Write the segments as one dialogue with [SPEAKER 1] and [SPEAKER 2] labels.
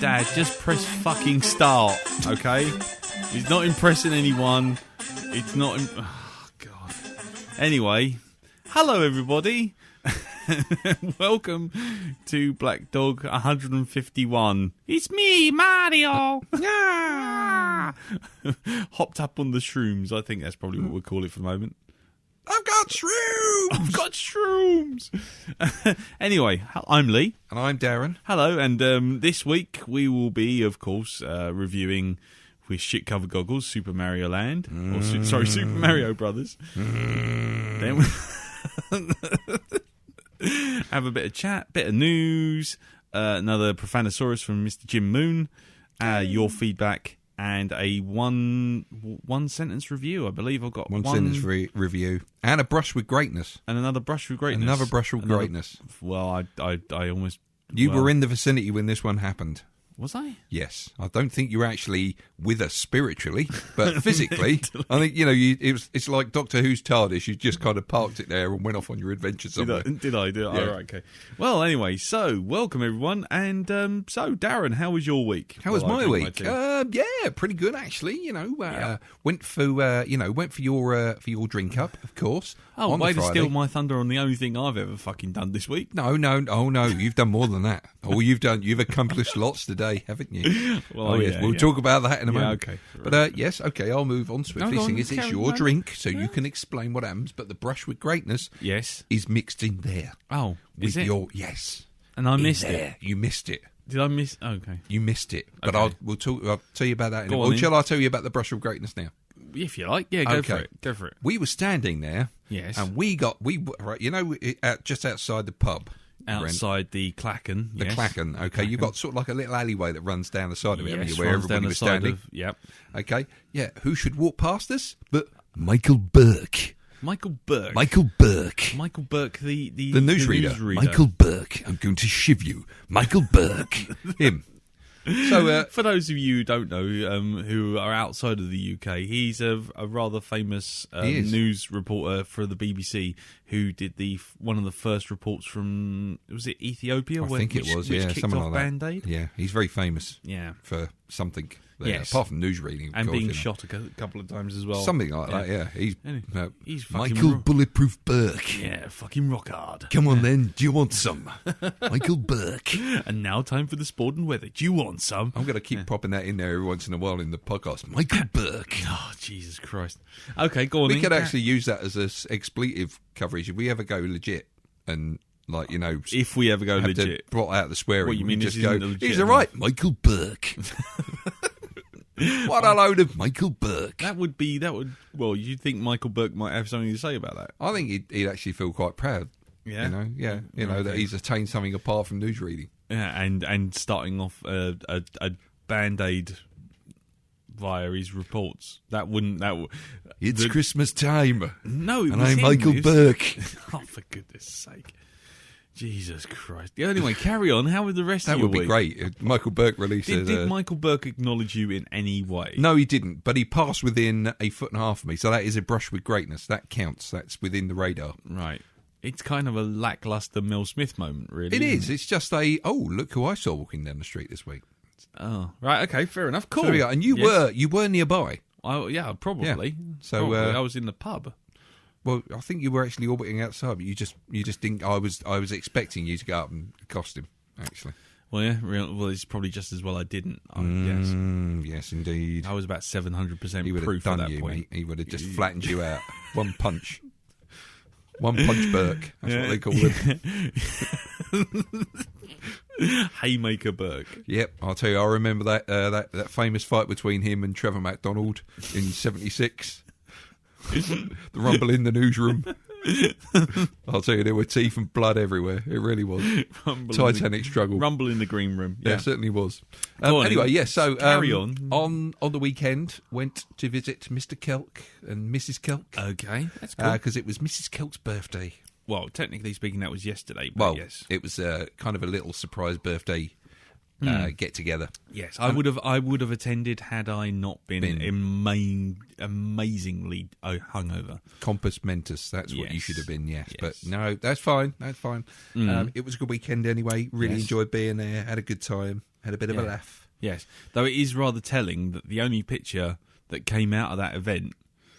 [SPEAKER 1] Dad, just press fucking start, okay? He's not impressing anyone. It's not... Oh, God. Anyway, hello, everybody. Welcome to Blackdog 151. It's me, Mario. Yeah. Hopped up on the shrooms. I think that's probably what we'll call it for the moment.
[SPEAKER 2] I've got shrooms!
[SPEAKER 1] I've got shrooms! Anyway, I'm Lee.
[SPEAKER 2] And I'm Darren.
[SPEAKER 1] Hello, and this week we will be, of course, reviewing with shit-covered goggles Super Mario Land. Or, Super Mario Brothers. Then have a bit of chat, bit of news, another Profannasaurus from Mr. Jim Moon, your feedback, and a one sentence review. I believe I've got
[SPEAKER 2] one sentence review and a brush with greatness,
[SPEAKER 1] and another brush with greatness.
[SPEAKER 2] Another brush with greatness.
[SPEAKER 1] Well, I almost
[SPEAKER 2] were in the vicinity when this one happened.
[SPEAKER 1] Was I?
[SPEAKER 2] Yes. I don't think you were actually with us spiritually, but physically. I think, it's like Doctor Who's TARDIS. You just kind of parked it there and went off on your adventure somewhere.
[SPEAKER 1] Did I?
[SPEAKER 2] Yeah.
[SPEAKER 1] All right, okay. Well, anyway, so welcome everyone. And so, Darren, how was your week?
[SPEAKER 2] How was my week? Yeah, pretty good actually. Went for your drink up, of course.
[SPEAKER 1] Oh, way to steal my thunder on the only thing I've ever fucking done this week.
[SPEAKER 2] No, you've done more than that. You've accomplished lots today, haven't you?
[SPEAKER 1] Well,
[SPEAKER 2] yes, we'll talk about that in a moment.
[SPEAKER 1] Okay.
[SPEAKER 2] But yes, okay, I'll move on swiftly. It's your drink, so you can explain what happens. But the brush with greatness, is mixed in there.
[SPEAKER 1] Oh, is it?
[SPEAKER 2] Yes,
[SPEAKER 1] and I missed it.
[SPEAKER 2] You missed it.
[SPEAKER 1] Did I miss? Okay,
[SPEAKER 2] you missed it. But
[SPEAKER 1] okay.
[SPEAKER 2] I'll tell you about that. Or shall I tell you about the brush with greatness now?
[SPEAKER 1] If you like, yeah, go for it.
[SPEAKER 2] We were standing there,
[SPEAKER 1] yes,
[SPEAKER 2] and just outside the pub.
[SPEAKER 1] Outside the Clacken.
[SPEAKER 2] The Clacken, okay. You've got sort of like a little alleyway that runs down the side of it, haven't you, where
[SPEAKER 1] runs
[SPEAKER 2] everybody
[SPEAKER 1] down
[SPEAKER 2] was
[SPEAKER 1] the side
[SPEAKER 2] standing.
[SPEAKER 1] Yep.
[SPEAKER 2] Okay, yeah. Who should walk past us? But Michael Burke.
[SPEAKER 1] Michael Burke, the newsreader.
[SPEAKER 2] Michael Burke. I'm going to shiv you. Michael Burke. Him.
[SPEAKER 1] So, for those of you who don't know, who are outside of the UK, he's a rather famous news reporter for the BBC who did one of the first reports from, was it Ethiopia?
[SPEAKER 2] I think it was,
[SPEAKER 1] which kicked
[SPEAKER 2] something
[SPEAKER 1] off
[SPEAKER 2] like that.
[SPEAKER 1] Band-Aid?
[SPEAKER 2] Yeah, he's very famous.
[SPEAKER 1] Yeah,
[SPEAKER 2] for something. There.
[SPEAKER 1] Yes,
[SPEAKER 2] apart from news reading,
[SPEAKER 1] and being shot a couple of times as well.
[SPEAKER 2] Something like that. Yeah,
[SPEAKER 1] he's
[SPEAKER 2] Michael Bulletproof Burke.
[SPEAKER 1] Yeah, fucking rock hard.
[SPEAKER 2] Come on then, do you want some? Michael Burke.
[SPEAKER 1] And now time for the sport and weather. Do you want some?
[SPEAKER 2] I'm going to keep popping that in there every once in a while in the podcast. Michael Burke.
[SPEAKER 1] Oh, Jesus Christ. Okay, go on.
[SPEAKER 2] We could actually use that as a expletive coverage if we ever go legit and.
[SPEAKER 1] If we ever go legit,
[SPEAKER 2] to blot out the swearing.
[SPEAKER 1] What you mean?
[SPEAKER 2] Just go. He's all right, Michael Burke. What a load of Michael Burke.
[SPEAKER 1] That would. Well, you'd think Michael Burke might have something to say about that.
[SPEAKER 2] I think he'd actually feel quite proud.
[SPEAKER 1] Yeah,
[SPEAKER 2] that he's attained something apart from news reading.
[SPEAKER 1] Yeah, and starting off a Band-Aid via his reports.
[SPEAKER 2] It's Christmas time.
[SPEAKER 1] No, it
[SPEAKER 2] and
[SPEAKER 1] was
[SPEAKER 2] I'm
[SPEAKER 1] him.
[SPEAKER 2] Michael Burke.
[SPEAKER 1] Oh, for goodness sake. Jesus Christ. Anyway, carry on. How was the rest
[SPEAKER 2] That
[SPEAKER 1] of your
[SPEAKER 2] would be
[SPEAKER 1] week?
[SPEAKER 2] great. Michael Burke releases...
[SPEAKER 1] Did Michael Burke acknowledge you in any way?
[SPEAKER 2] No, he didn't, but he passed within 1.5 feet of me, so that is a brush with greatness. That counts. That's within the radar.
[SPEAKER 1] Right. It's kind of a lackluster Mel Smith moment, really.
[SPEAKER 2] It is. It's just look who I saw walking down the street this week.
[SPEAKER 1] Oh, right. Okay, fair enough. Cool.
[SPEAKER 2] So there we go. And you were nearby.
[SPEAKER 1] Oh, yeah, probably.
[SPEAKER 2] Yeah. So
[SPEAKER 1] probably. I was in the pub.
[SPEAKER 2] Well, I think you were actually orbiting outside, but you just didn't. I was expecting you to go up and accost him, actually.
[SPEAKER 1] Well, yeah. Well, it's probably just as well I didn't.
[SPEAKER 2] Yes, indeed.
[SPEAKER 1] I was about 700%
[SPEAKER 2] He would
[SPEAKER 1] proof
[SPEAKER 2] have
[SPEAKER 1] at
[SPEAKER 2] done
[SPEAKER 1] that
[SPEAKER 2] you,
[SPEAKER 1] point.
[SPEAKER 2] mate. He would have just flattened you out. One punch. One punch Burke. That's what they call him.
[SPEAKER 1] Haymaker Burke.
[SPEAKER 2] Yep, I'll tell you. I remember that famous fight between him and Trevor McDonald in '76. The rumble in the newsroom. I'll tell you, there were teeth and blood everywhere. It really was. Titanic struggle.
[SPEAKER 1] Rumble in the green room.
[SPEAKER 2] Yeah, it certainly was.
[SPEAKER 1] On,
[SPEAKER 2] anyway, yes. So
[SPEAKER 1] carry on.
[SPEAKER 2] On the weekend, went to visit Mr. Kelk and Mrs. Kelk.
[SPEAKER 1] Okay, that's cool.
[SPEAKER 2] Because it was Mrs. Kelk's birthday.
[SPEAKER 1] Well, technically speaking, that was yesterday. But
[SPEAKER 2] Well,
[SPEAKER 1] yes,
[SPEAKER 2] it was kind of a little surprise birthday get together.
[SPEAKER 1] Yes, I would have attended had I not been amazingly hungover.
[SPEAKER 2] Compos mentis, that's what you
[SPEAKER 1] Yes.
[SPEAKER 2] should have been, yes.
[SPEAKER 1] Yes.
[SPEAKER 2] But no, that's fine. It was a good weekend anyway. Really enjoyed being there, had a good time, had a bit of a laugh.
[SPEAKER 1] Yes, though it is rather telling that the only picture that came out of that event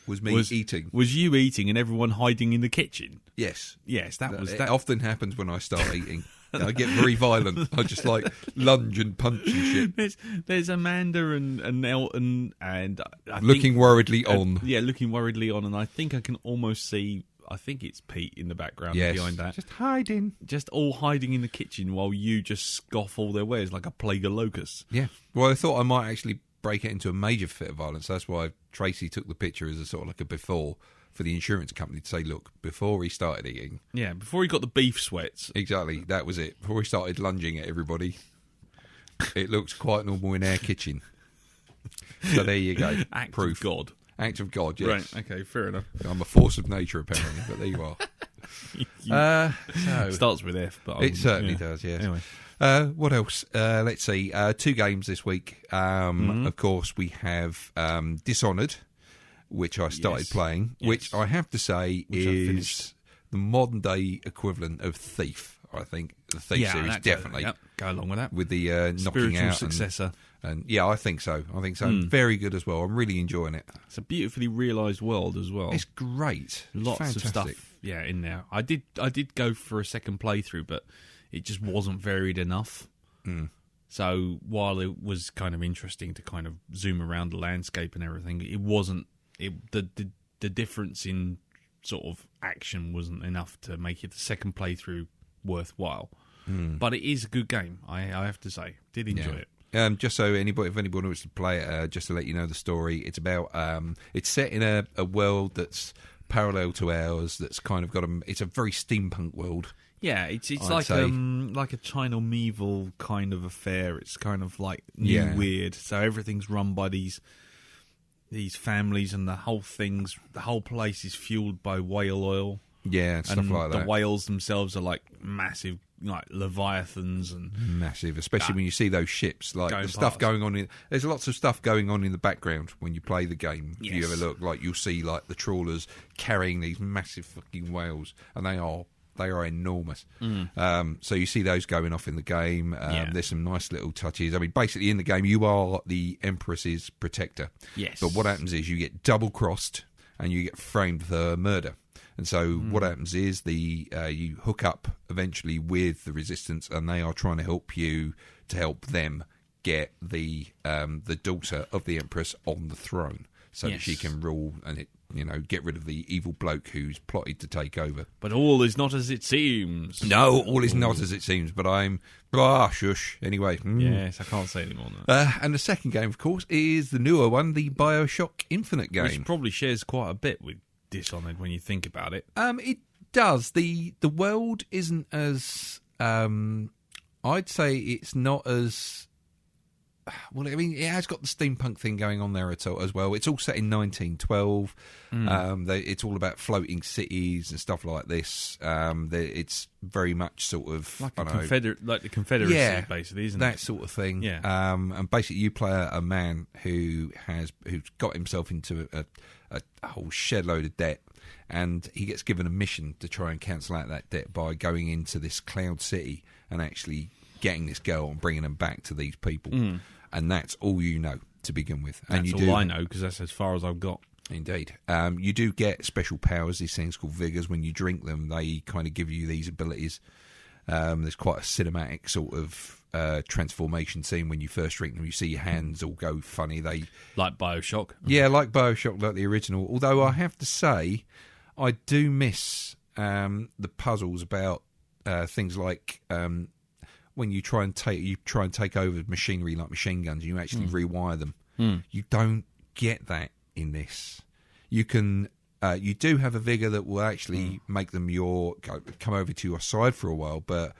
[SPEAKER 2] Was me eating.
[SPEAKER 1] Was you eating and everyone hiding in the kitchen.
[SPEAKER 2] Yes.
[SPEAKER 1] Yes, that was
[SPEAKER 2] It
[SPEAKER 1] that.
[SPEAKER 2] often happens when I start eating. I get very violent. I just like lunge and punch and shit.
[SPEAKER 1] There's Amanda and Elton and I
[SPEAKER 2] Looking
[SPEAKER 1] think,
[SPEAKER 2] worriedly on.
[SPEAKER 1] looking worriedly on, and I think I can almost see. I think it's Pete in the background behind that,
[SPEAKER 2] just hiding.
[SPEAKER 1] just all hiding in the kitchen while you just scoff all their wares like a plague of locusts.
[SPEAKER 2] Yeah. Well, I thought I might actually break it into a major fit of violence. That's why Tracy took the picture as a sort of like a before for the insurance company to say, look, before he started eating.
[SPEAKER 1] Yeah, before he got the beef sweats.
[SPEAKER 2] Exactly, that was it. Before he started lunging at everybody, it looked quite normal in our kitchen. So there you go.
[SPEAKER 1] Act
[SPEAKER 2] Proof.
[SPEAKER 1] of God.
[SPEAKER 2] Act of God, yes.
[SPEAKER 1] Right, okay, fair enough.
[SPEAKER 2] I'm a force of nature, apparently, but there you are.
[SPEAKER 1] Starts with F, but
[SPEAKER 2] It certainly does, yes.
[SPEAKER 1] Anyway.
[SPEAKER 2] What else? Let's see. 2 games this week. Of course, we have Dishonored, which I started playing, which I have to say is the modern day equivalent of Thief. I think the Thief series definitely
[SPEAKER 1] go along with that
[SPEAKER 2] with the knocking
[SPEAKER 1] spiritual
[SPEAKER 2] out
[SPEAKER 1] successor.
[SPEAKER 2] And yeah, I think so. Very good as well. I'm really enjoying it.
[SPEAKER 1] It's a beautifully realised world as well.
[SPEAKER 2] It's great.
[SPEAKER 1] Lots of stuff, in there. I did go for a second playthrough, but it just wasn't varied enough. So while it was kind of interesting to kind of zoom around the landscape and everything, it wasn't. The difference in sort of action wasn't enough to make it the second playthrough worthwhile. But it is a good game. I have to say, did enjoy it.
[SPEAKER 2] Just so if anybody wants to play it, just to let you know the story, it's about it's set in a world that's parallel to ours. That's kind of got it's a very steampunk world.
[SPEAKER 1] Yeah, it's like a China medieval kind of affair. It's kind of like new weird. So everything's run by these families, and the whole place is fueled by whale oil.
[SPEAKER 2] Yeah, stuff like that.
[SPEAKER 1] The whales themselves are like massive, like leviathans and
[SPEAKER 2] massive, especially when you see those ships, like the stuff going on. There's lots of stuff going on in the background when you play the game. If you ever look, like you'll see like the trawlers carrying these massive fucking whales, and they are enormous. So you see those going off in the game. There's some nice little touches. I mean, basically in the game, you are the Empress's protector.
[SPEAKER 1] Yes.
[SPEAKER 2] But what happens is you get double crossed and you get framed for murder. And so what happens is you hook up eventually with the Resistance, and they are trying to help you to help them get the daughter of the Empress on the throne, so that she can rule and get rid of the evil bloke who's plotted to take over.
[SPEAKER 1] But all is not as it seems.
[SPEAKER 2] No, all is not as it seems. But I'm shush. Anyway,
[SPEAKER 1] Yes, I can't say any more than that.
[SPEAKER 2] and the second game, of course, is the newer one, the BioShock Infinite game,
[SPEAKER 1] which probably shares quite a bit with Dishonored when you think about it.
[SPEAKER 2] It does. The world isn't as I'd say it's not as well, I mean, it has got the steampunk thing going on there as well. It's all set in 1912. It's all about floating cities and stuff like this. It's very much sort of
[SPEAKER 1] like the Confederacy, basically, isn't it?
[SPEAKER 2] That sort of thing.
[SPEAKER 1] Yeah.
[SPEAKER 2] And basically, you play a man who's got himself into a whole shed load of debt, and he gets given a mission to try and cancel out that debt by going into this cloud city and actually getting this girl and bringing them back to these people. And that's all you know to begin with.
[SPEAKER 1] That's all I know, because that's as far as I've got.
[SPEAKER 2] Indeed. You do get special powers, these things called vigors. When you drink them, they kind of give you these abilities. There's quite a cinematic sort of transformation scene when you first drink them. You see your hands all go funny.
[SPEAKER 1] Like BioShock?
[SPEAKER 2] Yeah, like BioShock, like the original. Although I have to say, I do miss the puzzles about things like... when you try and take over machinery like machine guns, and you actually rewire them. You don't get that in this. You can, you do have a vigor that will actually make them come over to your side for a while, but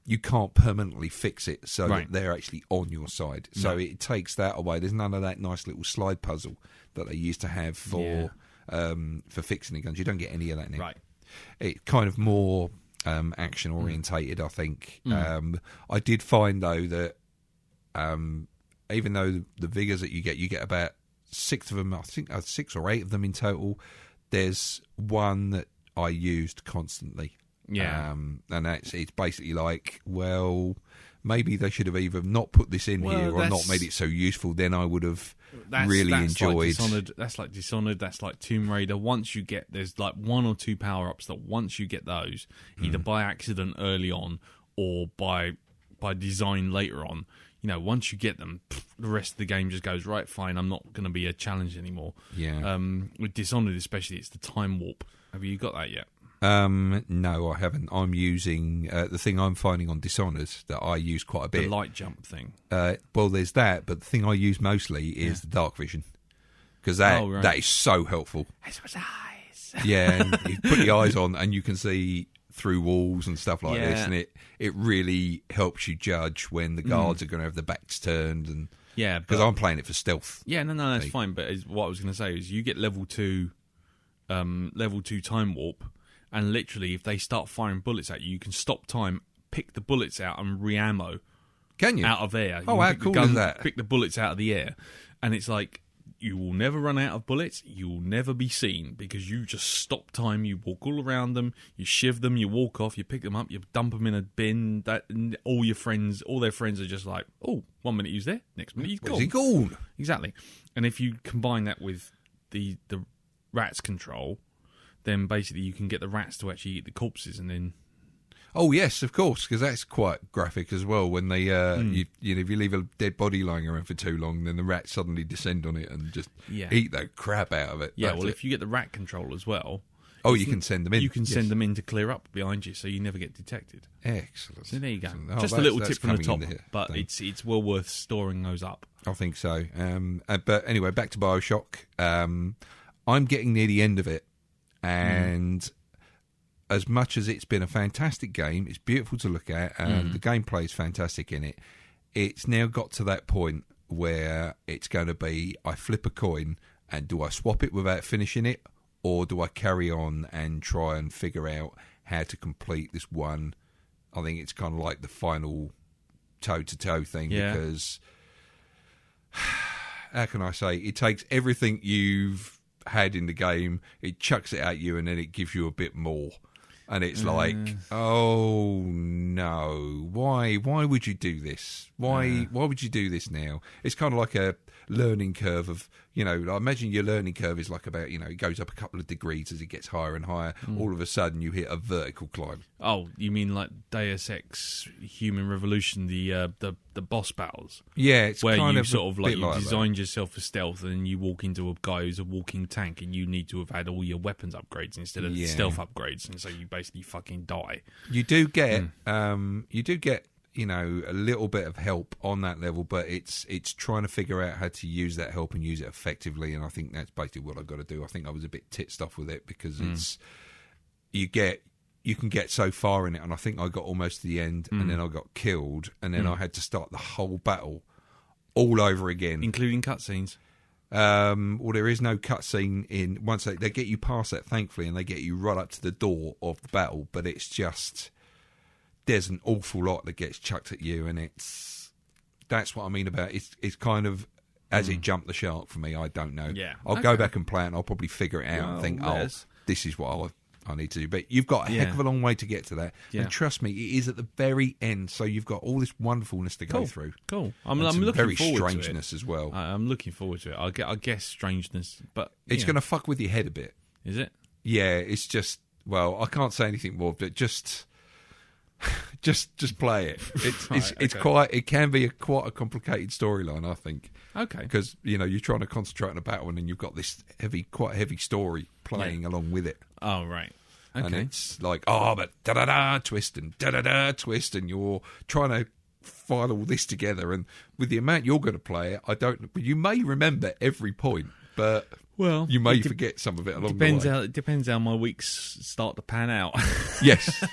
[SPEAKER 2] you can't permanently fix it so that they're actually on your side. So it takes that away. There's none of that nice little slide puzzle that they used to have for fixing the guns. You don't get any of that now.
[SPEAKER 1] Right.
[SPEAKER 2] It's kind of more action orientated, I think. I did find though that even though the vigors that you get about 6 of them, I think 6 or 8 of them in total. There's one that I used constantly. And it's basically like, well, maybe they should have either not put this in here or not made it so useful. Then I would have really enjoyed.
[SPEAKER 1] That's like Dishonored. That's like Tomb Raider. Once you get, there's like 1 or 2 power ups that once you get those, either by accident early on or by design later on, you know, once you get them, the rest of the game just goes, right, fine, I'm not going to be a challenge anymore.
[SPEAKER 2] Yeah.
[SPEAKER 1] With Dishonored especially, it's the time warp. Have you got that yet?
[SPEAKER 2] No, I haven't. I'm using the thing I'm finding on Dishonored that I use quite a bit.
[SPEAKER 1] The light jump thing.
[SPEAKER 2] Well, there's that, but the thing I use mostly is the dark vision, because that is so helpful.
[SPEAKER 1] It's with eyes.
[SPEAKER 2] Yeah, and you put the eyes on and you can see through walls and stuff like this, and it really helps you judge when the guards are going to have their backs turned. And because I'm playing it for stealth.
[SPEAKER 1] Yeah, no, that's fine. But what I was going to say is, you get level 2 time warp. And literally, if they start firing bullets at you, you can stop time, pick the bullets out, and re-ammo.
[SPEAKER 2] Can you?
[SPEAKER 1] Out of air.
[SPEAKER 2] Oh, how cool is that?
[SPEAKER 1] Pick the bullets out of the air. And it's like, you will never run out of bullets. You will never be seen, because you just stop time. You walk all around them. You shiv them. You walk off. You pick them up. You dump them in a bin. All their friends are just like, oh, 1 minute he's there. Next minute he's gone.
[SPEAKER 2] Where's he gone?
[SPEAKER 1] Exactly. And if you combine that with the rats control, then basically you can get the rats to actually eat the corpses, and then...
[SPEAKER 2] Oh, yes, of course, because that's quite graphic as well. When they, if you leave a dead body lying around for too long, then the rats suddenly descend on it and just eat the crap out of it.
[SPEAKER 1] Yeah, if you get the rat control as well...
[SPEAKER 2] Oh, you can send them in.
[SPEAKER 1] You can send them in to clear up behind you, so you never get detected.
[SPEAKER 2] Excellent.
[SPEAKER 1] So there you go.
[SPEAKER 2] Oh,
[SPEAKER 1] just a little tip from the top, but it's well worth storing those up.
[SPEAKER 2] I think so. But anyway, back to BioShock. I'm getting near the end of it. And as much as it's been a fantastic game, it's beautiful to look at, and the gameplay is fantastic in it, it's now got to that point where it's going to be, I flip a coin, and do I swap it without finishing it, or do I carry on and try and figure out how to complete this one? I think it's kind of like the final toe-to-toe thing, because, how can I say, it takes everything you've had in the game, it chucks it at you, and then it gives you a bit more, and it's like, oh no, why would you do this? Why would you do this now? It's kind of like a learning curve of, I imagine your learning curve is like about, it goes up a couple of degrees as it gets higher and higher. All of a sudden you hit a vertical climb.
[SPEAKER 1] Oh, you mean like Deus Ex Human Revolution, the boss battles?
[SPEAKER 2] Yeah, it's
[SPEAKER 1] where
[SPEAKER 2] kind
[SPEAKER 1] you
[SPEAKER 2] of
[SPEAKER 1] sort of like you designed
[SPEAKER 2] that.
[SPEAKER 1] yourself for stealth, and you walk into a guy who's a walking tank, and you need to have had all your weapons upgrades instead of stealth upgrades, and so you basically fucking die.
[SPEAKER 2] You do get a little bit of help on that level, but it's trying to figure out how to use that help and use it effectively, and I think that's basically what I've got to do. I think I was a bit titsed off with it, because it's you can get so far in it, and I think I got almost to the end, and then I got killed, and then I had to start the whole battle all over again.
[SPEAKER 1] including cutscenes.
[SPEAKER 2] Well, there is no cutscene in once they get you past that, thankfully, and they get you right up to the door of the battle. But it's just there's an awful lot that gets chucked at you, and that's what I mean about it's kind of as it jumped the shark for me. I don't know.
[SPEAKER 1] Yeah,
[SPEAKER 2] I'll go back and play it, and I'll probably figure it out and think,
[SPEAKER 1] yes.
[SPEAKER 2] this is what I need to do. But you've got a heck of a long way to get to that, and trust me, it is at the very end. So you've got all this wonderfulness to go through.
[SPEAKER 1] Cool. I'm
[SPEAKER 2] some
[SPEAKER 1] looking
[SPEAKER 2] very
[SPEAKER 1] forward
[SPEAKER 2] strangeness
[SPEAKER 1] to it
[SPEAKER 2] as well.
[SPEAKER 1] I'm looking forward to it. I guess strangeness, but
[SPEAKER 2] It's going to fuck with your head a bit.
[SPEAKER 1] Is it?
[SPEAKER 2] Yeah, it's just I can't say anything more, but just play it. It's quite. It can be quite a complicated storyline, I think.
[SPEAKER 1] Okay.
[SPEAKER 2] Because you're trying to concentrate on a battle, and then you've got this quite heavy story playing along with it.
[SPEAKER 1] Oh right. Okay.
[SPEAKER 2] And it's like, but da-da-da twist and da-da-da twist, and you're trying to file all this together. And with the amount you're going to play it, I don't. You may remember every point, but you may forget some of it along the way.
[SPEAKER 1] It depends how my weeks start to pan out.
[SPEAKER 2] Yes.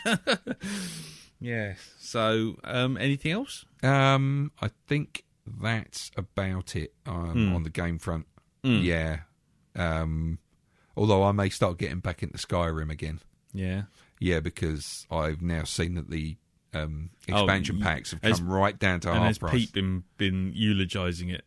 [SPEAKER 1] Yeah. So, anything else?
[SPEAKER 2] I think that's about it on the game front. Yeah. Although I may start getting back into Skyrim again.
[SPEAKER 1] Yeah.
[SPEAKER 2] Yeah, because I've now seen that the expansion packs have come right down to half price.
[SPEAKER 1] And has Pete been eulogising it?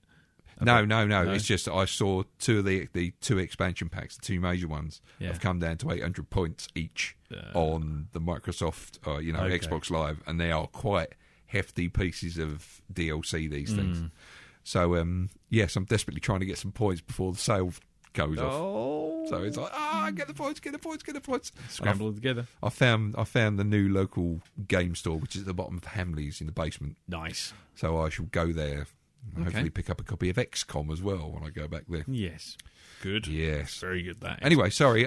[SPEAKER 2] No. It's just I saw two of the two expansion packs, the two major ones, have come down to 800 points each on the Microsoft, Xbox Live, and they are quite hefty pieces of DLC. These things. So yes, I'm desperately trying to get some points before the sale goes off. So it's like, get the points.
[SPEAKER 1] Scramble them together.
[SPEAKER 2] I found the new local game store, which is at the bottom of Hamleys in the basement.
[SPEAKER 1] Nice.
[SPEAKER 2] So I shall go there. Hopefully pick up a copy of XCOM as well when I go back there.
[SPEAKER 1] Yes. Good.
[SPEAKER 2] Yes.
[SPEAKER 1] Very good, that is.
[SPEAKER 2] Anyway, sorry.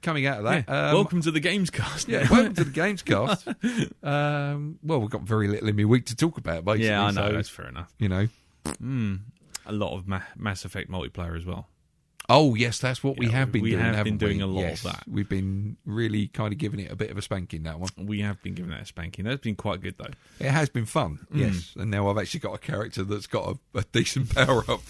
[SPEAKER 2] Coming out of that.
[SPEAKER 1] Welcome to the Gamescast.
[SPEAKER 2] Yeah, welcome to the Gamescast. We've got very little in my week to talk about, basically.
[SPEAKER 1] Yeah, I know. That's fair enough.
[SPEAKER 2] A
[SPEAKER 1] lot of Mass Effect multiplayer as well.
[SPEAKER 2] Oh, yes, that's what we have been doing.
[SPEAKER 1] We have been doing a lot
[SPEAKER 2] of
[SPEAKER 1] that.
[SPEAKER 2] We've been really kind of giving it a bit of a spanking, that one.
[SPEAKER 1] We have been giving that a spanking. That's been quite good, though.
[SPEAKER 2] It has been fun, yes. And now I've actually got a character that's got a decent power-up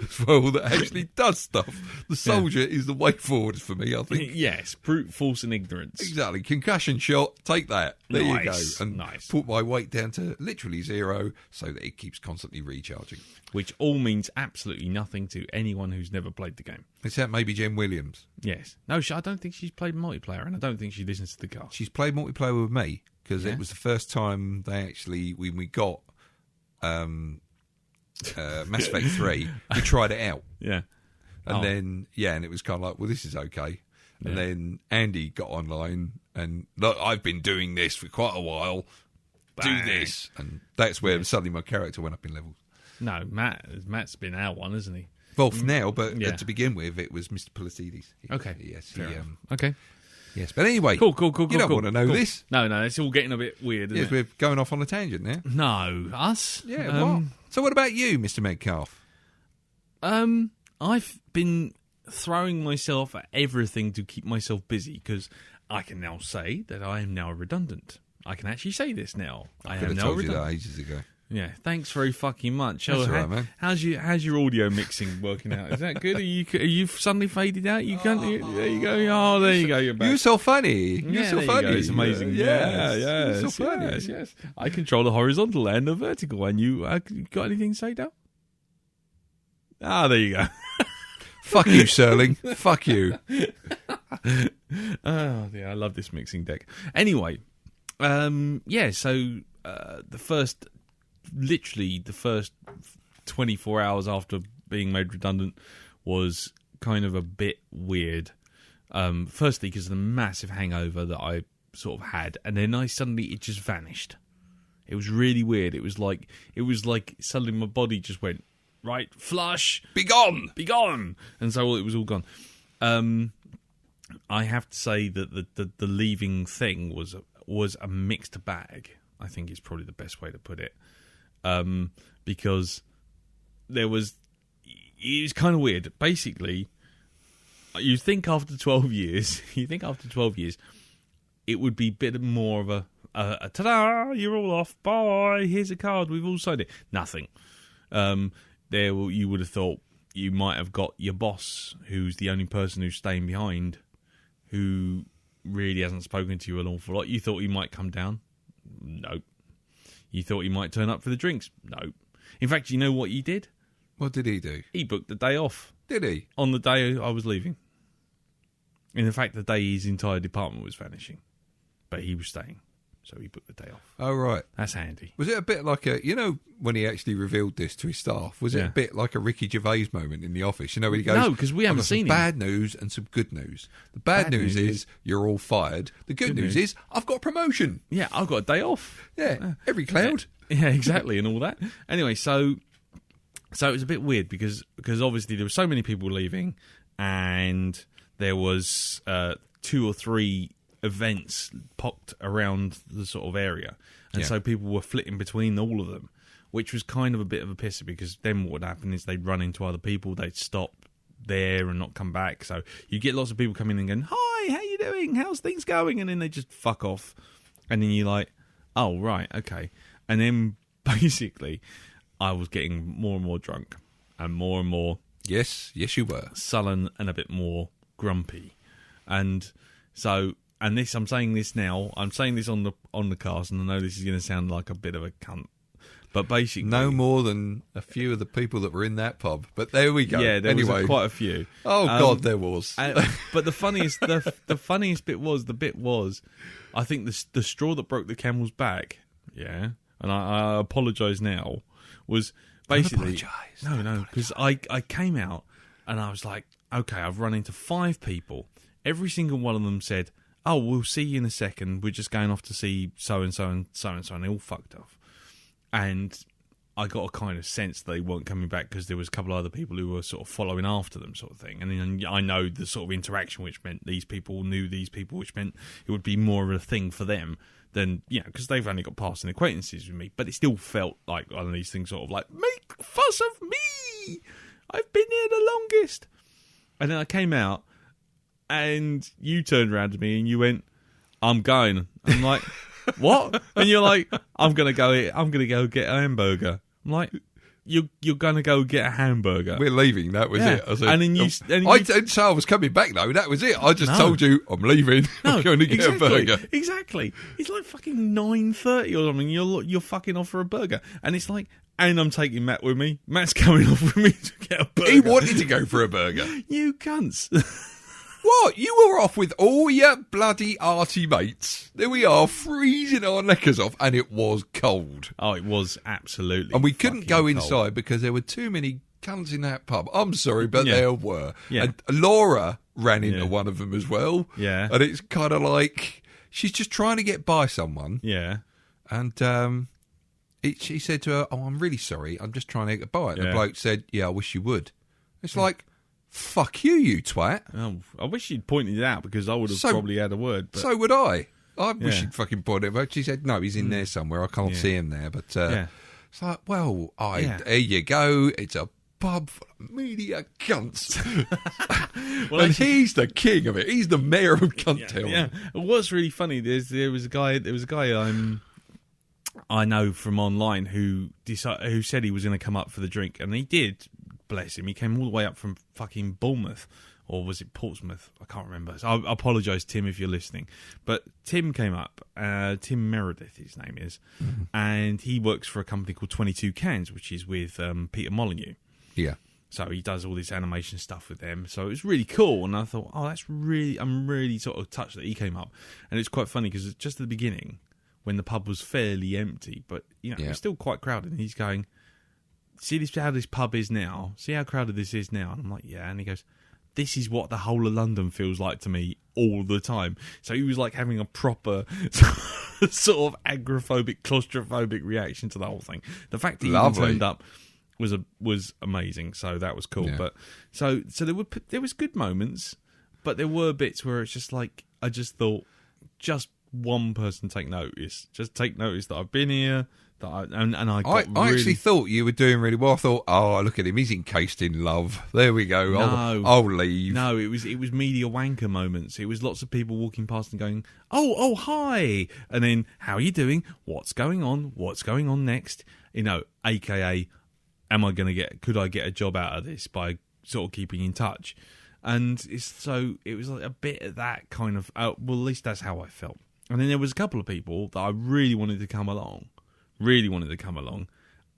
[SPEAKER 2] as well that actually does stuff. The soldier is the way forward for me, I think.
[SPEAKER 1] Yes, brute force and ignorance.
[SPEAKER 2] Exactly. Concussion shot, take that. There you go. And put my weight down to literally 0 so that it keeps constantly recharging.
[SPEAKER 1] Which all means absolutely nothing to anyone who's never played the game.
[SPEAKER 2] Except maybe Jen Williams.
[SPEAKER 1] Yes. No, I don't think she's played multiplayer, and I don't think she listens to the cast.
[SPEAKER 2] She's played multiplayer with me, because it was the first time when we got Mass Effect 3, we tried it out. Yeah. And then, and it was kind of like, well, this is okay. And then Andy got online, and look, I've been doing this for quite a while. Bang. Do this. And that's where suddenly my character went up in levels.
[SPEAKER 1] No, Matt's been our one, hasn't he?
[SPEAKER 2] Well, for now, but to begin with, it was Mr. Policides.
[SPEAKER 1] Okay.
[SPEAKER 2] Yes.
[SPEAKER 1] Okay.
[SPEAKER 2] Yes, but anyway.
[SPEAKER 1] Cool.
[SPEAKER 2] You don't want to know this.
[SPEAKER 1] No, it's all getting a bit weird, isn't it?
[SPEAKER 2] We're going off on a tangent now.
[SPEAKER 1] No, us?
[SPEAKER 2] Yeah, what? So what about you, Mr. Metcalf?
[SPEAKER 1] I've been throwing myself at everything to keep myself busy, because I can now say that I am now redundant. I can actually say this now.
[SPEAKER 2] I could have told you that ages ago.
[SPEAKER 1] Yeah, thanks very fucking much.
[SPEAKER 2] That's all right, man.
[SPEAKER 1] How's your audio mixing working out? Is that good? Are you suddenly faded out? You can't. There you go. Oh, there you go. You're back.
[SPEAKER 2] You're so funny. You're so funny.
[SPEAKER 1] It's amazing. Yeah.
[SPEAKER 2] You're so funny.
[SPEAKER 1] Yes. I control the horizontal and the vertical. And you got anything to say, Dal? there you go.
[SPEAKER 2] Fuck you, Serling. Fuck you.
[SPEAKER 1] I love this mixing deck. Anyway, so the first 24 hours after being made redundant was kind of a bit weird. Firstly, because of the massive hangover that I sort of had, and then it just vanished. It was really weird. It was like suddenly my body just went, right, flush, be gone, and so it was all gone. I have to say that the leaving thing was a mixed bag. I think is probably the best way to put it. Because it was kind of weird. Basically, you think after 12 years, it would be a bit more of a ta-da, you're all off, bye, here's a card, we've all signed it. Nothing. you would have thought you might have got your boss, who's the only person who's staying behind, who really hasn't spoken to you an awful lot. You thought he might come down. Nope. You thought he might turn up for the drinks. Nope. In fact, you know what he did?
[SPEAKER 2] What did he do?
[SPEAKER 1] He booked the day off.
[SPEAKER 2] Did he?
[SPEAKER 1] On the day I was leaving. In fact, the day his entire department was vanishing. But he was staying. So he booked the day off.
[SPEAKER 2] Oh, right.
[SPEAKER 1] That's handy.
[SPEAKER 2] Was it a bit like when he actually revealed this to his staff, was it a bit like a Ricky Gervais moment in The Office? When he goes,
[SPEAKER 1] no, because we haven't seen him.
[SPEAKER 2] Bad news and some good news. The bad news is you're all fired. The good news is I've got a promotion.
[SPEAKER 1] Yeah, I've got a day off.
[SPEAKER 2] Yeah, every cloud.
[SPEAKER 1] Yeah, exactly, and all that. Anyway, so it was a bit weird because obviously there were so many people leaving, and there was 2 or 3 events popped around the sort of area, and so people were flitting between all of them, which was kind of a bit of a pisser, because then what would happen is they'd run into other people, they'd stop there and not come back, so you get lots of people coming in and going, hi, how you doing, how's things going, and then they just fuck off, and then you're like, oh right, okay. And then basically I was getting more and more drunk and more
[SPEAKER 2] yes you were
[SPEAKER 1] sullen and a bit more grumpy, and so I'm saying this now. I'm saying this on the cast, and I know this is going to sound like a bit of a cunt, but basically,
[SPEAKER 2] no more than a few of the people that were in that pub. But there we go.
[SPEAKER 1] Yeah, there was quite a few.
[SPEAKER 2] Oh God, there was.
[SPEAKER 1] But the funniest, the funniest bit was, I think the straw that broke the camel's back. Yeah, and I apologise now. Was basically no, because I came out and I was like, okay, I've run into 5 people. Every single one of them said, oh, we'll see you in a second. We're just going off to see so-and-so and so-and-so. And they all fucked off. And I got a kind of sense they weren't coming back because there was a couple of other people who were sort of following after them, sort of thing. And then I know the sort of interaction, which meant these people knew these people, which meant it would be more of a thing for them than, because they've only got passing acquaintances with me. But it still felt like one of these things, sort of like, make fuss of me! I've been here the longest! And then I came out, and you turned around to me and you went, I'm going. I'm like, what? And you're like, I'm gonna go get a hamburger. I'm like, you're gonna go get a hamburger.
[SPEAKER 2] We're leaving. That was it. I said,
[SPEAKER 1] and then
[SPEAKER 2] I didn't say I was coming back though. That was it. I just told you I'm leaving. I'm going to get a burger.
[SPEAKER 1] Exactly. It's like fucking 9:30 or something. You're fucking off for a burger, and it's like, and I'm taking Matt with me. Matt's coming off with me to get a burger.
[SPEAKER 2] He wanted to go for a burger.
[SPEAKER 1] You cunts.
[SPEAKER 2] What? You were off with all your bloody arty mates. There we are, freezing our knackers off, and it was cold.
[SPEAKER 1] Oh, it was absolutely.
[SPEAKER 2] And we couldn't go inside because there were too many cunts in that pub. I'm sorry, but there were.
[SPEAKER 1] Yeah.
[SPEAKER 2] And Laura ran into one of them as well.
[SPEAKER 1] Yeah.
[SPEAKER 2] And it's kind of like she's just trying to get by someone.
[SPEAKER 1] Yeah.
[SPEAKER 2] And she said to her, oh, I'm really sorry. I'm just trying to get by. And the
[SPEAKER 1] Yeah.
[SPEAKER 2] bloke said, yeah, I wish you would. It's like, fuck you, you twat.
[SPEAKER 1] Oh, I wish you'd pointed it out because I would have probably had a word. But...
[SPEAKER 2] So would I. I wish you'd fucking pointed it out. She said, no, he's in there somewhere. I can't see him there. But it's like, well, there you go. It's a pub full of media cunts.
[SPEAKER 1] Well,
[SPEAKER 2] and he's the king of it. He's the mayor of Cunt Town.
[SPEAKER 1] Yeah. What's really funny, there was a guy I know from online who said he was going to come up for the drink, and he did. Bless him. He came all the way up from fucking Bournemouth, or was it Portsmouth? I can't remember. So I apologise, Tim, if you're listening. But Tim came up. Tim Meredith, his name is, and he works for a company called 22 Cans, which is with Peter Molyneux.
[SPEAKER 2] Yeah.
[SPEAKER 1] So he does all this animation stuff with them. So it was really cool, and I thought, I'm really sort of touched that he came up, and it's quite funny because just at the beginning, when the pub was fairly empty, but it was still quite crowded, and he's going, see how this pub is now? See how crowded this is now? And I'm like, yeah. And he goes, this is what the whole of London feels like to me all the time. So he was like having a proper sort of agoraphobic, claustrophobic reaction to the whole thing. The fact that he even turned up was amazing. So that was cool. Yeah. But so there was good moments, but there were bits where it's just like, I just thought, just one person take notice. Just take notice that I've been here. I actually thought you were doing really well. I thought, oh, look at him, he's encased in love. There we go. No,
[SPEAKER 2] I'll leave.
[SPEAKER 1] No, it was media wanker moments. It was lots of people walking past and going, oh, hi, and then how are you doing? What's going on? What's going on next? AKA, could I get a job out of this by sort of keeping in touch? And it was like a bit of that kind of, well, at least that's how I felt. And then there was a couple of people that I really wanted to come along,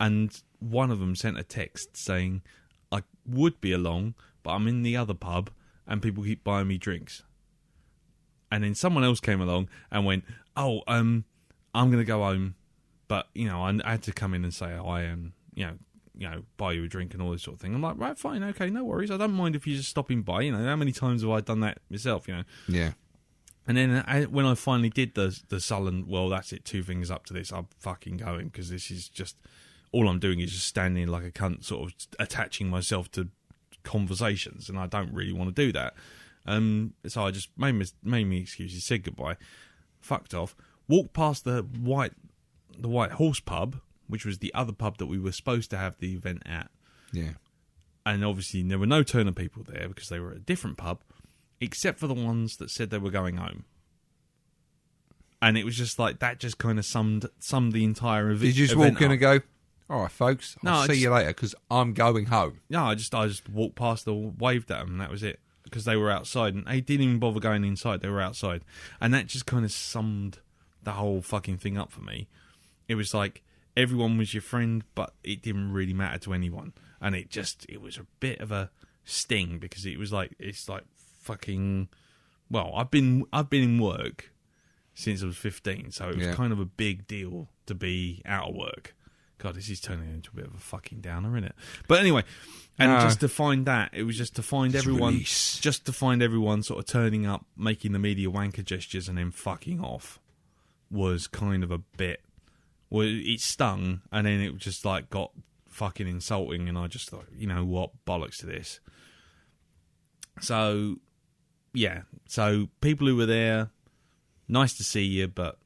[SPEAKER 1] and one of them sent a text saying, I would be along, but I'm in the other pub, and people keep buying me drinks. And then someone else came along and went, oh, I'm going to go home, but, I had to come in and say hi and, buy you a drink and all this sort of thing. I'm like, right, fine, okay, no worries. I don't mind if you're just stopping by. How many times have I done that myself,
[SPEAKER 2] Yeah.
[SPEAKER 1] And then when I finally did the sullen, well, that's it, 2 fingers up to this, I'm fucking going, because this is just, all I'm doing is just standing like a cunt, sort of attaching myself to conversations, and I don't really want to do that. So I just made me excuses, said goodbye, fucked off, walked past the White Horse pub, which was the other pub that we were supposed to have the event at.
[SPEAKER 2] Yeah.
[SPEAKER 1] And obviously there were no Turner people there because they were at a different pub, except for the ones that said they were going home. And it was just like, that just kind of summed the entire event.
[SPEAKER 2] Did you just walk in and go, all right, folks, I'll see you later because I'm going home?
[SPEAKER 1] No, I just walked past them, waved at them, and that was it. Because they were outside, and they didn't even bother going inside. They were outside. And that just kind of summed the whole fucking thing up for me. It was like, everyone was your friend, but it didn't really matter to anyone. And it was a bit of a sting, because it's like fucking, well, I've been in work since I was 15, so it was kind of a big deal to be out of work. God, this is turning into a bit of a fucking downer, isn't it? But anyway, and just to find that, it was just to find everyone sort of turning up, making the media wanker gestures, and then fucking off, was kind of a bit, well, it stung, and then it just like got fucking insulting, and I just thought, you know what, bollocks to this. So, yeah, so people who were there, nice to see you, but,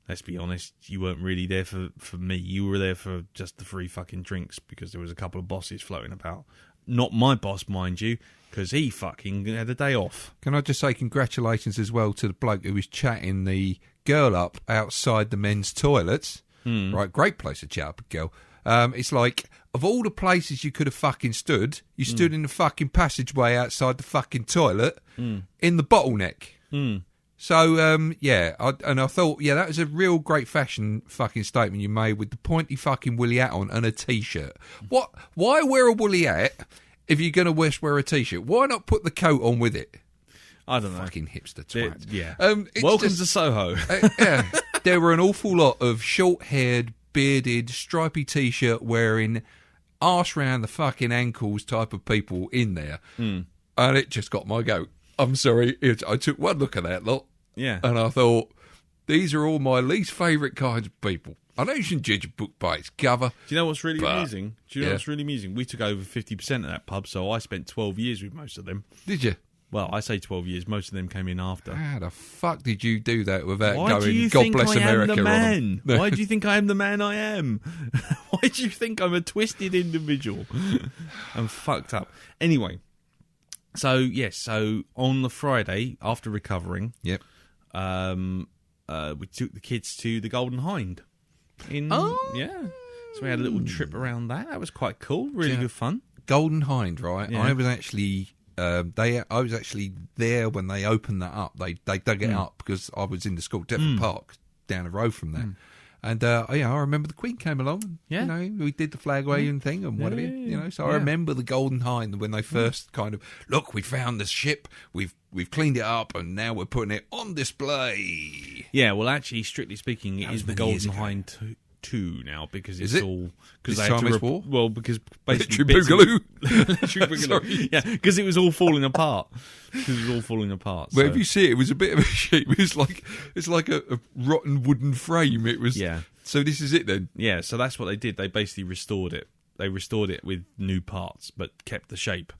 [SPEAKER 1] let's be honest, you weren't really there for me. You were there for just the free fucking drinks, because there was a couple of bosses floating about. Not my boss, mind you, because he fucking had a day off.
[SPEAKER 2] Can I just say congratulations as well to the bloke who was chatting the girl up outside the men's toilets. Right, great place to chat up a girl. It's like, of all the places you could have fucking stood, you stood in the fucking passageway outside the fucking toilet in the bottleneck. So, I thought, that was a real great fashion fucking statement you made with the pointy fucking woolly hat on and a T-shirt. What? Why wear a woolly hat if you're going to wear a T-shirt? Why not put the coat on with it?
[SPEAKER 1] I don't know.
[SPEAKER 2] Fucking hipster twat.
[SPEAKER 1] Welcome to Soho.
[SPEAKER 2] There were an awful lot of short-haired, bearded, stripy T-shirt wearing, arse round the fucking ankles type of people in there. And it just got my goat. I'm sorry. I took one look at that lot.
[SPEAKER 1] Yeah.
[SPEAKER 2] And I thought, these are all my least favourite kinds of people. I know you shouldn't judge a book by its cover.
[SPEAKER 1] Do you know what's really amusing? What's really amusing? We took over 50% of that pub, so I spent 12 years with most of them.
[SPEAKER 2] Did you?
[SPEAKER 1] Well, I say 12 years. Most of them came in after.
[SPEAKER 2] How the fuck did you do that without
[SPEAKER 1] Why
[SPEAKER 2] going,
[SPEAKER 1] do you
[SPEAKER 2] God
[SPEAKER 1] think
[SPEAKER 2] bless
[SPEAKER 1] I
[SPEAKER 2] America
[SPEAKER 1] am the man?
[SPEAKER 2] on them?
[SPEAKER 1] Why do you think I am the man I am? Why do you think I'm a twisted individual? I'm fucked up. Anyway, so on the Friday, after recovering, we took the kids to the Golden Hind. So we had a little trip around that. That was quite cool. Really good fun.
[SPEAKER 2] Golden Hind, right?
[SPEAKER 1] Yeah.
[SPEAKER 2] I was actually there when they opened that up. They dug it up because I was in the school, Deptford Park, down the road from there. And I remember the Queen came along. And, we did the flag waving thing and whatever. So I remember the Golden Hind when they first kind of, look, we found this ship. We've cleaned it up and now we're putting it on display.
[SPEAKER 1] Yeah, well, actually, strictly speaking, it is the Golden Hind 2 now, because it's all because they had to well, because basically
[SPEAKER 2] Boogaloo.
[SPEAKER 1] Yeah, because it was all falling apart.
[SPEAKER 2] Well, if you see it, it was a bit of a shape. It's like a rotten wooden frame. It was.
[SPEAKER 1] Yeah.
[SPEAKER 2] So this is it then.
[SPEAKER 1] Yeah. So that's what they did. They basically restored it. They restored it with new parts, but kept the shape.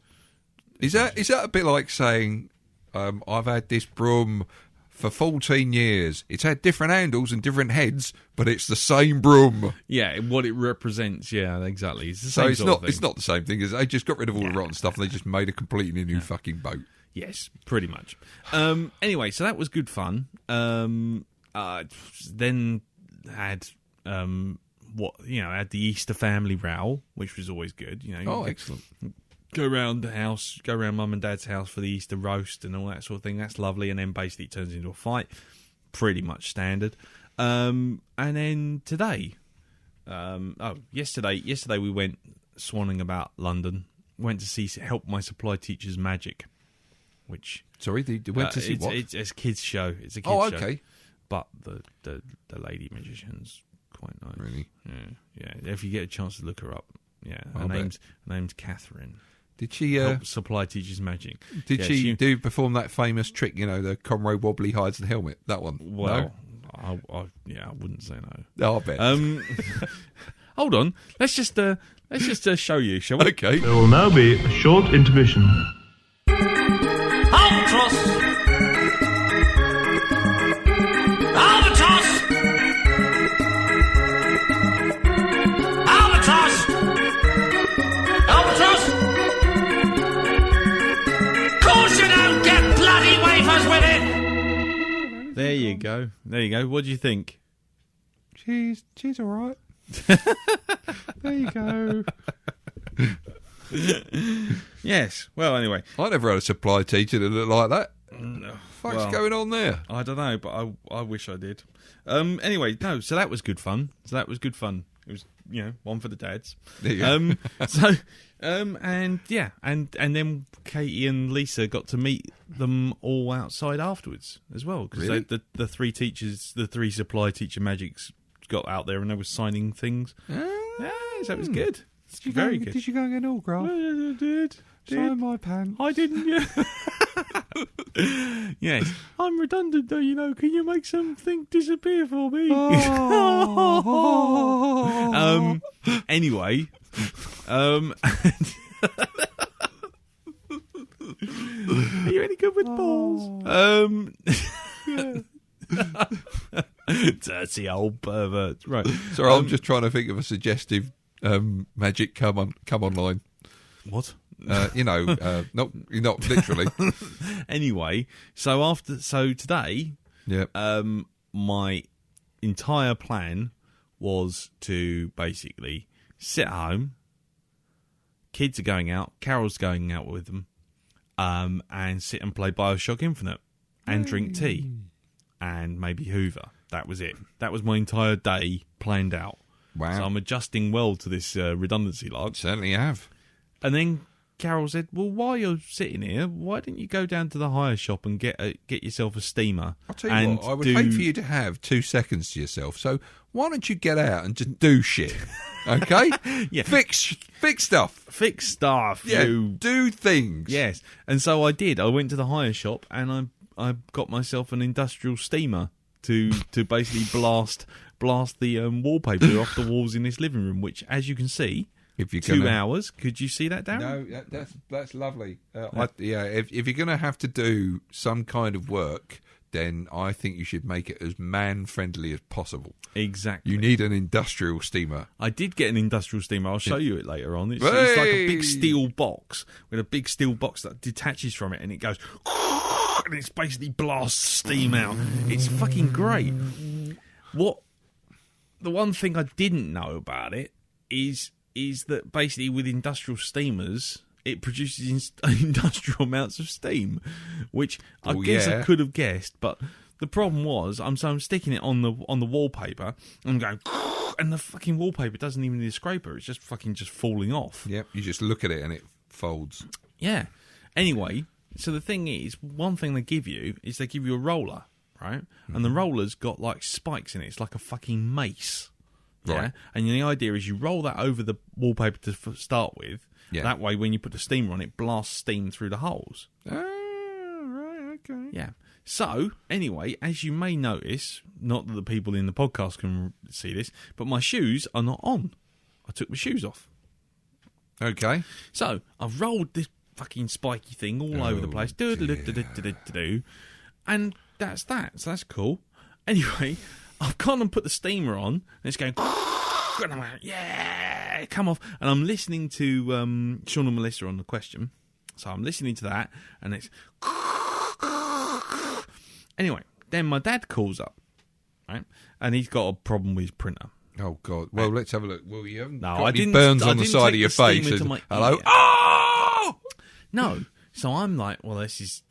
[SPEAKER 2] Is that a bit like saying, I've had this broom for 14 years. It's had different handles and different heads, but it's the same broom.
[SPEAKER 1] Yeah, what it represents. Yeah, exactly. It's the
[SPEAKER 2] so
[SPEAKER 1] same
[SPEAKER 2] it's
[SPEAKER 1] sort
[SPEAKER 2] not.
[SPEAKER 1] of thing.
[SPEAKER 2] It's not the same thing. They just got rid of all the rotten stuff and they just made a completely new fucking boat.
[SPEAKER 1] Yes, pretty much. Anyway, so that was good fun. Then had had the Easter family row, which was always good.
[SPEAKER 2] Excellent.
[SPEAKER 1] Go around Mum and Dad's house for the Easter roast and all that sort of thing. That's lovely. And then basically it turns into a fight. Pretty much standard. And then today, yesterday we went swanning about London. Went to help my supply teacher's magic, which
[SPEAKER 2] Sorry, they went to see what?
[SPEAKER 1] It's a kids show. It's a kids show.
[SPEAKER 2] Oh, okay.
[SPEAKER 1] But the lady magician's quite nice.
[SPEAKER 2] Really?
[SPEAKER 1] Yeah. If you get a chance to look her up, her name's Catherine.
[SPEAKER 2] Did she
[SPEAKER 1] help supply teacher's magic?
[SPEAKER 2] Did she perform that famous trick? The Conroe wobbly hides the helmet. That one.
[SPEAKER 1] Well, no? I wouldn't say no.
[SPEAKER 2] Oh, I bet.
[SPEAKER 1] Hold on. Let's just show you, shall we?
[SPEAKER 2] Okay.
[SPEAKER 3] There will now be a short intermission.
[SPEAKER 4] Albatross! Albatross! Albatross! Albatross! Course you don't get bloody wafers with it!
[SPEAKER 1] There you go. What do you think?
[SPEAKER 2] She's all right. There you go.
[SPEAKER 1] Yes. Well, anyway.
[SPEAKER 2] I never had a supply teacher that looked like that.
[SPEAKER 1] What's
[SPEAKER 2] going on there?
[SPEAKER 1] I don't know, but I wish I did. Anyway, no. So that was good fun. It was, one for the dads.
[SPEAKER 2] There you go.
[SPEAKER 1] And then Katie and Lisa got to meet them all outside afterwards as well, because
[SPEAKER 2] Really?
[SPEAKER 1] the three supply teacher magics got out there and they were signing things. Yeah, so it was good. Very good.
[SPEAKER 2] Did you go and get an autograph?
[SPEAKER 1] I did.
[SPEAKER 2] Sign my pants.
[SPEAKER 1] I didn't. Yeah. Yes, I'm redundant though. Can you make something disappear for me?
[SPEAKER 2] Oh.
[SPEAKER 1] Anyway. Are you any good with balls? Dirty old pervert. Right.
[SPEAKER 2] Sorry, I'm just trying to think of a suggestive magic come online.
[SPEAKER 1] What?
[SPEAKER 2] Not literally.
[SPEAKER 1] Anyway, so today,
[SPEAKER 2] Yep.
[SPEAKER 1] my entire plan was to basically sit at home. Kids are going out. Carol's going out with them, and sit and play BioShock Infinite and drink tea and maybe Hoover. That was it. That was my entire day planned out.
[SPEAKER 2] Wow.
[SPEAKER 1] So I'm adjusting well to this redundancy lark.
[SPEAKER 2] Certainly have.
[SPEAKER 1] And then Carol said, well, while you're sitting here, why don't you go down to the hire shop and get yourself a steamer?
[SPEAKER 2] I'll tell you what, I would hate for you to have 2 seconds to yourself, so why don't you get out and just do shit, okay?
[SPEAKER 1] Yeah.
[SPEAKER 2] Fix stuff.
[SPEAKER 1] Fix stuff.
[SPEAKER 2] Yeah,
[SPEAKER 1] you.
[SPEAKER 2] do things.
[SPEAKER 1] Yes. And so I did. I went to the hire shop and I got myself an industrial steamer to basically blast the wallpaper off the walls in this living room, which, as you can see,
[SPEAKER 2] If you're
[SPEAKER 1] 2 hours. Could you see that, Darren?
[SPEAKER 2] No, that's lovely. If you're going to have to do some kind of work, then I think you should make it as man-friendly as possible.
[SPEAKER 1] Exactly.
[SPEAKER 2] You need an industrial steamer.
[SPEAKER 1] I did get an industrial steamer. I'll show you it later on. It's like a big steel box with a big steel box that detaches from it, and it goes, and it's basically blasts steam out. It's fucking great. The one thing I didn't know about it is that basically with industrial steamers, it produces industrial amounts of steam, which I guess I could have guessed, but the problem was I'm sticking it on the wallpaper and I'm going, and the fucking wallpaper doesn't even need a scraper. It's just falling off.
[SPEAKER 2] Yep, you just look at it and it folds.
[SPEAKER 1] Yeah. Anyway, so the thing is, one thing they give you is they give you a roller, right? Mm-hmm. And the roller's got like spikes in it. It's like a fucking mace. Yeah.
[SPEAKER 2] Right.
[SPEAKER 1] And the idea is you roll that over the wallpaper to start with.
[SPEAKER 2] Yeah.
[SPEAKER 1] That way, when you put the steamer on, it blasts steam through the holes.
[SPEAKER 2] Right, okay.
[SPEAKER 1] Yeah. So, anyway, as you may notice, not that the people in the podcast can see this, but my shoes are not on. I took my shoes off.
[SPEAKER 2] Okay.
[SPEAKER 1] So, I've rolled this fucking spiky thing all over the place. And that's that. So that's cool. Anyway, I've gone and put the steamer on, and it's going, and I'm like, yeah, come off. And I'm listening to Sean and Melissa on the question. So I'm listening to that, and it's... Anyway, then my dad calls up, right? And he's got a problem with his printer.
[SPEAKER 2] Oh, God. Well, let's have a look. Well, you haven't got
[SPEAKER 1] I
[SPEAKER 2] any
[SPEAKER 1] didn't.
[SPEAKER 2] burns
[SPEAKER 1] I
[SPEAKER 2] on the
[SPEAKER 1] didn't
[SPEAKER 2] side
[SPEAKER 1] take
[SPEAKER 2] of your
[SPEAKER 1] the steam
[SPEAKER 2] face.
[SPEAKER 1] into my
[SPEAKER 2] Hello?
[SPEAKER 1] ear.
[SPEAKER 2] Oh!
[SPEAKER 1] No. So I'm like, well, this is.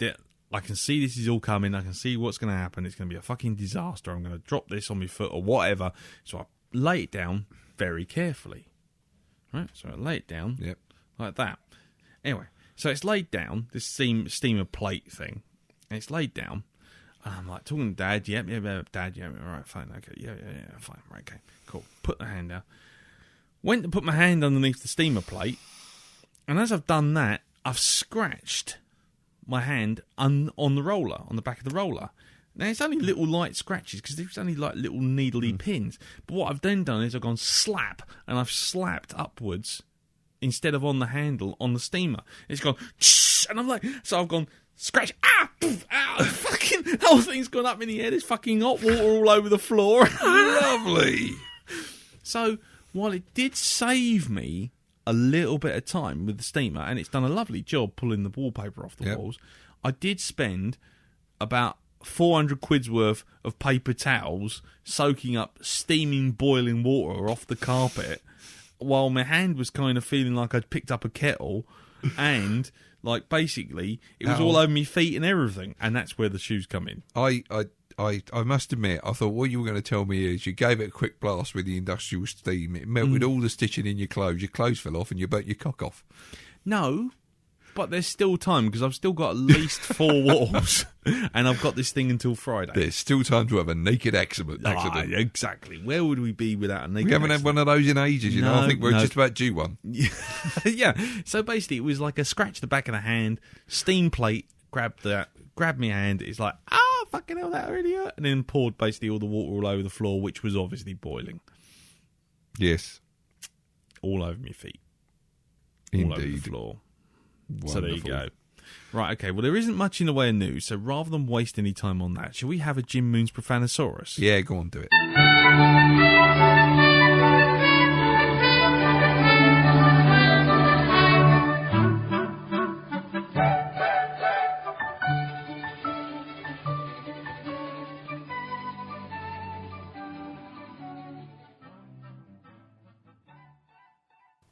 [SPEAKER 1] I can see this is all coming. I can see what's going to happen. It's going to be a fucking disaster. I'm going to drop this on my foot or whatever. So I lay it down very carefully. Right. So I lay it down.
[SPEAKER 2] Yep.
[SPEAKER 1] Like that. Anyway, so it's laid down. This steamer plate thing. And it's laid down. And I'm like talking to Dad. Yep. Dad. Yeah. All right. Fine. Okay. Yeah. Fine. Right. Okay. Cool. Put the hand down. Went to put my hand underneath the steamer plate, and as I've done that, I've scratched my hand on the roller, on the back of the roller. Now, it's only little light scratches because there's only like little needly pins. But what I've then done is I've gone slap, and I've slapped upwards instead of on the handle on the steamer. It's gone, and I'm like, so I've gone, scratch, fucking, the whole thing's gone up in the air. There's fucking hot water all over the floor.
[SPEAKER 2] Lovely.
[SPEAKER 1] So, while it did save me a little bit of time with the steamer, and it's done a lovely job pulling the wallpaper off the walls, I did spend about 400 quid's worth of paper towels soaking up steaming, boiling water off the carpet, while my hand was kind of feeling like I'd picked up a kettle, and like basically it was all over my feet and everything, and that's where the shoes come in.
[SPEAKER 2] I must admit, I thought what you were going to tell me is you gave it a quick blast with the industrial steam. It melted all the stitching in your clothes fell off, and you burnt your cock off.
[SPEAKER 1] No, but there's still time because I've still got at least 4 walls, and I've got this thing until Friday.
[SPEAKER 2] There's still time to have a naked accident.
[SPEAKER 1] Exactly. Where would we be without a naked
[SPEAKER 2] We haven't had one of those in ages, you know. I think we're just about due one.
[SPEAKER 1] Yeah. So basically, it was like a scratch the back of the hand, steam plate, grabbed my hand. It's like, fucking hell, that really hurt. And then poured basically all the water all over the floor, which was obviously boiling.
[SPEAKER 2] Yes.
[SPEAKER 1] All over my feet.
[SPEAKER 2] Indeed.
[SPEAKER 1] All over the floor.
[SPEAKER 2] Wonderful.
[SPEAKER 1] So there you go. Right, okay. Well, there isn't much in the way of news, so rather than waste any time on that, shall we have a Jim Moon's Profannasaurus?
[SPEAKER 2] Yeah, go on, do it.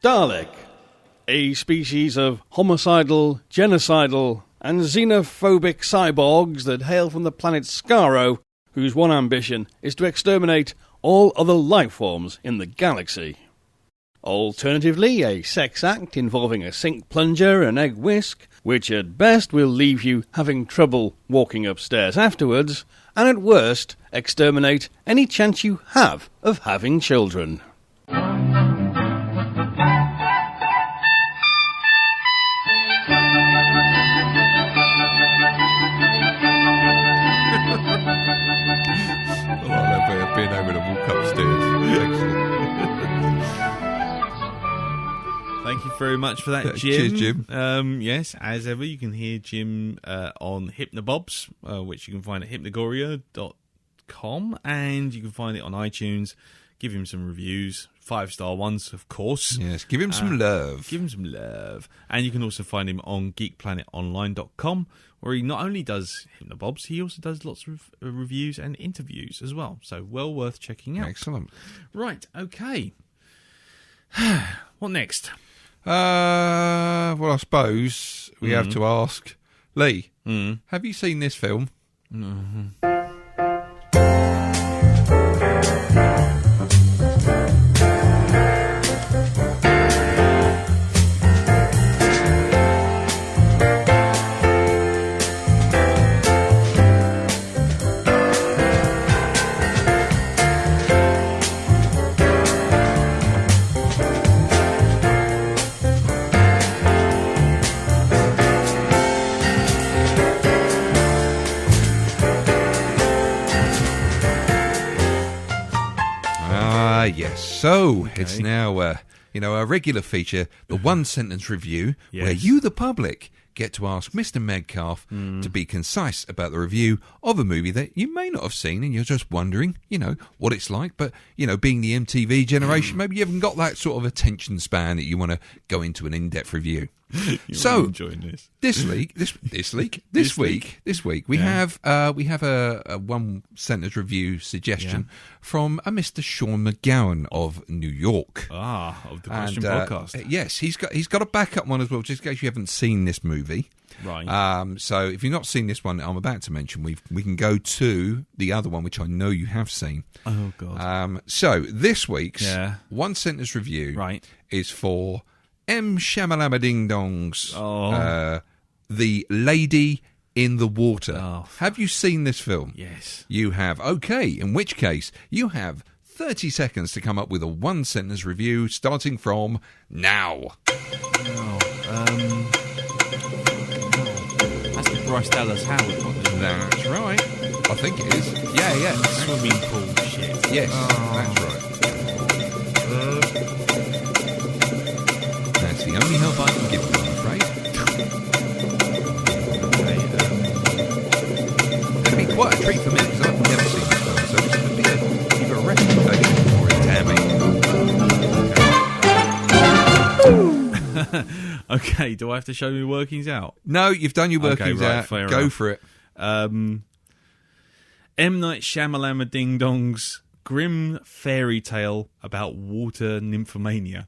[SPEAKER 5] Dalek, a species of homicidal, genocidal, and xenophobic cyborgs that hail from the planet Skaro, whose one ambition is to exterminate all other life forms in the galaxy. Alternatively, a sex act involving a sink plunger and egg whisk, which at best will leave you having trouble walking upstairs afterwards, and at worst, exterminate any chance you have of having children.
[SPEAKER 2] Being able to walk upstairs. Excellent.
[SPEAKER 1] Thank you very much for that, Jim.
[SPEAKER 2] Cheers, Jim.
[SPEAKER 1] Yes, as ever, you can hear Jim on Hypnobobs, which you can find at hypnagoria.com, and you can find it on iTunes. Give him some reviews, 5-star ones, of course.
[SPEAKER 2] Yes, give him some love.
[SPEAKER 1] Give him some love. And you can also find him on geekplanetonline.com, where he not only does Hypnobobs, he also does lots of reviews and interviews as well. So well worth checking out.
[SPEAKER 2] Excellent.
[SPEAKER 1] Right, okay. What next?
[SPEAKER 2] Well, I suppose we have to ask Lee. Have you seen this film?
[SPEAKER 1] Mm-hmm.
[SPEAKER 2] Yes. So it's now, a regular feature, the one-sentence review, where you, the public, get to ask Mr. Medcalf to be concise about the review of a movie that you may not have seen, and you're just wondering, what it's like. But, being the MTV generation, maybe you haven't got that sort of attention span that you want to go into an in-depth review. So
[SPEAKER 1] enjoying
[SPEAKER 2] this week we have a one sentence review suggestion from a Mr. Sean McGowan of New York.
[SPEAKER 1] Of the Question Podcast.
[SPEAKER 2] Yes, he's got a backup one as well, just in case you haven't seen this movie.
[SPEAKER 1] Right.
[SPEAKER 2] So if you've not seen this one I'm about to mention, we can go to the other one, which I know you have seen.
[SPEAKER 1] Oh God.
[SPEAKER 2] So this week's one sentence review is for M. Shamalama Ding Dong's The Lady in the Water. Have you seen this film?
[SPEAKER 1] Yes.
[SPEAKER 2] You have. Okay, in which case you have 30 seconds to come up with a one sentence review starting from now.
[SPEAKER 1] That's the Bryce Dallas Howard one.
[SPEAKER 2] That's right. I think it is. Yeah.
[SPEAKER 1] Swimming pool shit.
[SPEAKER 2] Yes, that's right. That's the only help I can give you, I'm afraid. It's going to be quite a treat for me because I've never seen this film, so it's going to be a recommendation for it, Tammy.
[SPEAKER 1] Okay, do I have to show me workings out?
[SPEAKER 2] No, you've done your workings out.
[SPEAKER 1] Fair
[SPEAKER 2] Go
[SPEAKER 1] enough.
[SPEAKER 2] for it.
[SPEAKER 1] M. Night Shyamalama Ding Dong's grim fairy tale about water nymphomania.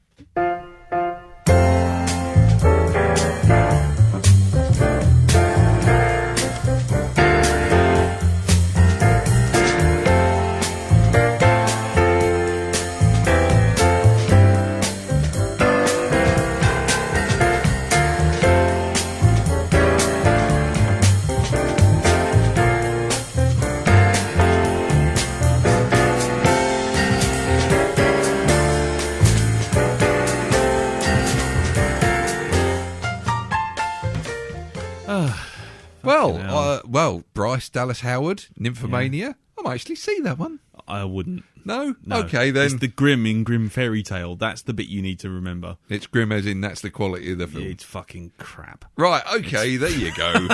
[SPEAKER 2] Well, Bryce Dallas Howard, Nymphomania. I might actually see that one.
[SPEAKER 1] I wouldn't.
[SPEAKER 2] No?
[SPEAKER 1] No.
[SPEAKER 2] Okay, then.
[SPEAKER 1] It's the grim in Grim Fairy Tale. That's the bit you need to remember.
[SPEAKER 2] It's grim as in that's the quality of the film.
[SPEAKER 1] It's fucking crap.
[SPEAKER 2] Right, okay, there you go.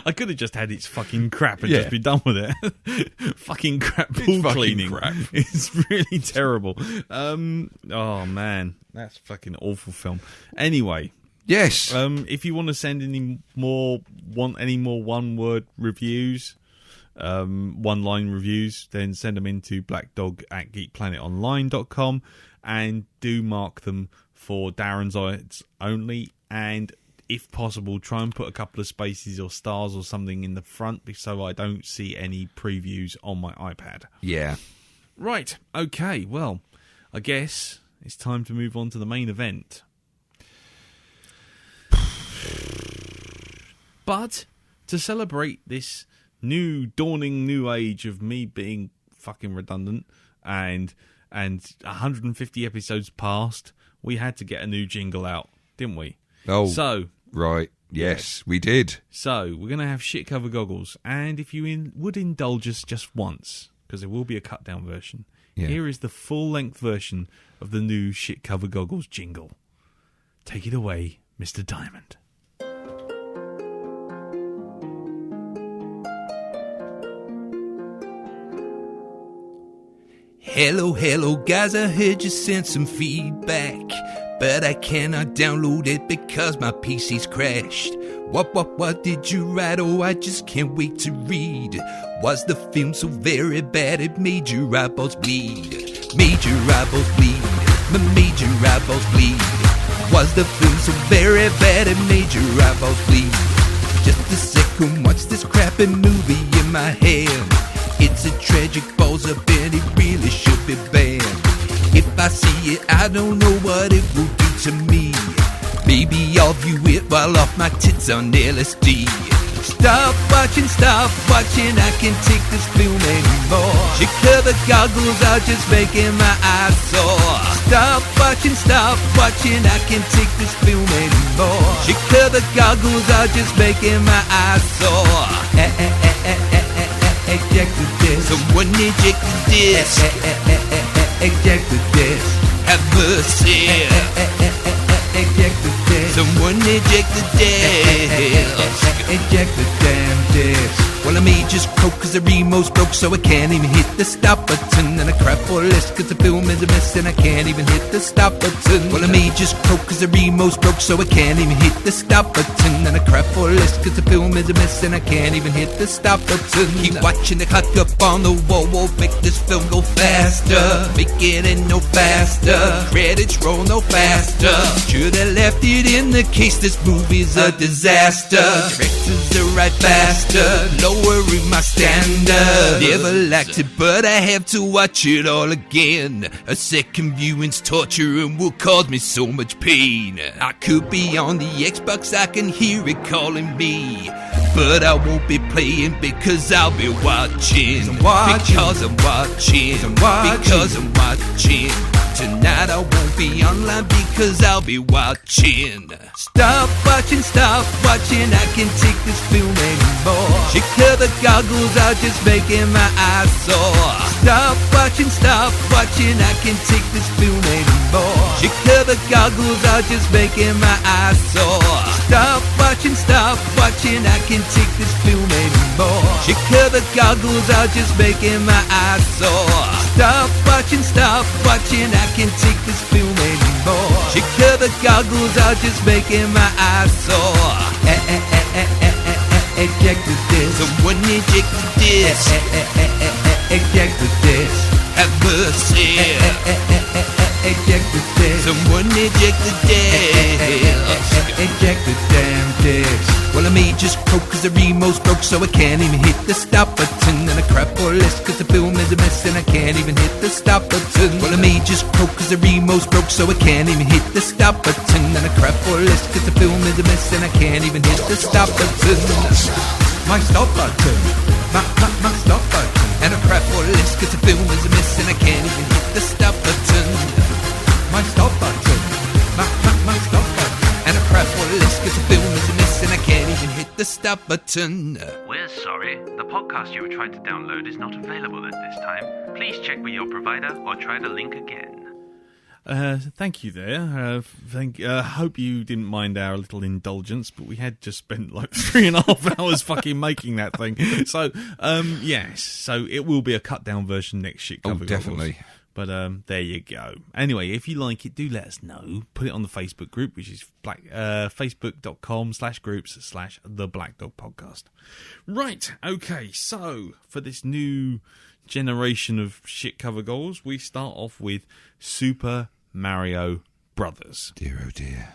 [SPEAKER 1] I could have just had it's fucking crap and just be done with it. Fucking crap pool cleaning.
[SPEAKER 2] Crap.
[SPEAKER 1] It's really terrible. Oh, man. That's fucking awful film. Anyway.
[SPEAKER 2] Yes.
[SPEAKER 1] If you want to send any more one-word reviews, one-line reviews, then send them into blackdog@geekplanetonline.com and do mark them for Darren's eyes only. And if possible, try and put a couple of spaces or stars or something in the front so I don't see any previews on my iPad.
[SPEAKER 2] Yeah.
[SPEAKER 1] Right. Okay. Well, I guess it's time to move on to the main event. But to celebrate this dawning new age of me being fucking redundant and 150 episodes past, we had to get a new jingle out, didn't we?
[SPEAKER 2] Oh,
[SPEAKER 1] so
[SPEAKER 2] right. Yes, we did.
[SPEAKER 1] So we're going to have shit cover goggles, and if you would indulge us just once, because there will be a cut down version, here is the full length version of the new shit cover goggles jingle. Take it away, Mr. Diamond.
[SPEAKER 2] Hello, guys, I heard you sent some feedback, but I cannot download it because my PC's crashed. What did you write? Oh, I just can't wait to read. Was the film so very bad it made your eyeballs bleed? Made your eyeballs bleed, made your eyeballs bleed. Was the film so very bad it made your eyeballs bleed? Just a second, watch this crappy movie in my hand. It's a tragic balls up and it really should be banned. If I see it, I don't know what it will do to me. Maybe I'll view it while off my tits on LSD. Stop watching, I can't take this film anymore. She covered goggles are just making my eyes sore. Stop watching, I can't take this film anymore. She covered goggles are just making my eyes sore. Eject the disc. Someone eject the disc. Eject the disc. Have mercy. Eject the disc. Someone eject the disc. Eject the damn disc. Well, Well, me just croak cause the remote's broke, so I can't even hit the stop button. And I crap for a list cause the film is a mess, and I can't even hit the stop button. Well, me just croak cause the remote's broke, so I can't even hit the stop button. And I crap for a list cause the film is a mess, and I can't even hit the stop button. Keep watching the clock up on the wall, make this film go faster. Make it in no faster, credits roll no faster. Should've left it in the case this movie's a disaster. Directors are right faster, lowering my standard. Never liked it, but I have to watch it all again. A second viewing's torture and will cause me so much pain. I could be on the Xbox, I can hear it calling me, but I won't be playing because I'll be watching. Because I'm watching. Tonight I won't be online because I'll be watching. Stop watching, I can't take this film anymore. Chica the goggles are just making my eyes sore. Stop watching, I can't take this film anymore. Chica the goggles are just making my eyes sore. Stop watching, I can't take this film anymore. Chica the goggles are just making my eyes sore. Stop watching, I can't take this film anymore. Chica the goggles are just making my eyes sore. Eject the disc. Someone eject the disc. Eject the disc. Have mercy. Eject the disc. Someone eject the disc. Eject the damn disc. Well, I may just croak cause the remote's broke, so I can't even hit the stop button. And I crap for a list cause the film is a mess, and I can't even hit the stop button. Well, I may just croak cause the remote's broke, so I can't even hit the stop button. And I crap for a list cause the film is a mess, and I can't even hit the stop button. My stop button. My stop button. And I crap for a list cause the film is a mess, and I can't even hit the stop button. My stop button. My stop button. And I crap for a list cause the film is a mess, and I can't even hit the stop button.
[SPEAKER 6] We're sorry. The podcast you were trying to download is not available at this time. Please check with your provider or try the link again.
[SPEAKER 1] Thank you there. Hope you didn't mind our little indulgence, but we had just spent like 3.5 hours fucking making that thing. So, yes. So it will be a cut down version next shit cover.
[SPEAKER 2] Oh, definitely.
[SPEAKER 1] Goggles. But there you go. Anyway, if you like it, do let us know. Put it on the Facebook group, which is facebook.com/groups/the Blackdog Podcast. Right, okay, so for this new generation of shit cover goals, we start off with Super Mario Brothers.
[SPEAKER 2] Dear oh dear.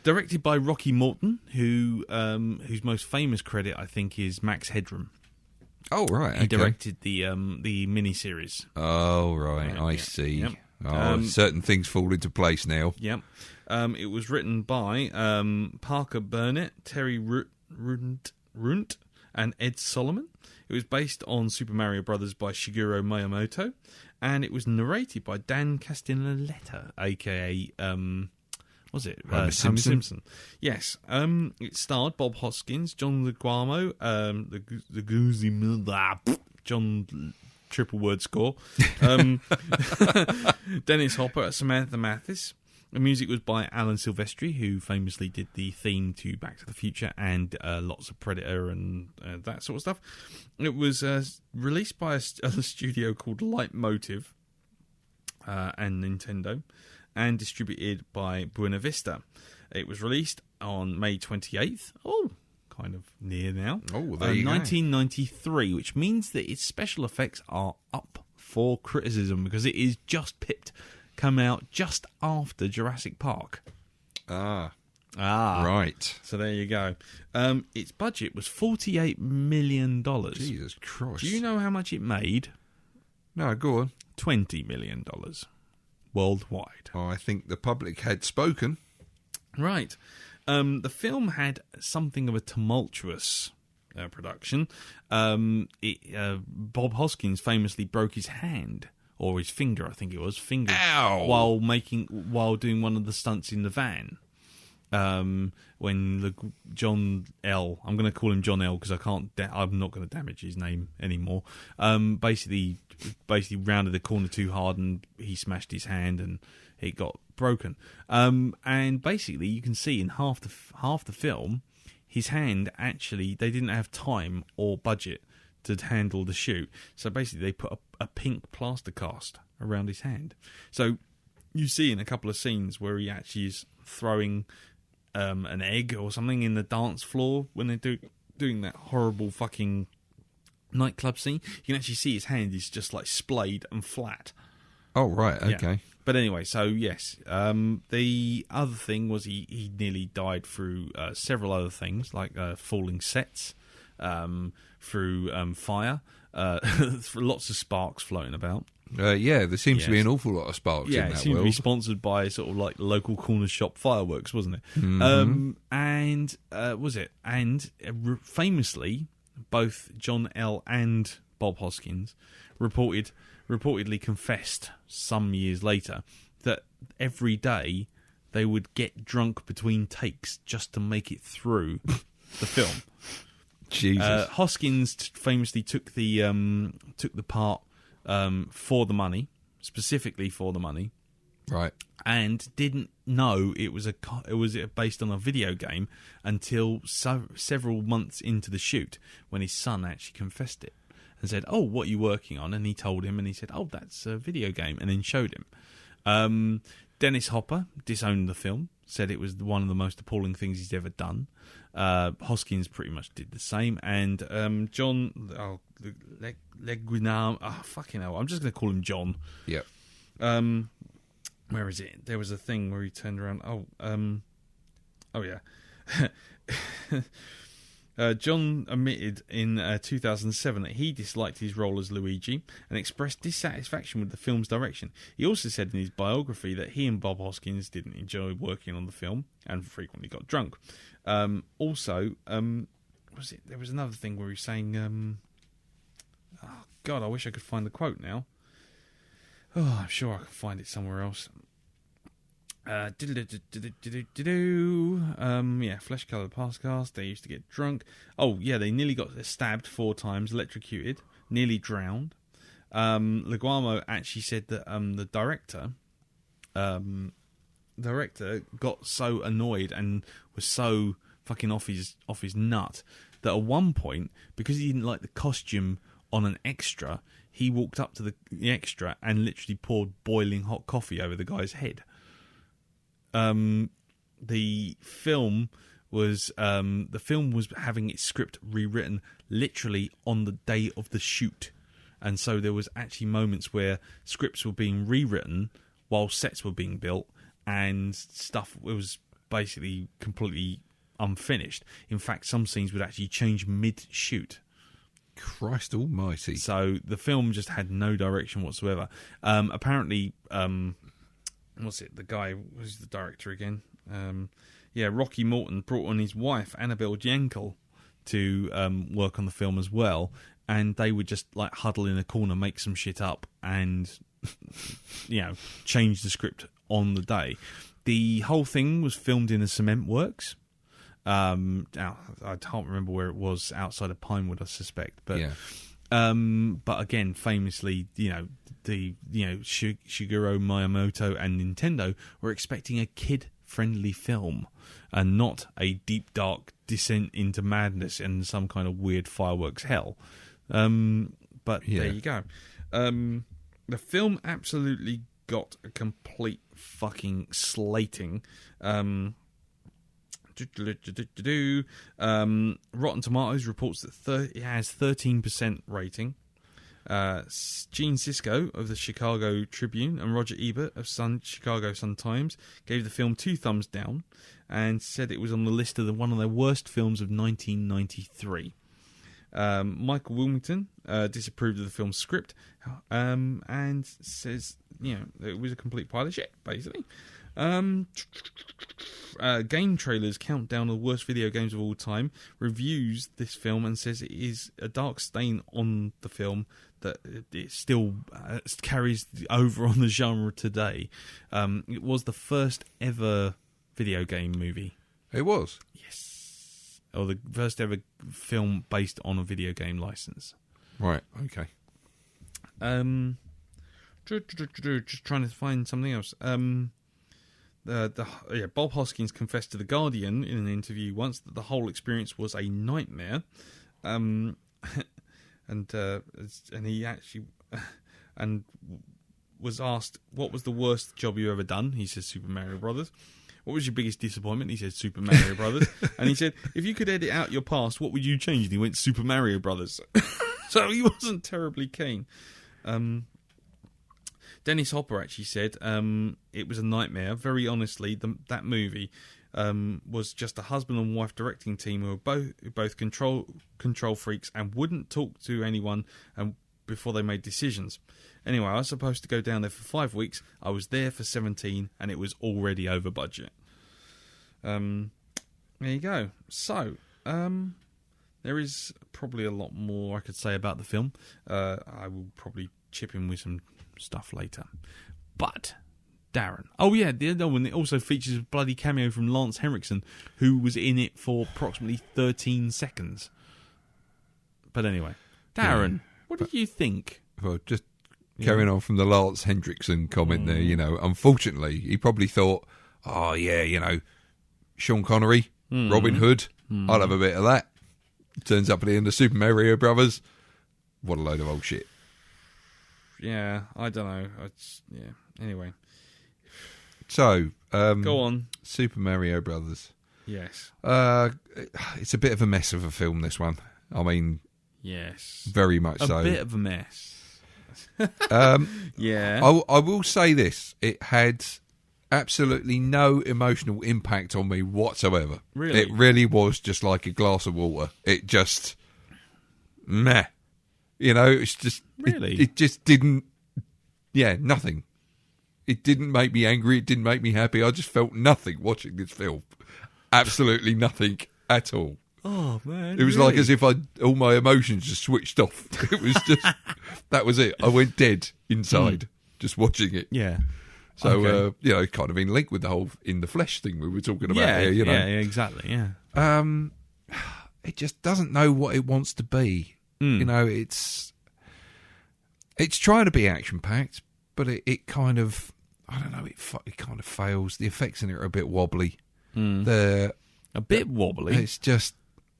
[SPEAKER 1] Directed by Rocky Morton, whose most famous credit, I think, is Max Headroom.
[SPEAKER 2] Oh, right.
[SPEAKER 1] He directed the miniseries.
[SPEAKER 2] Oh, right. I see.
[SPEAKER 1] Yep.
[SPEAKER 2] Certain things fall into place now.
[SPEAKER 1] Yep. It was written by Parker Burnett, Terry Runt, and Ed Solomon. It was based on Super Mario Brothers by Shigeru Miyamoto, and it was narrated by Dan Castellaneta, a.k.a. Was it
[SPEAKER 2] Homer Simpson?
[SPEAKER 1] Yes. It starred Bob Hoskins, John Leguizamo, the Goozy John triple word score, Dennis Hopper, Samantha Mathis. The music was by Alan Silvestri, who famously did the theme to Back to the Future and lots of Predator and that sort of stuff. It was released by a studio called Leitmotiv and Nintendo, and distributed by Buena Vista. It was released on May 28th. Oh, kind of near now.
[SPEAKER 2] Oh, there you go.
[SPEAKER 1] 1993, which means that its special effects are up for criticism because it is come out just after Jurassic Park.
[SPEAKER 2] Ah. Right.
[SPEAKER 1] So there you go. Its budget was $48 million.
[SPEAKER 2] Jesus Christ.
[SPEAKER 1] Do you know how much it made?
[SPEAKER 2] No, go on.
[SPEAKER 1] $20 million. Worldwide.
[SPEAKER 2] Oh, I think the public had spoken.
[SPEAKER 1] Right. The film had something of a tumultuous production. Bob Hoskins famously broke his hand, or his finger, I think it was,
[SPEAKER 2] Ow!
[SPEAKER 1] while doing one of the stunts in the van. When John L, I'm going to call him John L because I'm not going to damage his name anymore. Basically rounded the corner too hard and he smashed his hand and it got broken. And basically you can see in half the film, his hand actually, they didn't have time or budget to handle the shoot. So basically, they put a pink plaster cast around his hand. So you see in a couple of scenes where he actually is throwing an egg or something in the dance floor when they're doing that horrible fucking nightclub scene. You can actually see his hand is just like splayed and flat.
[SPEAKER 2] Oh, right, okay.
[SPEAKER 1] Yeah. But anyway, so yes, the other thing was he nearly died through several other things, like falling sets, through fire, lots of sparks floating about.
[SPEAKER 2] Yeah, there seems to be an awful lot of sparks in
[SPEAKER 1] it
[SPEAKER 2] that
[SPEAKER 1] seemed
[SPEAKER 2] world.
[SPEAKER 1] to be sponsored by sort of like local corner shop fireworks, wasn't it?
[SPEAKER 2] Mm-hmm.
[SPEAKER 1] Famously, both John L. and Bob Hoskins reportedly confessed some years later that every day they would get drunk between takes just to make it through the film.
[SPEAKER 2] Jesus.
[SPEAKER 1] Hoskins famously took the part for the money, specifically for the money,
[SPEAKER 2] right,
[SPEAKER 1] and didn't know it was based on a video game until several months into the shoot when his son actually confessed it and said, "Oh, what are you working on?" And he told him, and he said, "Oh, that's a video game," and then showed him. Dennis Hopper disowned the film, said it was one of the most appalling things he's ever done. Hoskins pretty much did the same, and John Leguinam, fucking hell, I'm just going to call him John.
[SPEAKER 2] Yep.
[SPEAKER 1] Where is it? There was a thing where he turned around. Oh yeah. John admitted in 2007 that he disliked his role as Luigi and expressed dissatisfaction with the film's direction. He also said in his biography that he and Bob Hoskins didn't enjoy working on the film and frequently got drunk. There was another thing where he was saying, oh God, I wish I could find the quote now. Oh, I'm sure I can find it somewhere else. Flesh coloured podcast. They used to get drunk. Oh yeah, they nearly got stabbed 4 times, electrocuted, nearly drowned. Leguizamo actually said that the director got so annoyed and was so fucking off his nut that at one point, because he didn't like the costume on an extra, he walked up to the extra and literally poured boiling hot coffee over the guy's head. The film was having its script rewritten literally on the day of the shoot, and so there was actually moments where scripts were being rewritten while sets were being built, and stuff was basically completely unfinished. In fact, some scenes would actually change mid-shoot.
[SPEAKER 2] Christ almighty.
[SPEAKER 1] So the film just had no direction whatsoever. Apparently, what's it? The guy was the director again. Rocky Morton brought on his wife Annabelle Jankel to work on the film as well, and they would just like huddle in a corner, make some shit up, and change the script on the day. The whole thing was filmed in a cement works. I can't remember where it was, outside of Pinewood, I suspect, but.
[SPEAKER 2] Yeah.
[SPEAKER 1] But again, famously, Shigeru Miyamoto and Nintendo were expecting a kid-friendly film and not a deep, dark descent into madness and some kind of weird fireworks hell. But there you go. The film absolutely got a complete fucking slating. Rotten Tomatoes reports that it has 13% rating. Gene Sisco of the Chicago Tribune and Roger Ebert of Chicago Sun-Times gave the film 2 thumbs down and said it was on the list of one of their worst films of 1993. Michael Wilmington disapproved of the film's script and says, it was a complete pile of shit, basically. Game Trailers Countdown of the Worst Video Games of All Time reviews this film and says it is a dark stain on the film that it still carries over on the genre today. It was the first ever video game movie.
[SPEAKER 2] It was?
[SPEAKER 1] Yes. Or the first ever film based on a video game license.
[SPEAKER 2] Right, okay.
[SPEAKER 1] Just trying to find something else. Bob Hoskins confessed to The Guardian in an interview once that the whole experience was a nightmare. and he actually and was asked what was the worst job you ever done. He said Super Mario Brothers. What was your biggest disappointment? He said Super Mario Brothers. And he said, if you could edit out your past, what would you change? And he went Super Mario Brothers. So he wasn't terribly keen. Dennis Hopper actually said it was a nightmare. Very honestly, that movie was just a husband and wife directing team who were both control freaks and wouldn't talk to anyone before they made decisions. Anyway, I was supposed to go down there for 5 weeks. I was there for 17, and it was already over budget. There you go. So, there is probably a lot more I could say about the film. I will probably chip in with some stuff later. But, Darren. Oh, yeah, the other one, it also features a bloody cameo from Lance Henriksen, who was in it for approximately 13 seconds. But anyway, Darren, what did you think?
[SPEAKER 2] Well, just carrying on from the Lance Hendrickson comment there, unfortunately, he probably thought, oh, yeah, Sean Connery, Robin Hood, I'll have a bit of that. Turns up at the end of Super Mario Brothers. What a load of old shit.
[SPEAKER 1] Yeah, I don't know. Anyway.
[SPEAKER 2] So,
[SPEAKER 1] go on.
[SPEAKER 2] Super Mario Brothers.
[SPEAKER 1] Yes.
[SPEAKER 2] It's a bit of a mess of a film, this one. I mean,
[SPEAKER 1] yes.
[SPEAKER 2] Very much so.
[SPEAKER 1] A bit of a mess. Yeah.
[SPEAKER 2] I will say this. It had absolutely no emotional impact on me whatsoever.
[SPEAKER 1] Really?
[SPEAKER 2] It really was just like a glass of water. It just... meh. It's just...
[SPEAKER 1] Really?
[SPEAKER 2] It just didn't... Yeah, nothing. It didn't make me angry. It didn't make me happy. I just felt nothing watching this film. Absolutely nothing at all.
[SPEAKER 1] Oh, man.
[SPEAKER 2] It was
[SPEAKER 1] really?
[SPEAKER 2] like as if all my emotions just switched off. It was just... that was it. I went dead inside just watching it.
[SPEAKER 1] Yeah.
[SPEAKER 2] So,
[SPEAKER 1] okay.
[SPEAKER 2] Kind of in link with the whole in the flesh thing we were talking about here,
[SPEAKER 1] Yeah, exactly, yeah.
[SPEAKER 2] It just doesn't know what it wants to be. It's trying to be action-packed, but it kind of... I don't know, it kind of fails. The effects in it are a bit wobbly. A
[SPEAKER 1] bit wobbly?
[SPEAKER 2] It's just...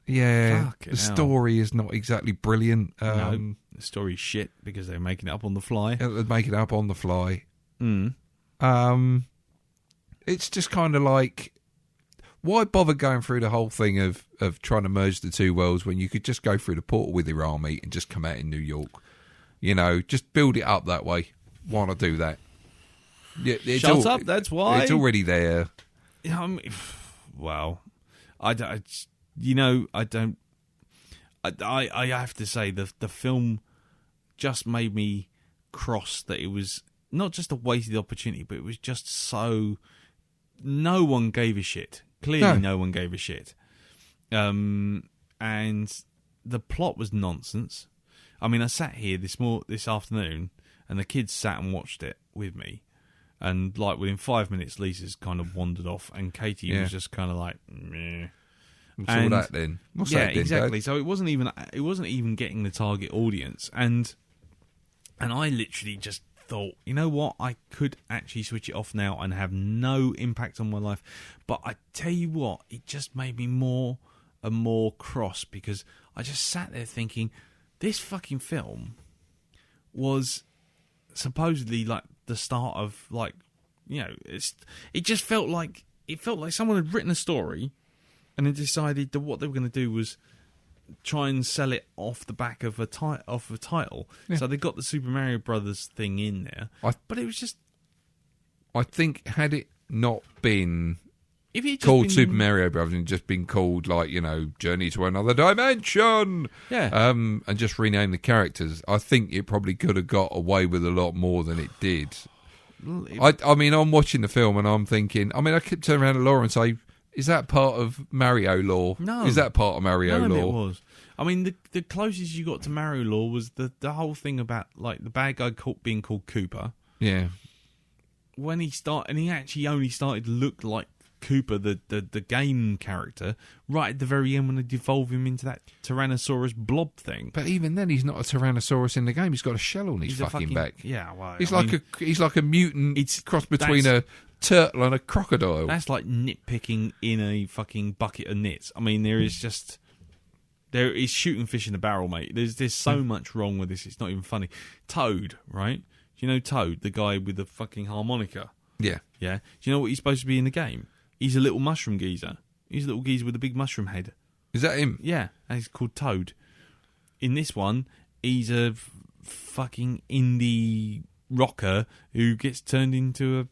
[SPEAKER 2] Yeah, the story is not exactly brilliant.
[SPEAKER 1] No, the story's shit because they're making it up on the fly.
[SPEAKER 2] They're making it up on the fly. It's just kind of like, why bother going through the whole thing of trying to merge the two worlds when you could just go through the portal with your army and just come out in New York? Just build it up that way. Why not do that? Yeah,
[SPEAKER 1] Shut up, that's why.
[SPEAKER 2] It's already there.
[SPEAKER 1] Well, I have to say the film just made me cross that it was not just a wasted opportunity, but it was just so... No one gave a shit. Clearly no one gave a shit. And the plot was nonsense. I mean, I sat here this afternoon, and the kids sat and watched it with me. And like within 5 minutes, Lisa's kind of wandered off, and Katie was just kind of like, meh.
[SPEAKER 2] What's all that then? What's that then,
[SPEAKER 1] exactly.
[SPEAKER 2] Dad?
[SPEAKER 1] So it wasn't even getting the target audience, and I literally just thought, you know what, I could actually switch it off now and have no impact on my life. But I tell you what, it just made me more and more cross because I just sat there thinking, this fucking film was supposedly like the start of it just felt like someone had written a story and then decided that what they were going to do was try and sell it off the back of a title. Yeah. So they got the Super Mario Brothers thing in there. But it was just...
[SPEAKER 2] I think had it not been called Super Mario Brothers and just been called, Journey to Another Dimension, and just rename the characters, I think it probably could have got away with a lot more than it did. I mean, I'm watching the film and I'm thinking... I mean, I could turn around to Laura and say... Is that part of Mario lore?
[SPEAKER 1] No.
[SPEAKER 2] Is that part of Mario lore?
[SPEAKER 1] It was. I mean, the closest you got to Mario lore was the whole thing about the bad guy being called Koopa.
[SPEAKER 2] Yeah.
[SPEAKER 1] When he actually only started to look like Koopa, the game character, right at the very end when they devolve him into that Tyrannosaurus blob thing.
[SPEAKER 2] But even then, he's not a Tyrannosaurus in the game. He's got a shell on his fucking back.
[SPEAKER 1] Yeah, well,
[SPEAKER 2] he's like a mutant. It's cross between a turtle and a crocodile.
[SPEAKER 1] That's like nitpicking in a fucking bucket of nits. I mean, there is just There is shooting fish in a barrel, mate. There's so much wrong with this. It's not even funny. Toad, right? Do you know Toad, the guy with the fucking harmonica?
[SPEAKER 2] Yeah.
[SPEAKER 1] Yeah. Do you know what he's supposed to be in the game? He's a little mushroom geezer. He's a little geezer with a big mushroom head.
[SPEAKER 2] Is that him?
[SPEAKER 1] Yeah, and he's called Toad. In this one, he's a fucking indie rocker who gets turned into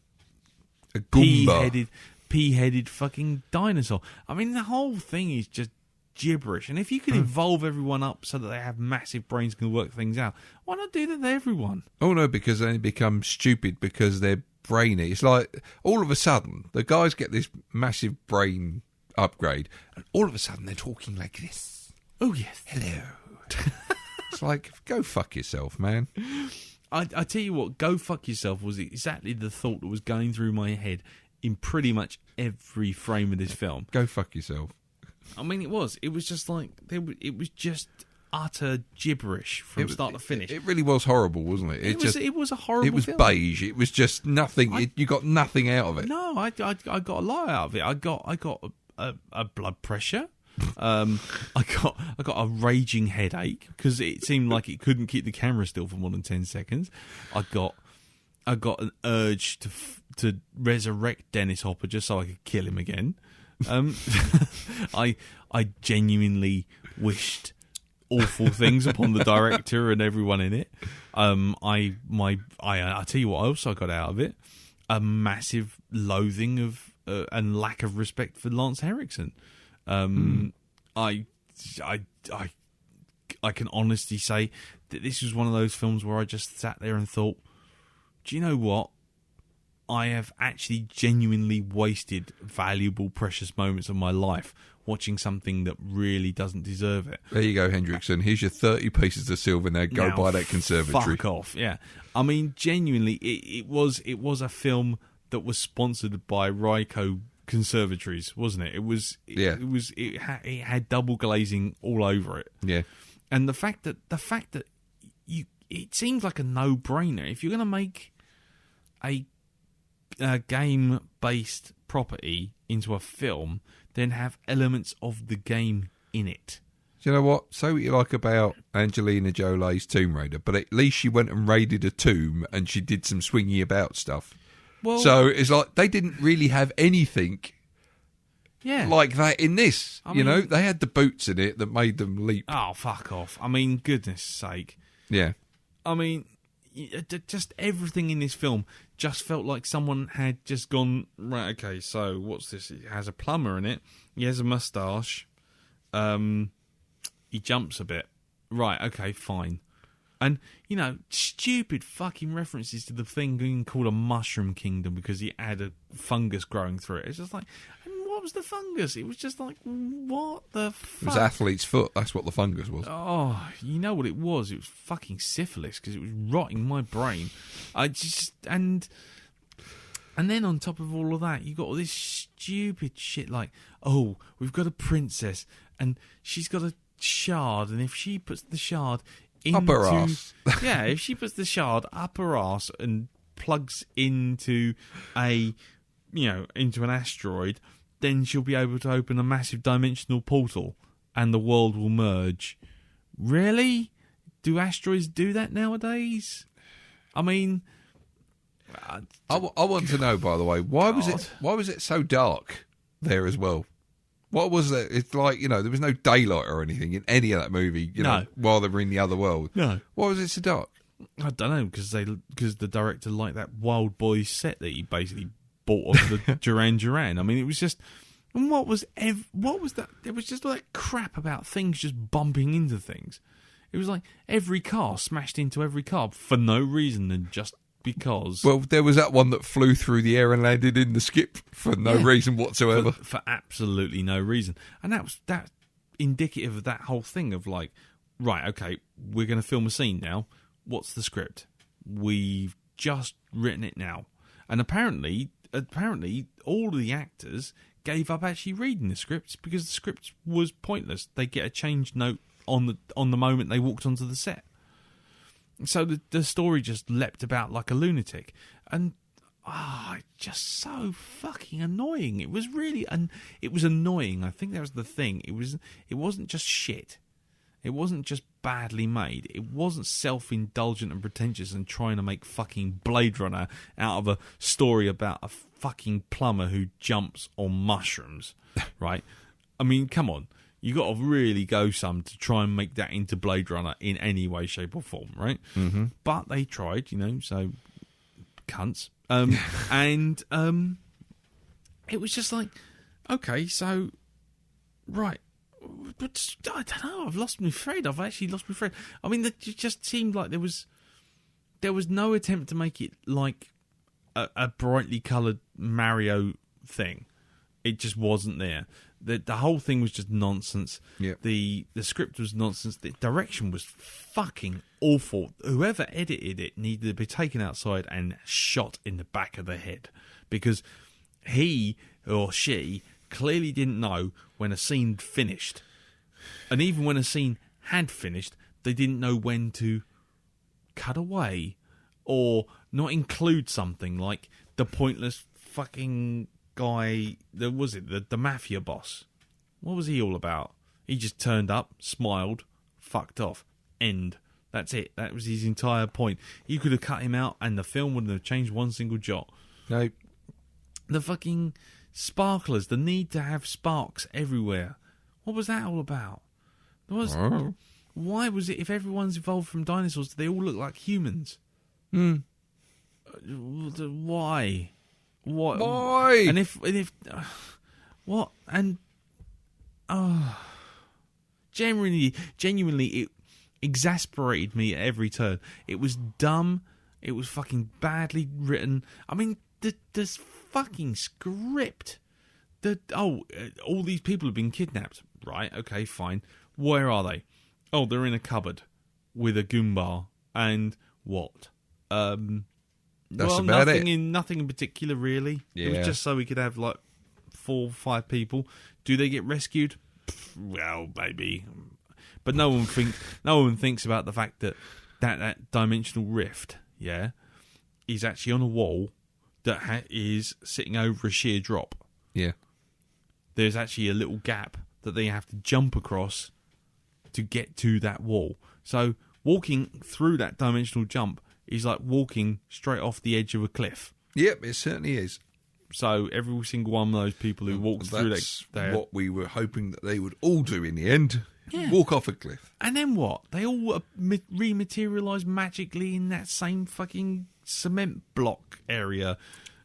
[SPEAKER 2] A Goomba.
[SPEAKER 1] pea-headed fucking dinosaur. I mean, the whole thing is just gibberish. And if you could evolve everyone up so that they have massive brains and can work things out, why not do that to everyone?
[SPEAKER 2] Oh no, because they become stupid because they're brainy. It's like all of a sudden the guys get this massive brain upgrade, and all of a sudden they're talking like this.
[SPEAKER 1] Oh yes,
[SPEAKER 2] Hello. It's like, go fuck yourself, man.
[SPEAKER 1] I tell you what, go fuck yourself was exactly the thought that was going through my head in pretty much every frame of this film.
[SPEAKER 2] Go fuck yourself.
[SPEAKER 1] I mean, it was just like it was just utter gibberish from start to finish.
[SPEAKER 2] It really was horrible, wasn't it?
[SPEAKER 1] It was a horrible.
[SPEAKER 2] It was
[SPEAKER 1] film.
[SPEAKER 2] beige. It was just nothing. You got nothing out of it.
[SPEAKER 1] No, I got a lot out of it. I got a blood pressure. I got a raging headache because it seemed like it couldn't keep the camera still for more than 10 seconds. I got an urge to resurrect Dennis Hopper just so I could kill him again. I genuinely wished awful things upon the director and everyone in it. I tell you what, I also got out of it a massive loathing of and lack of respect for Lance Henriksen. I can honestly say that this was one of those films where I just sat there and thought, do you know what? I have actually genuinely wasted valuable, precious moments of my life watching something that really doesn't deserve it.
[SPEAKER 2] There you go, Hendrickson. Here's your 30 pieces of silver. Now go buy that conservatory.
[SPEAKER 1] Fuck off, yeah. I mean, genuinely, it was a film that was sponsored by Ryco Conservatories, wasn't it? It had double glazing all over it.
[SPEAKER 2] Yeah.
[SPEAKER 1] And the fact that it seems like a no-brainer. If you're going to make a game-based property into a film, then have elements of the game in it.
[SPEAKER 2] Do you know what? Say what you like about Angelina Jolie's Tomb Raider, but at least she went and raided a tomb and she did some swingy about stuff.
[SPEAKER 1] Well,
[SPEAKER 2] so it's like they didn't really have anything like that in this. I mean, they had the boots in it that made them leap.
[SPEAKER 1] Oh, fuck off. I mean, goodness sake.
[SPEAKER 2] Yeah.
[SPEAKER 1] I mean, just everything in this film just felt like someone had just gone, right, okay, so what's this? It has a plumber in it. He has a moustache. He jumps a bit. Right, okay, fine. And, stupid fucking references to the thing called a mushroom kingdom because he had a fungus growing through it. It's just like, what was the fungus? It was just like, what the fuck?
[SPEAKER 2] It was athlete's foot. That's what the fungus was.
[SPEAKER 1] Oh, you know what it was? It was fucking syphilis because it was rotting my brain. And then on top of all of that, you got all this stupid shit like, oh, we've got a princess and she's got a shard, and if she puts the shard into
[SPEAKER 2] up her ass.
[SPEAKER 1] Yeah, if she puts the shard up her ass and plugs into into an asteroid, then she'll be able to open a massive dimensional portal and the world will merge. Really? Do asteroids do that nowadays? I mean,
[SPEAKER 2] I want to know, by the way, why was it so dark there as well? What was it? It's like, there was no daylight or anything in any of that movie, while they were in the other world.
[SPEAKER 1] No.
[SPEAKER 2] Why was it so dark?
[SPEAKER 1] I don't know, because the director liked that Wild Boys set that he basically bought off the Duran Duran. I mean, it was just... And what was that? It was just like crap about things just bumping into things. It was like every car smashed into every car for no reason and just because.
[SPEAKER 2] Well, there was that one that flew through the air and landed in the skip for no reason whatsoever.
[SPEAKER 1] For absolutely no reason. And that indicative of that whole thing of like, right, okay, we're going to film a scene now. What's the script? We've just written it now. And apparently all of the actors gave up actually reading the scripts because the script was pointless. They get a change note on the moment they walked onto the set. So the story just leapt about like a lunatic. And just so fucking annoying. It was really it was annoying. I think that was the thing. It wasn't just shit. It wasn't just badly made. It wasn't self-indulgent and pretentious and trying to make fucking Blade Runner out of a story about a fucking plumber who jumps on mushrooms, right? I mean, come on. You got to really go some to try and make that into Blade Runner in any way, shape, or form, right? Mm-hmm. But they tried, so cunts. And it was just like, okay, so right, but I don't know. I've lost my thread. I've actually lost my thread. I mean, it just seemed like there was no attempt to make it like a brightly coloured Mario thing. It just wasn't there. The whole thing was just nonsense.
[SPEAKER 2] Yep.
[SPEAKER 1] The script was nonsense. The direction was fucking awful. Whoever edited it needed to be taken outside and shot in the back of the head, because he or she clearly didn't know when a scene finished. And even when a scene had finished, they didn't know when to cut away or not include something like the pointless fucking guy, the mafia boss. What was he all about? He just turned up, smiled, fucked off. End. That's it. That was his entire point. You could have cut him out and the film wouldn't have changed one single jot.
[SPEAKER 2] No.
[SPEAKER 1] The fucking sparklers, the need to have sparks everywhere. What was that all about? Why was it, if everyone's evolved from dinosaurs, do they all look like humans? Why? What?
[SPEAKER 2] Why?
[SPEAKER 1] And if what? And genuinely, it exasperated me at every turn. It was dumb. It was fucking badly written. I mean, this fucking script. All these people have been kidnapped. Right? Okay, fine. Where are they? Oh, they're in a cupboard with a Goomba and what?
[SPEAKER 2] That's about it.
[SPEAKER 1] Nothing in particular, really.
[SPEAKER 2] Yeah.
[SPEAKER 1] It was just so we could have like 4 or 5 people. Do they get rescued? Well, maybe. But no one thinks about the fact that dimensional rift, is actually on a wall that is sitting over a sheer drop.
[SPEAKER 2] Yeah.
[SPEAKER 1] There's actually a little gap that they have to jump across to get to that wall. So walking through that dimensional jump is like walking straight off the edge of a cliff.
[SPEAKER 2] Yep, it certainly is.
[SPEAKER 1] So every single one of those people who walks through
[SPEAKER 2] that's
[SPEAKER 1] that,
[SPEAKER 2] what we were hoping that they would all do in the end.
[SPEAKER 1] Yeah.
[SPEAKER 2] Walk off a cliff.
[SPEAKER 1] And then what? They all rematerialise magically in that same fucking cement block area.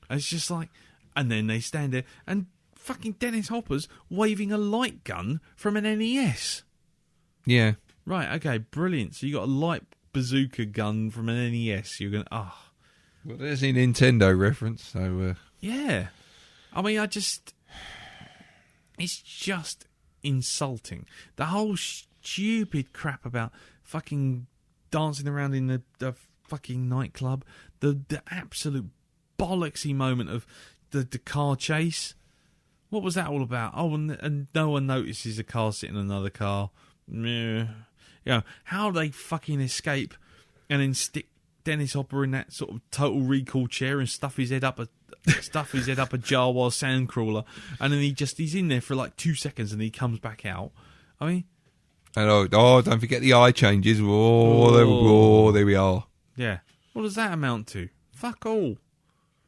[SPEAKER 1] And it's just like, and then they stand there and fucking Dennis Hopper's waving a light gun from an NES.
[SPEAKER 2] Yeah.
[SPEAKER 1] Right, okay, brilliant. So you got a light bazooka gun from an NES. You're going,
[SPEAKER 2] Well, there's a Nintendo reference, so...
[SPEAKER 1] Yeah. I mean, it's just insulting. The whole stupid crap about fucking dancing around in the fucking nightclub. The absolute bollocksy moment of the car chase. What was that all about? Oh, and no one notices a car sitting in another car. Yeah. How they fucking escape and then stick Dennis Hopper in that sort of Total Recall chair and stuff his head up a Jawa sandcrawler, and then he's in there for like 2 seconds and he comes back out. I mean,
[SPEAKER 2] and don't forget the eye changes. There we are.
[SPEAKER 1] Yeah. What does that amount to? Fuck all.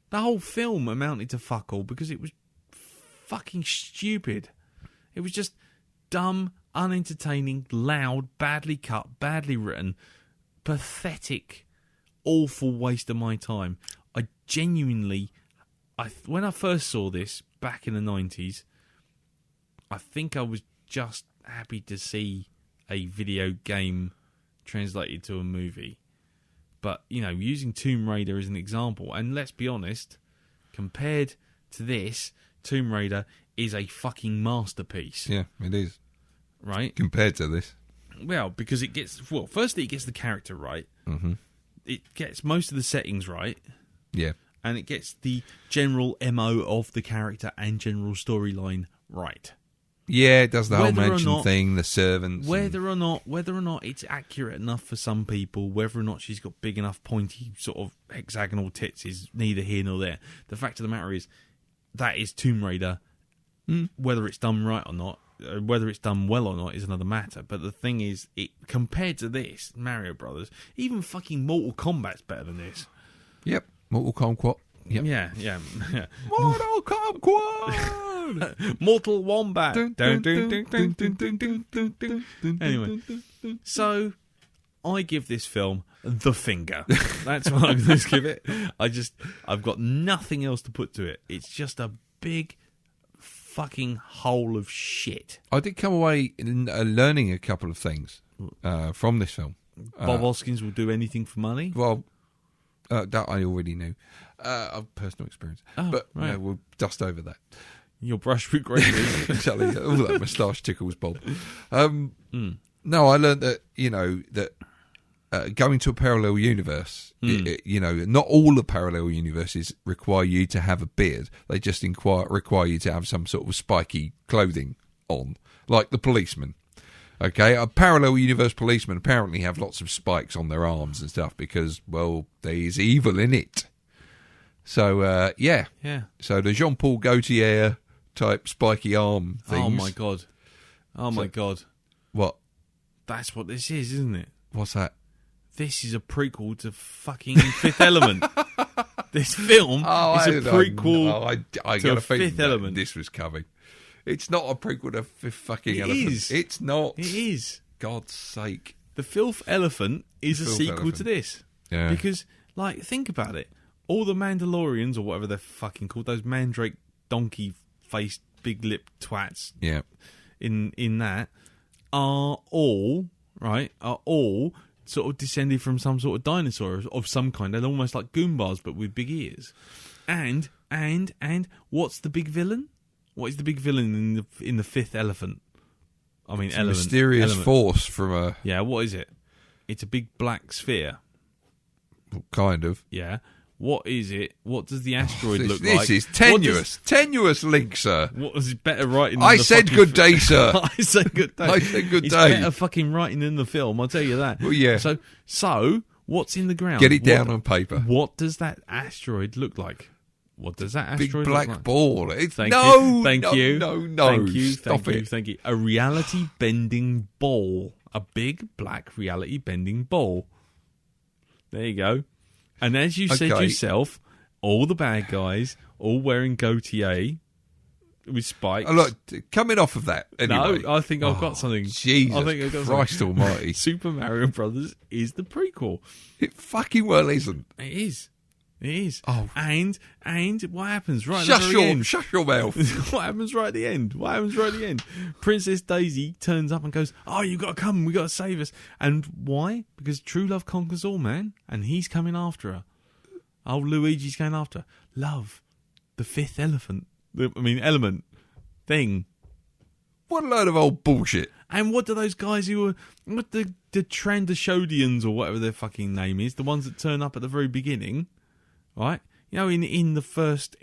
[SPEAKER 1] The whole film amounted to fuck all because it was fucking stupid. It was just dumb, unentertaining, loud, badly cut, badly written, pathetic, awful waste of my time. I genuinely, when I first saw this back in the 90s, I think I was just happy to see a video game translated to a movie. But, using Tomb Raider as an example, and let's be honest, compared to this, Tomb Raider is a fucking masterpiece.
[SPEAKER 2] Yeah, it is.
[SPEAKER 1] Right?
[SPEAKER 2] Compared to this.
[SPEAKER 1] Well, because firstly, it gets the character right. Mm-hmm. It gets most of the settings right.
[SPEAKER 2] Yeah.
[SPEAKER 1] And it gets the general MO of the character and general storyline right.
[SPEAKER 2] Yeah, it does the whole mansion thing, the servants.
[SPEAKER 1] Whether or not it's accurate enough for some people, whether or not she's got big enough pointy sort of hexagonal tits is neither here nor there. The fact of the matter is, that is Tomb Raider. Whether it's done right or not whether it's done well or not is another matter. But the thing is, compared to this Mario Brothers, even fucking Mortal Kombat's better than this.
[SPEAKER 2] Yep, Mortal Kombat. Yep.
[SPEAKER 1] Yeah.
[SPEAKER 2] Mortal Kombat.
[SPEAKER 1] Mortal Wombat. Anyway, so I give this film the finger. That's what I'm going to give it. I've got nothing else to put to it. It's just a big fucking hole of shit.
[SPEAKER 2] I did come away learning a couple of things from this film.
[SPEAKER 1] Bob Hoskins will do anything for money.
[SPEAKER 2] Well, that I already knew. Of personal experience. But
[SPEAKER 1] right.
[SPEAKER 2] no, we'll dust over that.
[SPEAKER 1] Your brush with gravy.
[SPEAKER 2] Exactly. All that moustache tickles, Bob. No, I learned that, that going to a parallel universe, not all the parallel universes require you to have a beard. They just require you to have some sort of spiky clothing on, like the policeman. Okay, a parallel universe policeman apparently have lots of spikes on their arms and stuff because, well, there's evil in it. So, yeah. So the Jean-Paul Gaultier type spiky arm things.
[SPEAKER 1] Oh, my God.
[SPEAKER 2] What?
[SPEAKER 1] That's what this is, isn't it?
[SPEAKER 2] What's that?
[SPEAKER 1] This is a prequel to fucking Fifth Element. This film is a prequel
[SPEAKER 2] I
[SPEAKER 1] to
[SPEAKER 2] got a feeling
[SPEAKER 1] Fifth Element.
[SPEAKER 2] This was coming. It's not a prequel to Fifth fucking
[SPEAKER 1] It
[SPEAKER 2] Element.
[SPEAKER 1] is.
[SPEAKER 2] It's not.
[SPEAKER 1] It is.
[SPEAKER 2] God's sake.
[SPEAKER 1] The Filth Elephant is a sequel to this.
[SPEAKER 2] Yeah.
[SPEAKER 1] Because, think about it. All the Mandalorians, or whatever they're fucking called, those mandrake donkey-faced, big-lipped twats in that, are all sort of descended from some sort of dinosaur of some kind. They're almost like Goombas, but with big ears. And what's the big villain? What is the big villain in the Fifth Elephant? I mean,
[SPEAKER 2] a mysterious force from a...
[SPEAKER 1] Yeah, what is it? It's a big black sphere.
[SPEAKER 2] Kind of.
[SPEAKER 1] Yeah. What is it? What does the asteroid look like?
[SPEAKER 2] This is tenuous. Tenuous link, sir.
[SPEAKER 1] What was it better writing?
[SPEAKER 2] I said good day, sir.
[SPEAKER 1] I said good day.
[SPEAKER 2] I said good
[SPEAKER 1] it's
[SPEAKER 2] day.
[SPEAKER 1] Better fucking writing than the film, I'll tell you that.
[SPEAKER 2] Well, yeah.
[SPEAKER 1] So what's in the ground?
[SPEAKER 2] Get it down on paper.
[SPEAKER 1] What does that asteroid look like? What does that asteroid
[SPEAKER 2] big black
[SPEAKER 1] look like?
[SPEAKER 2] Ball.
[SPEAKER 1] Thank you.
[SPEAKER 2] Stop it.
[SPEAKER 1] Thank you. A reality bending ball. A big black reality bending ball. There you go. And as you said yourself, all the bad guys, all wearing Gaultier with spikes.
[SPEAKER 2] Oh, look, coming off of that, anyway.
[SPEAKER 1] No, I think I've got something.
[SPEAKER 2] Jesus
[SPEAKER 1] I think I've got
[SPEAKER 2] Christ
[SPEAKER 1] something.
[SPEAKER 2] almighty.
[SPEAKER 1] Super Mario Brothers is the prequel.
[SPEAKER 2] It fucking well isn't.
[SPEAKER 1] It is. It is.
[SPEAKER 2] Oh.
[SPEAKER 1] And what happens right at the very end?
[SPEAKER 2] Shut your mouth.
[SPEAKER 1] What happens right at the end? Princess Daisy turns up and goes, "Oh, you got to come. We got to save us." And why? Because true love conquers all, man. And he's coming after her. Oh, Luigi's going after her. Love. The fifth element thing.
[SPEAKER 2] What a load of old bullshit.
[SPEAKER 1] And what do those guys who were... What the Trandashodians or whatever their fucking name is, the ones that turn up at the very beginning... Right, in the fifth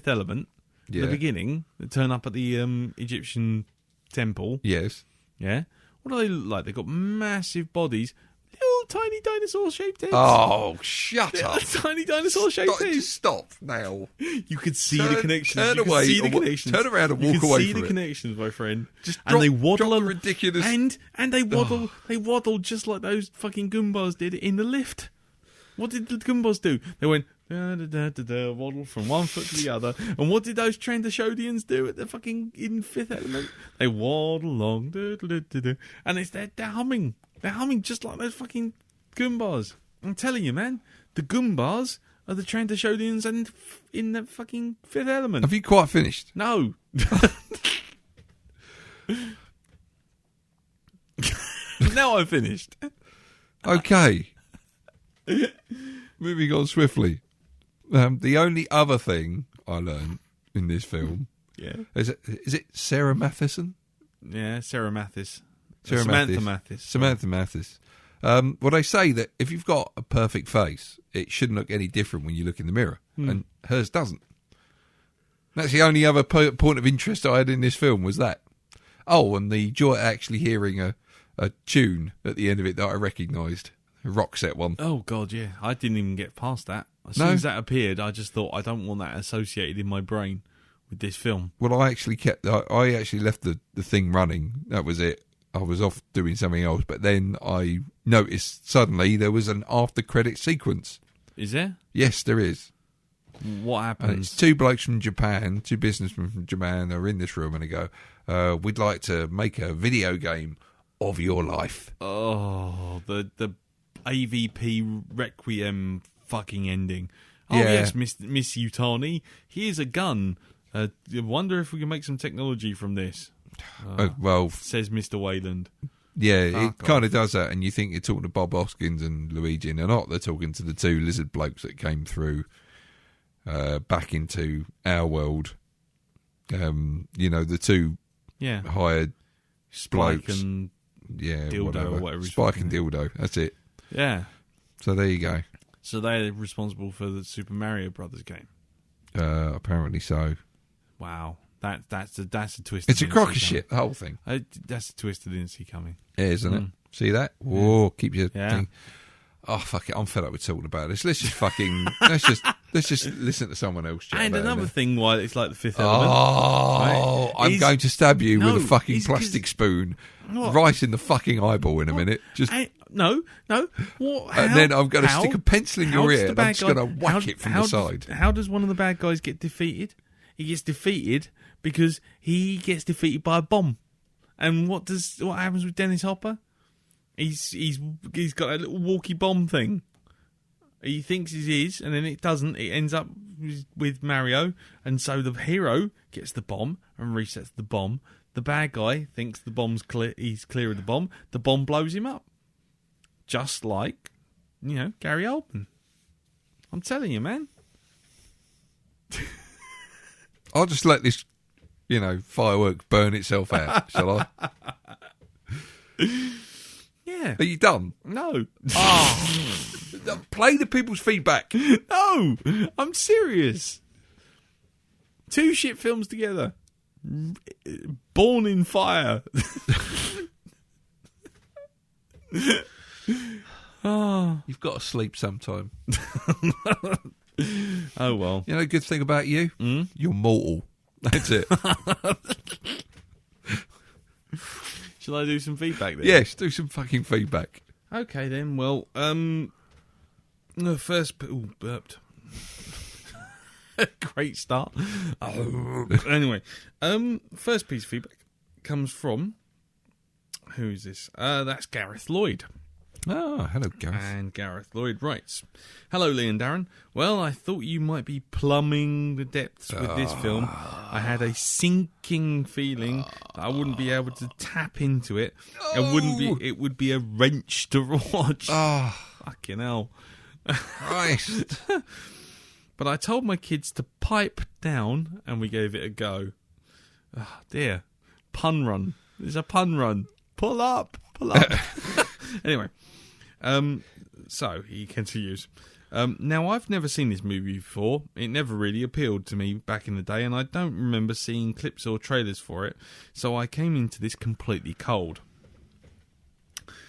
[SPEAKER 1] element, the beginning, they turn up at the Egyptian temple.
[SPEAKER 2] Yes.
[SPEAKER 1] Yeah. What do they look like? They've got massive bodies, little tiny dinosaur-shaped heads.
[SPEAKER 2] Oh, shut up!
[SPEAKER 1] Tiny dinosaur-shaped heads.
[SPEAKER 2] Stop now.
[SPEAKER 1] You could see the connections.
[SPEAKER 2] Turn away. Turn around and walk away from it.
[SPEAKER 1] See the connections, my friend.
[SPEAKER 2] And
[SPEAKER 1] they waddle
[SPEAKER 2] drop the ridiculous.
[SPEAKER 1] And they waddle. They waddle just like those fucking Goombas did in the lift. What did the Goombas do? They went waddle from one foot to the other. And what did those Trandashodians do at the fucking in Fifth Element? They waddle along, and they're humming. They're humming just like those fucking Goombas. I'm telling you, man, the Goombas are the Trandashodians and in the fucking Fifth Element.
[SPEAKER 2] Have you quite finished?
[SPEAKER 1] No. Now I've finished.
[SPEAKER 2] Okay. Moving on swiftly. The only other thing I learned in this film is it Sarah Matheson?
[SPEAKER 1] Yeah, Sarah Mathis.
[SPEAKER 2] Samantha Mathis. Well, they say that if you've got a perfect face, it shouldn't look any different when you look in the mirror, and hers doesn't. That's the only other point of interest I had in this film was that. Oh, and the joy of actually hearing a tune at the end of it that I recognised. Rock set one.
[SPEAKER 1] Oh, God, yeah. I didn't even get past that. As soon as that appeared, I just thought, I don't want that associated in my brain with this film.
[SPEAKER 2] Well, I actually left the thing running. That was it. I was off doing something else, but then I noticed suddenly there was an after-credit sequence.
[SPEAKER 1] Is there?
[SPEAKER 2] Yes, there is.
[SPEAKER 1] What
[SPEAKER 2] And
[SPEAKER 1] happens?
[SPEAKER 2] it's two blokes from Japan, two businessmen from Japan are in this room and they go, we'd like to make a video game of your life.
[SPEAKER 1] Oh, the AVP Requiem fucking ending. Oh,
[SPEAKER 2] Yeah.
[SPEAKER 1] yes, Miss Utani, here's a gun. I wonder if we can make some technology from this,
[SPEAKER 2] Well,
[SPEAKER 1] says Mr. Wayland.
[SPEAKER 2] yeah,
[SPEAKER 1] Fuck
[SPEAKER 2] it kind of does that, and you think you're talking to Bob Hoskins and Luigi, and they're not. They're talking to the two lizard blokes that came through back into our world. The two
[SPEAKER 1] Yeah.
[SPEAKER 2] hired
[SPEAKER 1] Spike
[SPEAKER 2] blokes.
[SPEAKER 1] and...
[SPEAKER 2] Yeah,
[SPEAKER 1] Dildo or whatever he's
[SPEAKER 2] Spike
[SPEAKER 1] fucking
[SPEAKER 2] and Dildo. That's it.
[SPEAKER 1] Yeah.
[SPEAKER 2] So there you go.
[SPEAKER 1] So they're responsible for the Super Mario Brothers game.
[SPEAKER 2] Apparently so.
[SPEAKER 1] Wow. That's a twist.
[SPEAKER 2] It's
[SPEAKER 1] I
[SPEAKER 2] a
[SPEAKER 1] didn't
[SPEAKER 2] crock
[SPEAKER 1] see
[SPEAKER 2] of shit, the whole thing.
[SPEAKER 1] coming. That's a twist I didn't see coming.
[SPEAKER 2] Yeah, isn't it?
[SPEAKER 1] Mm.
[SPEAKER 2] See that? Whoa, keep your
[SPEAKER 1] Yeah.
[SPEAKER 2] thing. Oh, fuck it. I'm fed up with talking about this. Let's just fucking... let's just listen to someone else chat
[SPEAKER 1] And
[SPEAKER 2] about
[SPEAKER 1] another
[SPEAKER 2] it.
[SPEAKER 1] thing why it's like the Fifth Element.
[SPEAKER 2] Oh, I'm
[SPEAKER 1] Is-
[SPEAKER 2] going to stab you
[SPEAKER 1] No,
[SPEAKER 2] with a fucking
[SPEAKER 1] it's 'cause-
[SPEAKER 2] plastic spoon
[SPEAKER 1] What?
[SPEAKER 2] right in the fucking eyeball in a minute. Just...
[SPEAKER 1] No. What?
[SPEAKER 2] And then I'm gonna
[SPEAKER 1] how-
[SPEAKER 2] stick a pencil in
[SPEAKER 1] how
[SPEAKER 2] your
[SPEAKER 1] does
[SPEAKER 2] ear
[SPEAKER 1] the
[SPEAKER 2] and I'm
[SPEAKER 1] bad
[SPEAKER 2] just
[SPEAKER 1] guy-
[SPEAKER 2] gonna whack it from the side.
[SPEAKER 1] How does one of the bad guys get defeated? He gets defeated because he gets defeated by a bomb. And what happens with Dennis Hopper? He's got a little walkie bomb thing. He thinks it is, and then it doesn't. It ends up with Mario, and so the hero gets the bomb and resets the bomb. The bad guy thinks the bomb's clear. He's clear of the bomb. The bomb blows him up, just like Gary Oldman. I'm telling you, man.
[SPEAKER 2] I'll just let this, firework burn itself out, shall I?
[SPEAKER 1] Yeah.
[SPEAKER 2] Are you done?
[SPEAKER 1] No.
[SPEAKER 2] Play the people's feedback.
[SPEAKER 1] No. I'm serious. Two shit films together. Born in Fire.
[SPEAKER 2] You've got to sleep sometime.
[SPEAKER 1] Oh, well.
[SPEAKER 2] You know, the good thing about you? You're mortal. That's it.
[SPEAKER 1] Shall I do some feedback then?
[SPEAKER 2] Yes, do some fucking feedback.
[SPEAKER 1] Okay then. Well, the first. Ooh, burped. Great start. Anyway, first piece of feedback comes from who's this? That's Gareth Lloyd.
[SPEAKER 2] Oh, hello, Gareth.
[SPEAKER 1] And Gareth Lloyd writes, "Hello, Lee and Darren. Well, I thought you might be plumbing the depths with this film. I had a sinking feeling that I wouldn't be able to tap into it. It would be a wrench to watch.
[SPEAKER 2] Oh,
[SPEAKER 1] Fucking hell.
[SPEAKER 2] Christ.
[SPEAKER 1] But I told my kids to pipe down, and we gave it a go. Oh, dear. Pun run. There's a pun run. Pull up. Anyway, so he continues. Now, I've never seen this movie before. It never really appealed to me back in the day, and I don't remember seeing clips or trailers for it, so I came into this completely cold.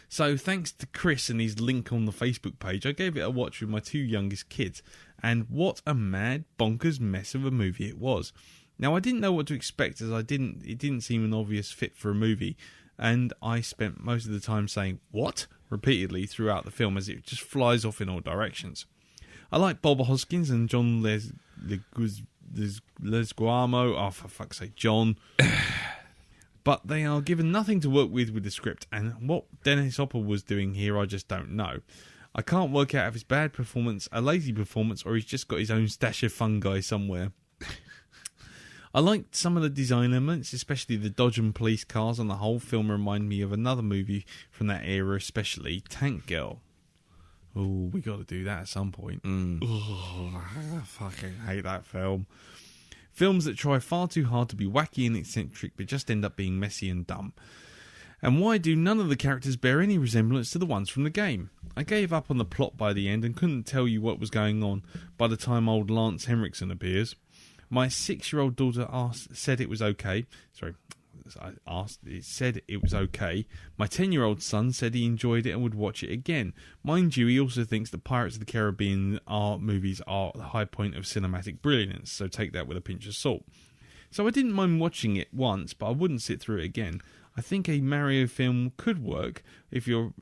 [SPEAKER 1] So, thanks to Chris and his link on the Facebook page, I gave it a watch with my two youngest kids, and what a mad, bonkers mess of a movie it was. Now, I didn't know what to expect, as it didn't seem an obvious fit for a movie, and I spent most of the time saying, "What?" repeatedly throughout the film, as it just flies off in all directions. I like Bob Hoskins and John Leguizamo. Oh, for fuck's sake, John. But they are given nothing to work with the script, and what Dennis Hopper was doing here, I just don't know. I can't work out if it's bad performance, a lazy performance, or he's just got his own stash of fungi somewhere. I liked some of the design elements, especially the Dodge and police cars, and the whole film reminded me of another movie from that era, especially Tank Girl. Oh, we got to do that at some point. Oh, I fucking hate that film. Films that try far too hard to be wacky and eccentric, but just end up being messy and dumb. And why do none of the characters bear any resemblance to the ones from the game? I gave up on the plot by the end and couldn't tell you what was going on by the time old Lance Henriksen appears. My 6-year-old daughter said it was okay. It said it was okay. My 10-year-old son said he enjoyed it and would watch it again. Mind you, he also thinks that Pirates of the Caribbean movies are the high point of cinematic brilliance, so take that with a pinch of salt. So I didn't mind watching it once, but I wouldn't sit through it again. I think a Mario film could work if you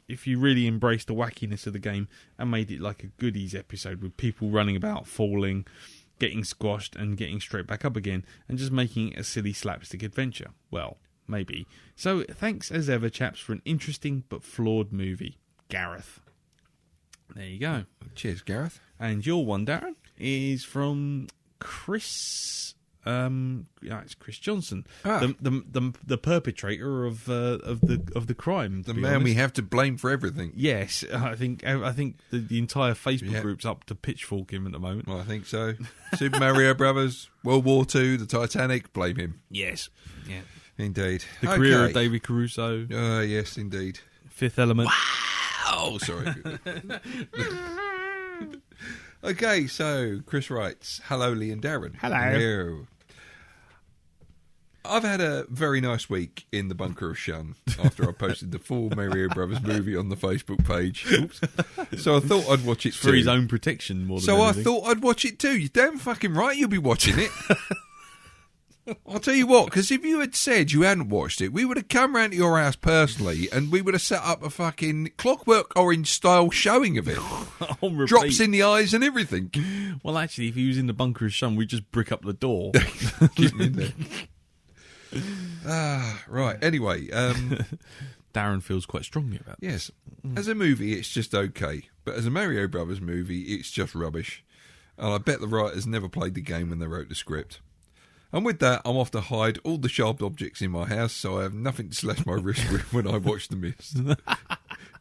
[SPEAKER 1] really embraced the wackiness of the game and made it like a goodies episode with people running about, falling, getting squashed and getting straight back up again, and just making it a silly slapstick adventure. Well, maybe. So thanks as ever, chaps, for an interesting but flawed movie. Gareth. There you go.
[SPEAKER 2] Cheers, Gareth.
[SPEAKER 1] And your one, Darren, is from Chris. It's Chris Johnson, the perpetrator of the crime.
[SPEAKER 2] The man we have to blame for everything.
[SPEAKER 1] Yes, I think the entire Facebook group's up to pitchfork him at the moment.
[SPEAKER 2] Well, I think so. Super Mario Brothers, World War II, the Titanic, blame him.
[SPEAKER 1] Yes, yeah,
[SPEAKER 2] indeed.
[SPEAKER 1] The career of David Caruso.
[SPEAKER 2] Yes, indeed.
[SPEAKER 1] Fifth Element.
[SPEAKER 2] Wow. Sorry. Okay, so Chris writes, "Hello, Lee and Darren."
[SPEAKER 1] Hello.
[SPEAKER 2] I've had a very nice week in the bunker of shun after I posted the full Mario Brothers movie on the Facebook page. Oops. So I thought I'd watch it too.
[SPEAKER 1] For his own protection more than anything.
[SPEAKER 2] I thought I'd watch it too. You're damn fucking right you'll be watching it. I'll tell you what, because if you had said you hadn't watched it, we would have come round to your house personally and we would have set up a fucking Clockwork Orange style showing of it. Drops in the eyes and everything.
[SPEAKER 1] Well, actually, if he was in the bunker of shun, we'd just brick up the door.
[SPEAKER 2] Keep him in there. Right. Anyway,
[SPEAKER 1] Darren feels quite strongly about this.
[SPEAKER 2] Yes. As a movie, it's just okay, but as a Mario Brothers movie, it's just rubbish. And I bet the writers never played the game when they wrote the script. And with that, I'm off to hide all the sharp objects in my house, so I have nothing to slash my wrist with when I watch The Mist.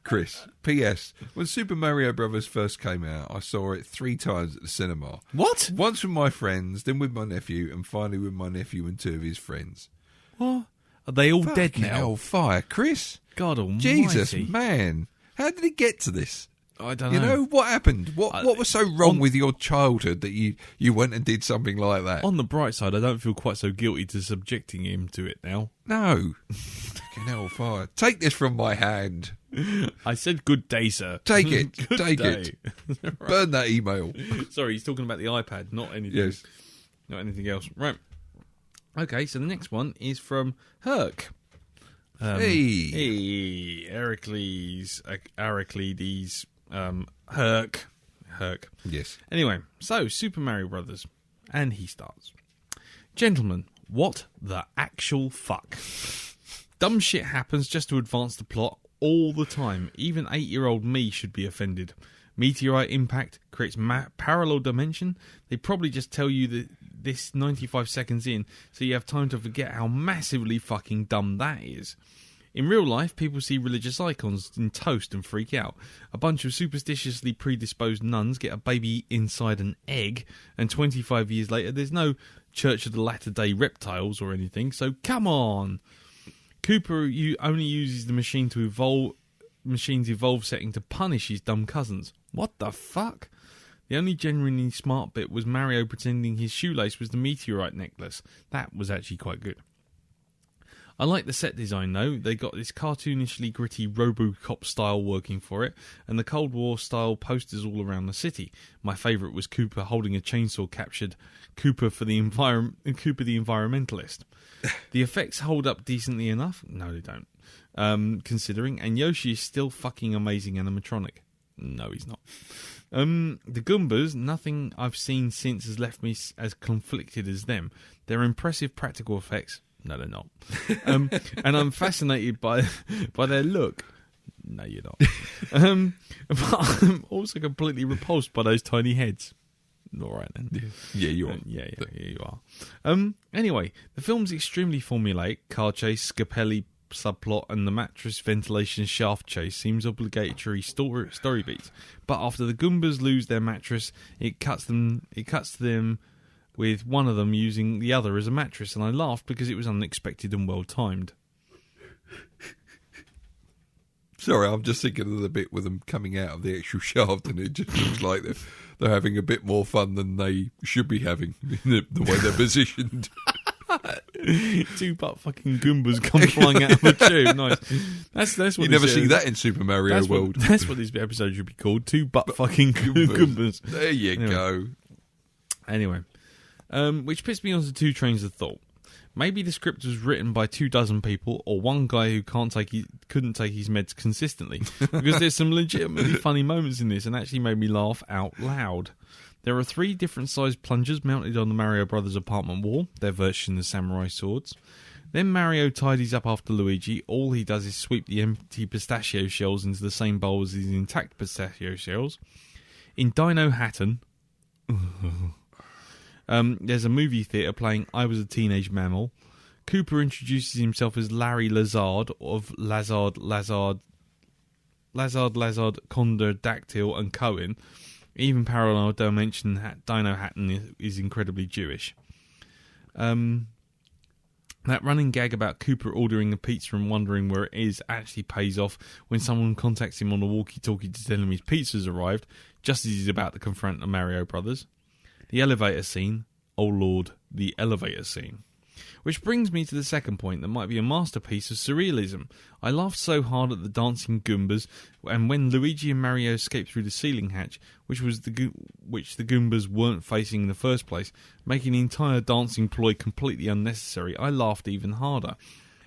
[SPEAKER 2] Chris. P.S. When Super Mario Brothers first came out, I saw it 3 times at the cinema.
[SPEAKER 1] What?
[SPEAKER 2] Once with my friends, then with my nephew, and finally with my nephew and 2 of his friends.
[SPEAKER 1] What? Are they all dead now?
[SPEAKER 2] Hellfire, Chris.
[SPEAKER 1] God almighty.
[SPEAKER 2] Jesus, man. How did it get to this?
[SPEAKER 1] I don't know.
[SPEAKER 2] You know, what happened? What was so wrong with your childhood that you went and did something like that?
[SPEAKER 1] On the bright side, I don't feel quite so guilty to subjecting him to it now.
[SPEAKER 2] No. Fucking hellfire. Take this from my hand.
[SPEAKER 1] I said good day, sir.
[SPEAKER 2] Take it. Take
[SPEAKER 1] day.
[SPEAKER 2] it. Right. Burn that email.
[SPEAKER 1] Sorry, he's talking about the iPad, not anything.
[SPEAKER 2] Yes.
[SPEAKER 1] Not anything else. Right. Okay, so the next one is from Herc. Hey, Heracles, Herc.
[SPEAKER 2] Yes.
[SPEAKER 1] Anyway, so Super Mario Brothers, and he starts. Gentlemen, what the actual fuck? Dumb shit happens just to advance the plot all the time. Even 8-year-old me should be offended. Meteorite impact creates parallel dimension. They probably just tell you that this 95 seconds in, so you have time to forget how massively fucking dumb that is. In real life, people see religious icons in toast and freak out. A bunch of superstitiously predisposed nuns get a baby inside an egg, and 25 years later, there's no Church of the Latter-day Reptiles or anything, so come on! Cooper only uses the machine's evolve setting to punish his dumb cousins. What the fuck? The only genuinely smart bit was Mario pretending his shoelace was the meteorite necklace. That was actually quite good. I like the set design though. They got this cartoonishly gritty RoboCop style working for it, and the Cold War style posters all around the city. My favourite was Cooper holding a chainsaw captured Cooper the environmentalist. The effects hold up decently enough. No, they don't. Considering, and Yoshi is still fucking amazing animatronic. No, he's not. The Goombas, nothing I've seen since has left me as conflicted as them. They're impressive practical effects. No, they're not. And I'm fascinated by their look. No, you're not. But I'm also completely repulsed by those tiny heads. All right, then.
[SPEAKER 2] Yeah, you are.
[SPEAKER 1] Yeah, you are. Anyway, the film's extremely formulaic. Car chase, Scapelli subplot, and the mattress ventilation shaft chase seems obligatory story beats. But after the Goombas lose their mattress, it cuts to them with one of them using the other as a mattress, and I laughed because it was unexpected and well timed.
[SPEAKER 2] Sorry, I'm just thinking of the bit with them coming out of the actual shaft, and it just looks like they're having a bit more fun than they should be having, the way they're positioned.
[SPEAKER 1] 2 butt fucking Goombas come flying out of a tube. Nice. That's what
[SPEAKER 2] you never see that in Super Mario World.
[SPEAKER 1] That's what this episode should be called. 2 butt fucking Goombas.
[SPEAKER 2] There you go.
[SPEAKER 1] Anyway. Which puts me onto two trains of thought. Maybe the script was written by 24 people, or one guy who couldn't take his meds consistently. Because there's some legitimately funny moments in this, and actually made me laugh out loud. There are 3 different sized plungers mounted on the Mario Brothers apartment wall, their version of samurai swords. Then Mario tidies up after Luigi. All he does is sweep the empty pistachio shells into the same bowl as his intact pistachio shells. In Dino Hatton, there's a movie theatre playing I Was a Teenage Mammal. Cooper introduces himself as Larry Lazard of Lazard, Condor-Dactyl and Cohen. Even Parallel Dimension Dino Hatton is incredibly Jewish. That running gag about Cooper ordering a pizza and wondering where it is actually pays off when someone contacts him on a walkie-talkie to tell him his pizza's arrived, just as he's about to confront the Mario Brothers. The elevator scene. Oh Lord, the elevator scene. Which brings me to the second point that might be a masterpiece of surrealism. I laughed so hard at the dancing Goombas, and when Luigi and Mario escape through the ceiling hatch, which the Goombas weren't facing in the first place, making the entire dancing ploy completely unnecessary, I laughed even harder.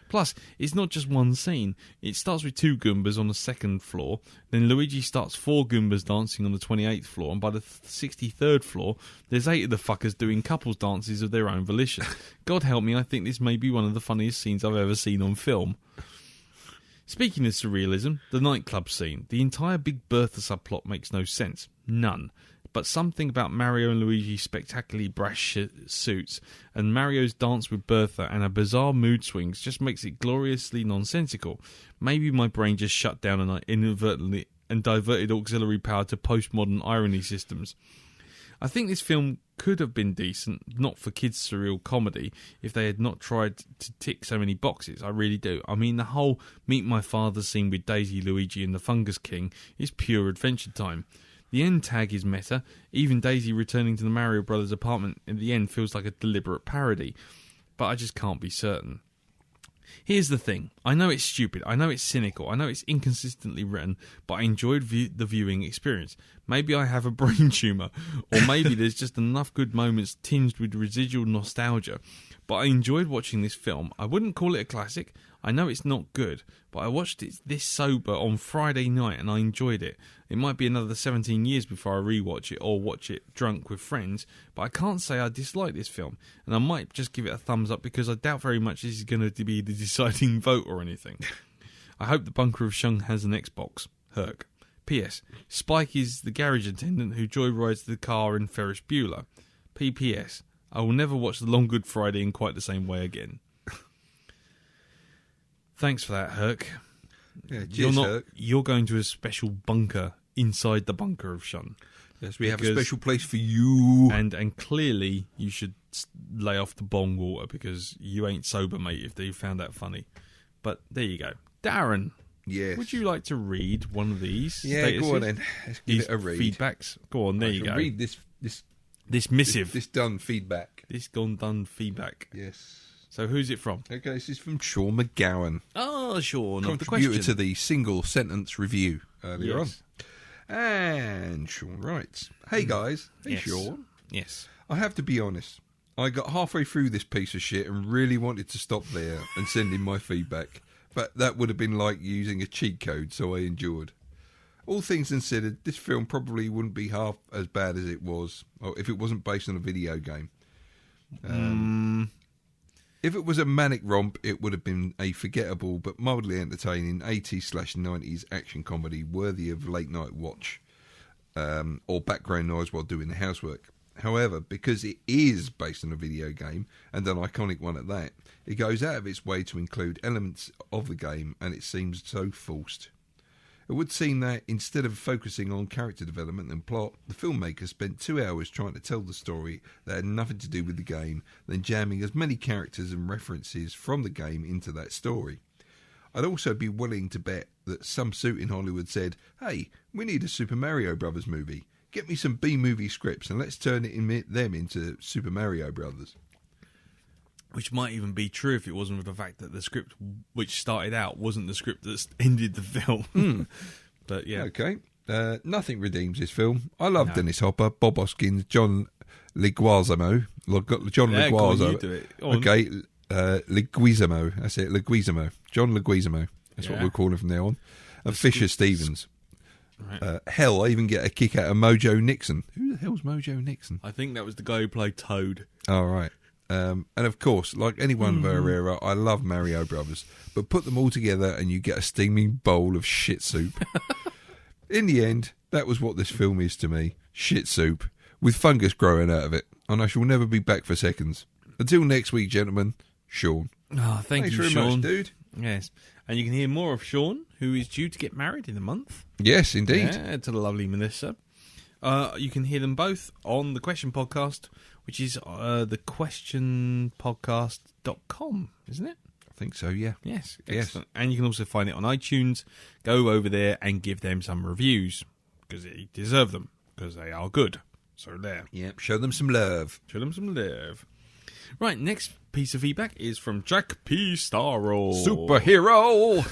[SPEAKER 1] Plus, it's not just one scene. It starts with 2 Goombas on the 2nd floor, then Luigi starts 4 Goombas dancing on the 28th floor, and by the 63rd floor, there's 8 of the fuckers doing couples dances of their own volition. God help me, I think this may be one of the funniest scenes I've ever seen on film. Speaking of surrealism, the nightclub scene. The entire Big Bertha subplot makes no sense. None. But something about Mario and Luigi's spectacularly brash suits and Mario's dance with Bertha and her bizarre mood swings just makes it gloriously nonsensical. Maybe my brain just shut down and I inadvertently and diverted auxiliary power to postmodern irony systems. I think this film could have been decent, not for kids' surreal comedy, if they had not tried to tick so many boxes. I really do. I mean, the whole Meet My Father scene with Daisy, Luigi and the Fungus King is pure adventure time. The end tag is meta. Even Daisy returning to the Mario Brothers apartment in the end feels like a deliberate parody. But I just can't be certain. Here's the thing. I know it's stupid. I know it's cynical. I know it's inconsistently written. But I enjoyed the viewing experience. Maybe I have a brain tumour. Or maybe there's just enough good moments tinged with residual nostalgia. But I enjoyed watching this film. I wouldn't call it a classic. I know it's not good, but I watched it this sober on Friday night and I enjoyed it. It might be another 17 years before I rewatch it or watch it drunk with friends, but I can't say I dislike this film, and I might just give it a thumbs up because I doubt very much this is going to be the deciding vote or anything. I hope the Bunker of Shung has an Xbox. Herc. P.S. Spike is the garage attendant who joyrides the car in Ferris Bueller. P.P.S. I will never watch The Long Good Friday in quite the same way again. Thanks for that, Herc.
[SPEAKER 2] Yeah, cheers, Herc.
[SPEAKER 1] You're going to a special bunker inside the Bunker of Shun.
[SPEAKER 2] Yes, we have a special place for you.
[SPEAKER 1] And clearly you should lay off the bong water because you ain't sober, mate, if you found that funny. But there you go. Darren,
[SPEAKER 2] yes.
[SPEAKER 1] Would you like to read one of these?
[SPEAKER 2] Yeah, go on then. Let's give it a read.
[SPEAKER 1] Feedbacks. Go on, there you go.
[SPEAKER 2] Read this
[SPEAKER 1] missive.
[SPEAKER 2] This done feedback.
[SPEAKER 1] This done feedback.
[SPEAKER 2] Yes.
[SPEAKER 1] So who's it from?
[SPEAKER 2] Okay, this is from Sean McGowan.
[SPEAKER 1] Oh, Sean.
[SPEAKER 2] Contributed to the single sentence review earlier
[SPEAKER 1] yes.
[SPEAKER 2] on. And Sean writes, Hey guys. Hey
[SPEAKER 1] yes.
[SPEAKER 2] Sean.
[SPEAKER 1] Yes.
[SPEAKER 2] I have to be honest. I got halfway through this piece of shit and really wanted to stop there and send in my feedback. But that would have been like using a cheat code, so I endured. All things considered, this film probably wouldn't be half as bad as it was if it wasn't based on a video game. If it was a manic romp, it would have been a forgettable but mildly entertaining 80s/90s action comedy worthy of late night watch or background noise while doing the housework. However, because it is based on a video game, and an iconic one at that, it goes out of its way to include elements of the game, and it seems so forced. It would seem that instead of focusing on character development and plot, the filmmaker spent 2 hours trying to tell the story that had nothing to do with the game, then jamming as many characters and references from the game into that story. I'd also be willing to bet that some suit in Hollywood said, Hey, we need a Super Mario Brothers movie. Get me some B-movie scripts and let's turn them into Super Mario Brothers.
[SPEAKER 1] Which might even be true if it wasn't for the fact that the script which started out wasn't the script that ended the film. But yeah.
[SPEAKER 2] Okay. Nothing redeems this film. I love Dennis Hopper, Bob Hoskins, John Leguizamo. John
[SPEAKER 1] Yeah, go on,
[SPEAKER 2] Leguizamo.
[SPEAKER 1] you do it. Go on.
[SPEAKER 2] Okay, Leguizamo. That's it, Leguizamo. John Leguizamo. That's what we'll call him from now on. And Fisher Stevens.
[SPEAKER 1] Right.
[SPEAKER 2] Hell, I even get a kick out of Mojo Nixon. Who the hell's Mojo Nixon?
[SPEAKER 1] I think that was the guy who played Toad.
[SPEAKER 2] All right. And of course, like anyone of our era, I love Mario Brothers. But put them all together and you get a steaming bowl of shit soup. In the end, that was what this film is to me. Shit soup. With fungus growing out of it. And I shall never be back for seconds. Until next week, gentlemen. Sean.
[SPEAKER 1] Oh, thanks you,
[SPEAKER 2] very
[SPEAKER 1] Sean.
[SPEAKER 2] much, dude.
[SPEAKER 1] Yes. And you can hear more of Sean, who is due to get married in a month.
[SPEAKER 2] Yes, indeed.
[SPEAKER 1] Yeah, to the lovely Melissa. You can hear them both on the Question Podcast, which is thequestionpodcast.com, isn't it?
[SPEAKER 2] I think so, yeah.
[SPEAKER 1] Yes,
[SPEAKER 2] Yes.
[SPEAKER 1] excellent. And you can also find it on iTunes. Go over there and give them some reviews, because they deserve them, because they are good. So there.
[SPEAKER 2] Yep, show them some love.
[SPEAKER 1] Show them some love. Right, next piece of feedback is from Jack P. Starro.
[SPEAKER 2] Superhero!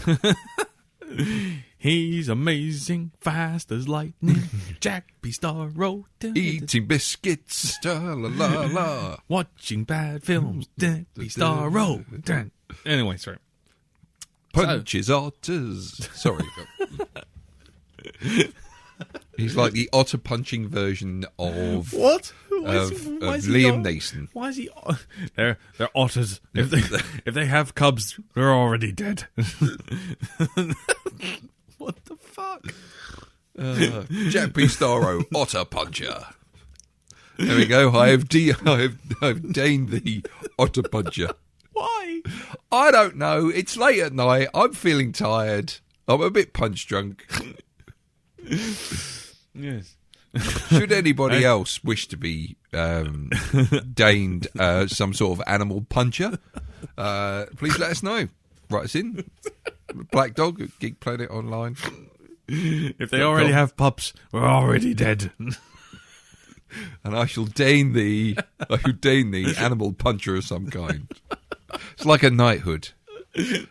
[SPEAKER 1] He's amazing, fast as lightning. Jack P. Starro.
[SPEAKER 2] Eating biscuits. La la la.
[SPEAKER 1] Watching bad films. Jack P. Starro. Anyway, sorry.
[SPEAKER 2] Punches otters. Sorry. He's like the otter punching version of
[SPEAKER 1] What?
[SPEAKER 2] of Liam Neeson.
[SPEAKER 1] Why is he? They're otters. If they have cubs, they're already dead. What the fuck?
[SPEAKER 2] Jack P. Starro, otter puncher. There we go. I've deigned the otter puncher.
[SPEAKER 1] Why?
[SPEAKER 2] I don't know. It's late at night. I'm feeling tired. I'm a bit punch drunk.
[SPEAKER 1] Yes.
[SPEAKER 2] Should anybody else wish to be deigned some sort of animal puncher, please let us know. Write us in. Blackdog at Geek Planet Online.
[SPEAKER 1] If they already have pups, we're already dead.
[SPEAKER 2] And I shall deign the animal puncher of some kind. It's like a knighthood. You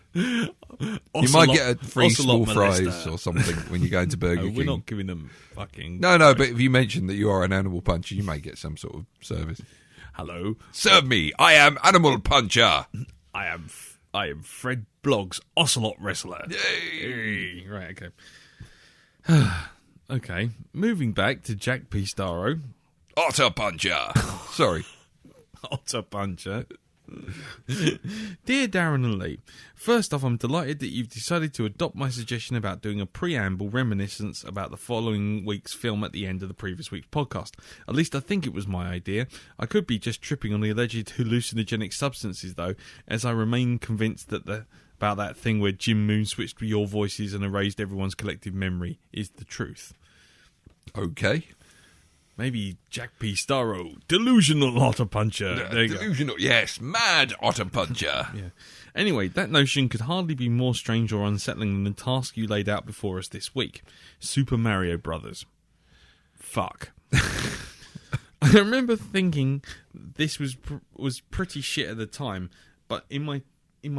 [SPEAKER 2] might get a free small fries or something when you go into Burger King.
[SPEAKER 1] We're not giving them fucking...
[SPEAKER 2] No, but if you mention that you are an animal puncher, you may get some sort of service.
[SPEAKER 1] Hello.
[SPEAKER 2] Serve me. I am Animal Puncher.
[SPEAKER 1] I am Fred Blogg's Ocelot Wrestler.
[SPEAKER 2] Yay.
[SPEAKER 1] Right, okay. Okay, moving back to Jack P. Starro.
[SPEAKER 2] Otter Puncher. Sorry.
[SPEAKER 1] Otter Puncher. Dear Darren and Lee, first off, I'm delighted that you've decided to adopt my suggestion about doing a preamble reminiscence about the following week's film at the end of the previous week's podcast. At least I think it was my idea. I could be just tripping on the alleged hallucinogenic substances, though, as I remain convinced that about that thing where Jim Moon switched to your voices and erased everyone's collective memory is the truth.
[SPEAKER 2] Okay.
[SPEAKER 1] Maybe Jack P. Starro, delusional otter puncher. There you go.
[SPEAKER 2] Delusional, yes, mad otter puncher.
[SPEAKER 1] Yeah. Anyway, that notion could hardly be more strange or unsettling than the task you laid out before us this week. Super Mario Brothers. Fuck. I remember thinking this was pretty shit at the time, but in my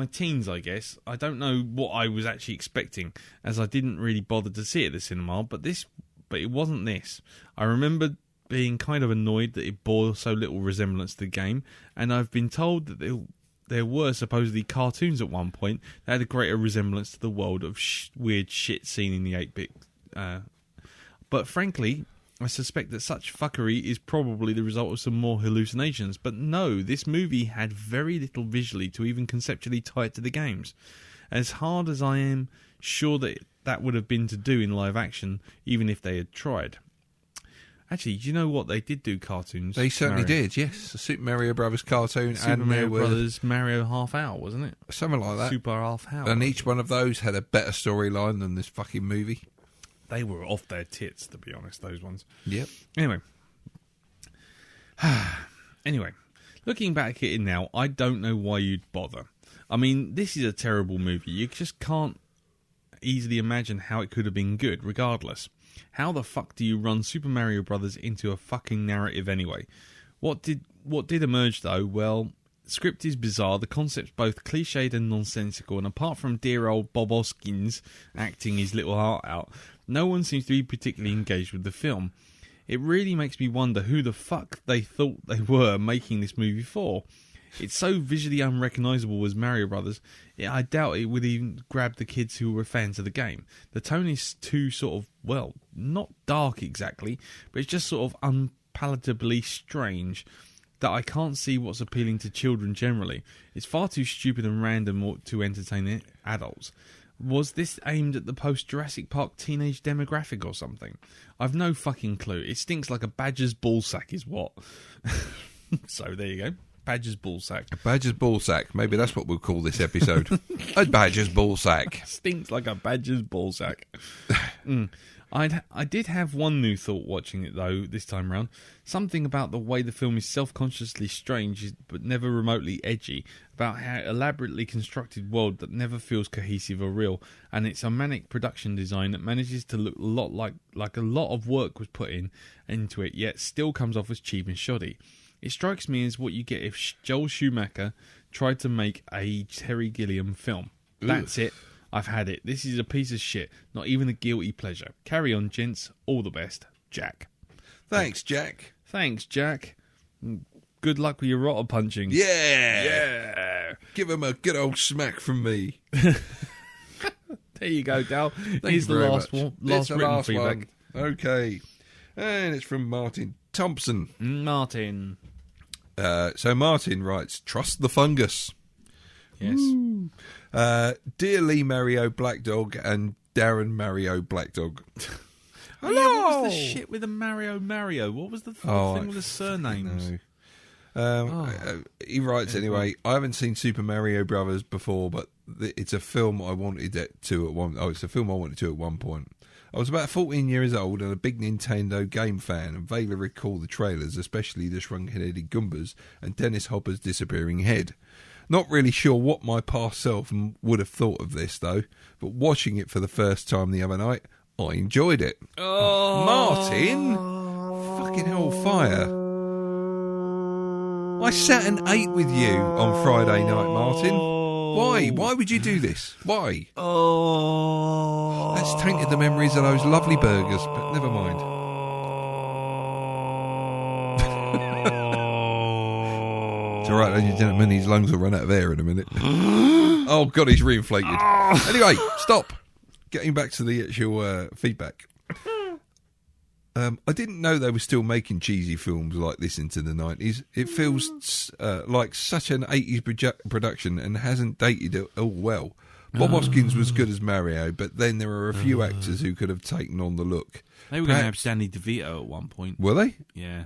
[SPEAKER 1] teens, I guess, I don't know what I was actually expecting, as I didn't really bother to see it at the cinema, but it wasn't this. I remember being kind of annoyed that it bore so little resemblance to the game, and I've been told that there were supposedly cartoons at one point that had a greater resemblance to the world of weird shit seen in the 8-bit. But frankly, I suspect that such fuckery is probably the result of some more hallucinations. But no, this movie had very little visually to even conceptually tie it to the games. As hard as I am sure that would have been to do in live action, even if they had tried. Actually, do you know what? They did do cartoons.
[SPEAKER 2] They certainly did, yes. A Super Mario Brothers cartoon.
[SPEAKER 1] Super
[SPEAKER 2] and
[SPEAKER 1] Mario Brothers Mario Half Hour, wasn't it?
[SPEAKER 2] Something like that.
[SPEAKER 1] Super Half Hour.
[SPEAKER 2] And each one of those had a better storyline than this fucking movie.
[SPEAKER 1] They were off their tits, to be honest, those ones.
[SPEAKER 2] Yep.
[SPEAKER 1] Anyway, looking back at it now, I don't know why you'd bother. I mean, this is a terrible movie. You just can't easily imagine how it could have been good, regardless. How the fuck do you run Super Mario Brothers into a fucking narrative anyway? What did emerge though? Well, the script is bizarre, the concept's both cliched and nonsensical, and apart from dear old Bob Hoskins acting his little heart out, no one seems to be particularly engaged with the film. It really makes me wonder who the fuck they thought they were making this movie for. It's so visually unrecognisable as Mario Brothers, I doubt it would even grab the kids who were fans of the game. The tone is too sort of, well, not dark exactly, but it's just sort of unpalatably strange that I can't see what's appealing to children generally. It's far too stupid and random to entertain adults. Was this aimed at the post-Jurassic Park teenage demographic or something? I've no fucking clue. It stinks like a badger's ballsack is what. So there you go. Badger's ballsack.
[SPEAKER 2] A badger's ballsack. Maybe that's what we'll call this episode. A badger's ballsack.
[SPEAKER 1] Stinks like a badger's ballsack. I did have one new thought watching it, though, this time round. Something about the way the film is self-consciously strange but never remotely edgy, about how elaborately constructed world that never feels cohesive or real, and it's a manic production design that manages to look a lot like a lot of work was put into it, yet still comes off as cheap and shoddy. It strikes me as what you get if Joel Schumacher tried to make a Terry Gilliam film. That's it. I've had it. This is a piece of shit. Not even a guilty pleasure. Carry on, gents. All the best. Jack.
[SPEAKER 2] Thanks, Jack.
[SPEAKER 1] Thanks, Jack. Good luck with your rotter punching.
[SPEAKER 2] Yeah. Give him a good old smack from me.
[SPEAKER 1] There you go, Dal.
[SPEAKER 2] Thank
[SPEAKER 1] Here's
[SPEAKER 2] you
[SPEAKER 1] the
[SPEAKER 2] very
[SPEAKER 1] last
[SPEAKER 2] much.
[SPEAKER 1] one.
[SPEAKER 2] It's the
[SPEAKER 1] Written
[SPEAKER 2] last
[SPEAKER 1] feedback.
[SPEAKER 2] one. Okay. And it's from Martin Thompson.
[SPEAKER 1] Martin.
[SPEAKER 2] So Martin writes, trust the fungus.
[SPEAKER 1] Yes.
[SPEAKER 2] Dear Lee Mario Blackdog and Darren Mario Blackdog.
[SPEAKER 1] Oh, yeah, what was the shit with the Mario? What was the thing with the surnames?
[SPEAKER 2] He writes anyway, I haven't seen Super Mario Brothers before, but it's a film I wanted to at one. It's a film I wanted to at one point. I was about 14 years old and a big Nintendo game fan, and vaguely recall the trailers, especially the shrunken-headed Goombas and Dennis Hopper's disappearing head. Not really sure what my past self would have thought of this, though, but watching it for the first time the other night, I enjoyed it. Oh, Martin! Fucking hellfire. I sat and ate with you on Friday night, Martin. Why? Why would you do this? Why?
[SPEAKER 1] Oh.
[SPEAKER 2] That's tainted the memories of those lovely burgers, but never mind. It's all right, ladies and gentlemen, his lungs will run out of air in a minute. Oh, God, he's reinflated. Anyway, stop. Getting back to the actual feedback. I didn't know they were still making cheesy films like this into the 90s. It feels like such an 80s production and hasn't dated it all well. Bob Hoskins was good as Mario, but then there are a few actors who could have taken on the look.
[SPEAKER 1] They were going to have Danny DeVito at one point.
[SPEAKER 2] Were they?
[SPEAKER 1] Yeah.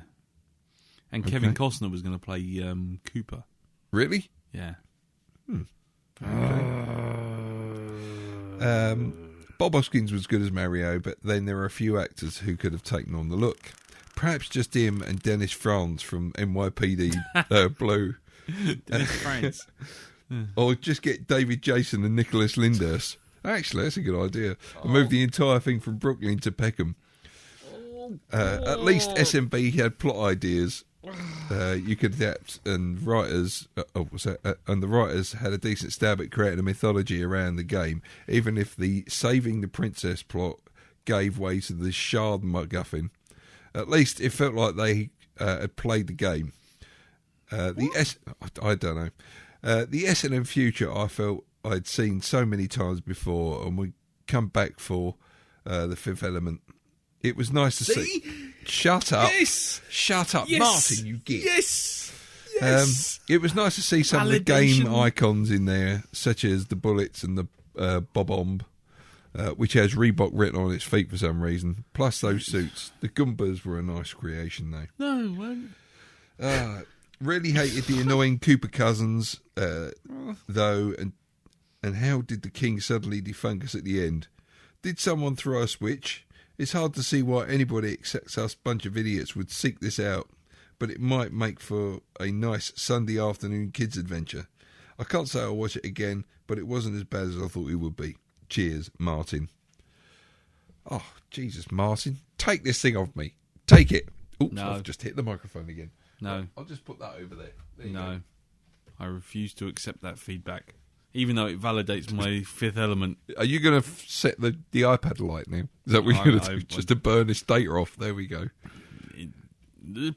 [SPEAKER 1] And Kevin Costner was going to play Cooper.
[SPEAKER 2] Really?
[SPEAKER 1] Yeah.
[SPEAKER 2] Okay. Bob Hoskins was good as Mario, but then there are a few actors who could have taken on the look. Perhaps just him and Dennis Franz from NYPD Blue.
[SPEAKER 1] Dennis Franz.
[SPEAKER 2] Or just get David Jason and Nicholas Lyndhurst. Actually, that's a good idea. And move the entire thing from Brooklyn to Peckham. At least SMB had plot ideas you could adapt, and the writers had a decent stab at creating a mythology around the game, even if the saving the princess plot gave way to the Shard MacGuffin. At least it felt like they had played the game. I don't know. The S&M future I felt I'd seen so many times before, and would come back for The Fifth Element. It was nice to see. Shut up.
[SPEAKER 1] Yes.
[SPEAKER 2] Shut up.
[SPEAKER 1] Yes.
[SPEAKER 2] Martin, you git.
[SPEAKER 1] Yes. Yes.
[SPEAKER 2] It was nice to see some of the game icons in there, such as the Bullets and the Bob-omb, which has Reebok written on its feet for some reason. Plus those suits. The Goombas were a nice creation, though.
[SPEAKER 1] No, it weren't.
[SPEAKER 2] Really hated the annoying Cooper cousins, though, and how did the king suddenly defungus at the end? Did someone throw a switch? It's hard to see why anybody except us bunch of idiots would seek this out, but it might make for a nice Sunday afternoon kids adventure. I can't say I'll watch it again, but it wasn't as bad as I thought it would be. Cheers, Martin. Oh, Jesus, Martin. Take this thing off me. Take it. Oops,
[SPEAKER 1] No.
[SPEAKER 2] I've just hit the microphone again.
[SPEAKER 1] No.
[SPEAKER 2] I'll just put that over there.
[SPEAKER 1] No. I refuse to accept that feedback, even though it validates my Fifth Element.
[SPEAKER 2] Are you going to set the iPad light now? Is that what you're going to do? Just to burn this data off? There we go.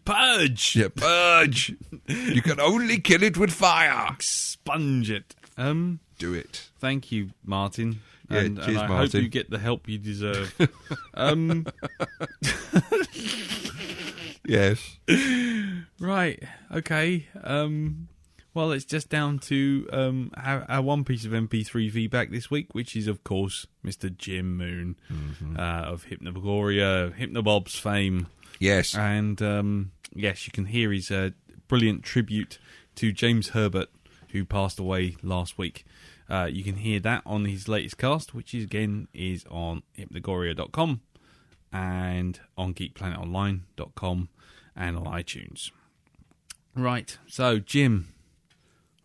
[SPEAKER 1] Purge.
[SPEAKER 2] Yeah, purge. You can only kill it with fire.
[SPEAKER 1] Expunge it.
[SPEAKER 2] Do it.
[SPEAKER 1] Thank you, Martin.
[SPEAKER 2] Yeah,
[SPEAKER 1] and
[SPEAKER 2] cheers,
[SPEAKER 1] I
[SPEAKER 2] Martin.
[SPEAKER 1] hope you get the help you deserve.
[SPEAKER 2] Yes.
[SPEAKER 1] Right. Okay. Well, it's just down to our one piece of MP3 feedback this week, which is, of course, Mr. Jim Moon of Hypnagoria, Hypnobob's fame.
[SPEAKER 2] Yes.
[SPEAKER 1] And, yes, you can hear his brilliant tribute to James Herbert, who passed away last week. You can hear that on his latest cast, which is on hypnagoria.com and on geekplanetonline.com and on iTunes. Right, so Jim,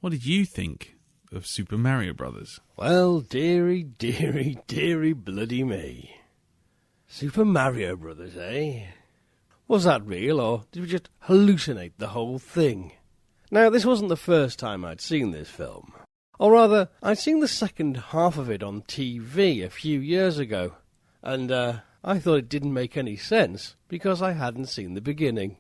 [SPEAKER 1] what did you think of Super Mario Brothers?
[SPEAKER 5] Well, dearie, dearie, dearie bloody me. Super Mario Brothers, eh? Was that real, or did we just hallucinate the whole thing? Now, this wasn't the first time I'd seen this film. Or rather, I'd seen the second half of it on TV a few years ago, and I thought it didn't make any sense because I hadn't seen the beginning.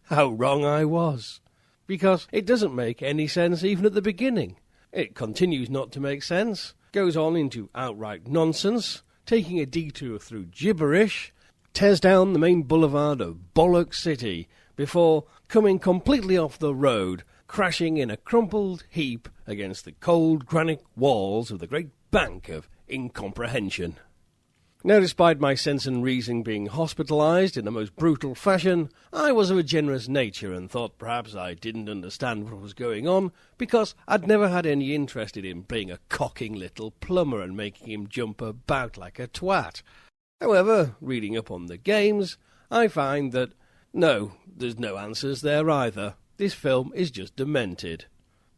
[SPEAKER 5] How wrong I was. Because it doesn't make any sense even at the beginning. It continues not to make sense, goes on into outright nonsense, taking a detour through gibberish, tears down the main boulevard of Bollock City before coming completely off the road, crashing in a crumpled heap against the cold granite walls of the great bank of incomprehension. Now, despite my sense and reason being hospitalised in the most brutal fashion, I was of a generous nature and thought perhaps I didn't understand what was going on because I'd never had any interest in playing a cocking little plumber and making him jump about like a twat. However, reading up on the games, I find that, no, there's no answers there either. This film is just demented.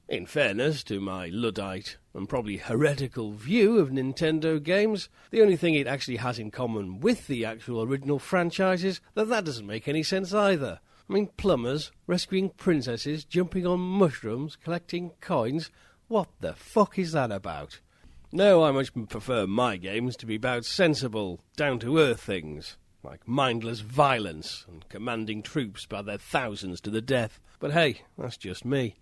[SPEAKER 5] In fairness to my Luddite and probably heretical view of Nintendo games, the only thing it actually has in common with the actual original franchise is that doesn't make any sense either. I mean, plumbers, rescuing princesses, jumping on mushrooms, collecting coins, what the fuck is that about? No, I much prefer my games to be about sensible, down-to-earth things, like mindless violence and commanding troops by their thousands to the death. But hey, that's just me.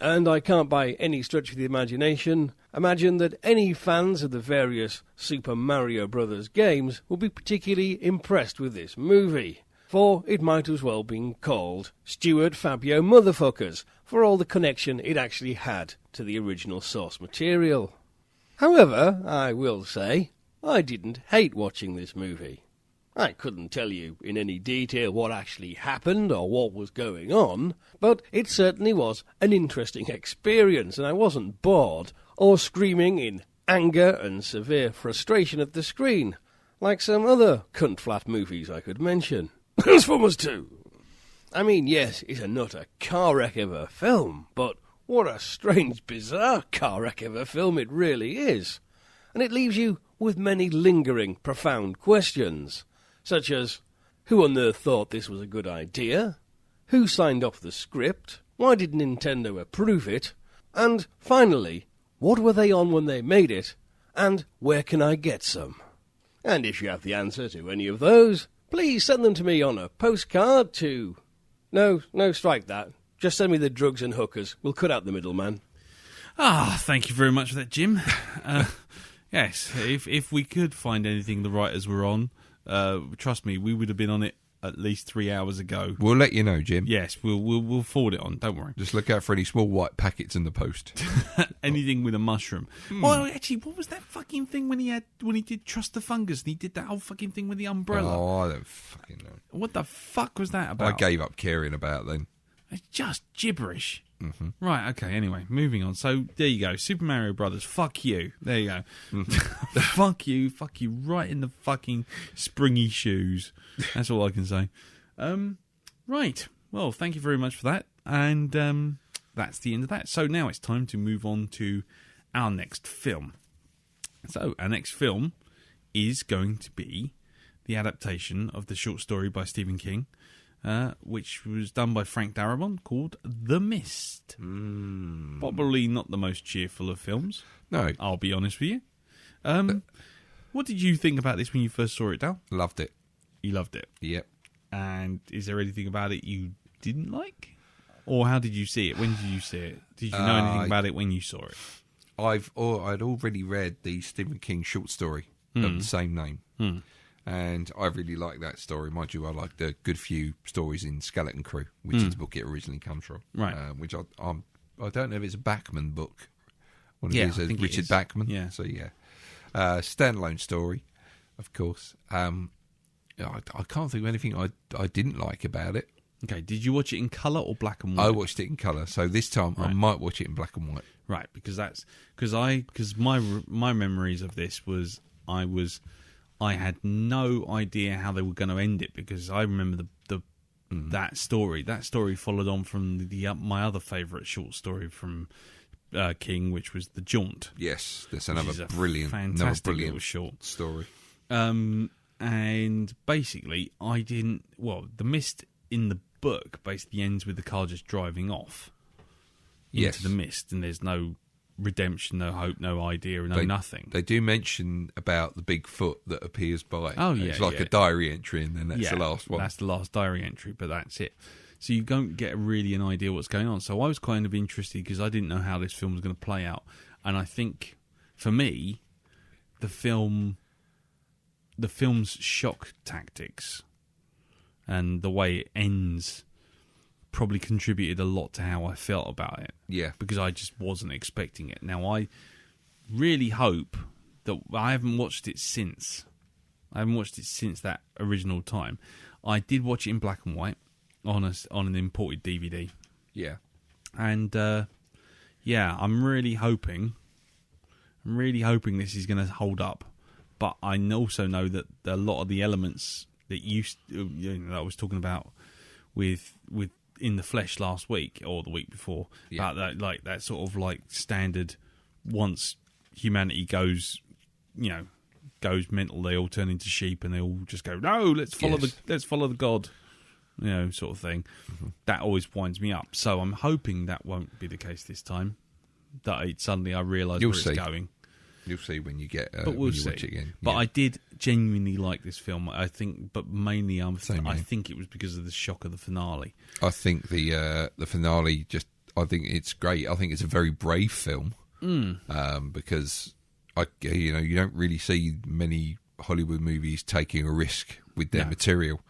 [SPEAKER 5] And I can't by any stretch of the imagination imagine that any fans of the various Super Mario Brothers games will be particularly impressed with this movie, for it might as well been called Stuart Fabio Motherfuckers, for all the connection it actually had to the original source material. However, I will say, I didn't hate watching this movie. I couldn't tell you in any detail what actually happened or what was going on, but it certainly was an interesting experience, and I wasn't bored or screaming in anger and severe frustration at the screen, like some other cunt-flat movies I could mention. Transformers 2! I mean, yes, it's not a car wreck of a film, but what a strange, bizarre car wreck of a film it really is. And it leaves you with many lingering, profound questions, such as, who on earth thought this was a good idea? Who signed off the script? Why did Nintendo approve it? And, finally, what were they on when they made it? And where can I get some? And if you have the answer to any of those, please send them to me on a postcard to... No, strike that. Just send me the drugs and hookers. We'll cut out the middleman.
[SPEAKER 1] Thank you very much for that, Jim. Yes, if we could find anything the writers were on, trust me, we would have been on it at least 3 hours ago.
[SPEAKER 2] We'll let you know, Jim.
[SPEAKER 1] Yes, we'll forward it on. Don't worry.
[SPEAKER 2] Just look out for any small white packets in the post.
[SPEAKER 1] Anything with a mushroom. Well, actually, what was that fucking thing when he did Trust the Fungus and he did that whole fucking thing with the umbrella?
[SPEAKER 2] Oh, I don't fucking know.
[SPEAKER 1] What the fuck was that about?
[SPEAKER 2] I gave up caring about then.
[SPEAKER 1] It's just gibberish. Mm-hmm. Right, okay, anyway, moving on. So, there you go. Super Mario Brothers, fuck you. There you go. Mm-hmm. Fuck you right in the fucking springy shoes. That's all I can say. Right, well, thank you very much for that. And that's the end of that. So now it's time to move on to our next film. So, our next film is going to be the adaptation of the short story by Stephen King, which was done by Frank Darabont, called The Mist. Probably not the most cheerful of films.
[SPEAKER 2] No.
[SPEAKER 1] I'll be honest with you. What did you think about this when you first saw it, Dal?
[SPEAKER 2] Loved it.
[SPEAKER 1] You loved it?
[SPEAKER 2] Yep.
[SPEAKER 1] And is there anything about it you didn't like? Or how did you see it? When did you see it? Did you know anything about it when you saw it?
[SPEAKER 2] I'd already read the Stephen King short story of the same name. And I really like that story. Mind you, I like the good few stories in Skeleton Crew, which is the book it originally comes from.
[SPEAKER 1] Right.
[SPEAKER 2] Which I don't know if it's a Bachman book. One of
[SPEAKER 1] Yeah,
[SPEAKER 2] these
[SPEAKER 1] I think it
[SPEAKER 2] Richard
[SPEAKER 1] is.
[SPEAKER 2] Bachman.
[SPEAKER 1] Yeah.
[SPEAKER 2] So, yeah. Standalone story, of course. I can't think of anything I didn't like about it.
[SPEAKER 1] Okay, did you watch it in colour or black and white?
[SPEAKER 2] I watched it in colour, so this time I might watch it in black and white.
[SPEAKER 1] Right, because my memories of this was I had no idea how they were going to end it, because I remember that story. That story followed on from my other favourite short story from King, which was The Jaunt.
[SPEAKER 2] Yes, that's
[SPEAKER 1] which
[SPEAKER 2] another
[SPEAKER 1] is a
[SPEAKER 2] brilliant
[SPEAKER 1] little short
[SPEAKER 2] story.
[SPEAKER 1] And basically, the mist in the book basically ends with the car just driving off into the mist, and there's no redemption, no hope, no idea, nothing.
[SPEAKER 2] They do mention about the big foot that appears by.
[SPEAKER 1] Oh, yeah.
[SPEAKER 2] It's like a diary entry, and then that's the last one.
[SPEAKER 1] That's the last diary entry, but that's it. So you don't get really an idea what's going on. So I was kind of interested because I didn't know how this film was going to play out. And I think, for me, the film's shock tactics and the way it ends probably contributed a lot to how I felt about it.
[SPEAKER 2] Yeah.
[SPEAKER 1] Because I just wasn't expecting it. Now, I really hope that I haven't watched it since. I haven't watched it since that original time. I did watch it in black and white on an imported DVD.
[SPEAKER 2] Yeah.
[SPEAKER 1] And, I'm really hoping this is going to hold up. But I also know that a lot of the elements that that I was talking about with In the Flesh last week or the week before, about that sort of like standard, once humanity goes mental, they all turn into sheep and they all just go, no, let's follow the God, sort of thing. Mm-hmm. That always winds me up. So I'm hoping that won't be the case this time. That suddenly I realise where it's going.
[SPEAKER 2] You'll see when you get
[SPEAKER 1] but we'll
[SPEAKER 2] when you
[SPEAKER 1] see.
[SPEAKER 2] watch it again.
[SPEAKER 1] But I did genuinely like this film. I think, but mainly I think it was because of the shock of the finale.
[SPEAKER 2] I think the finale I think it's great. I think it's a very brave film because you don't really see many Hollywood movies taking a risk with their material.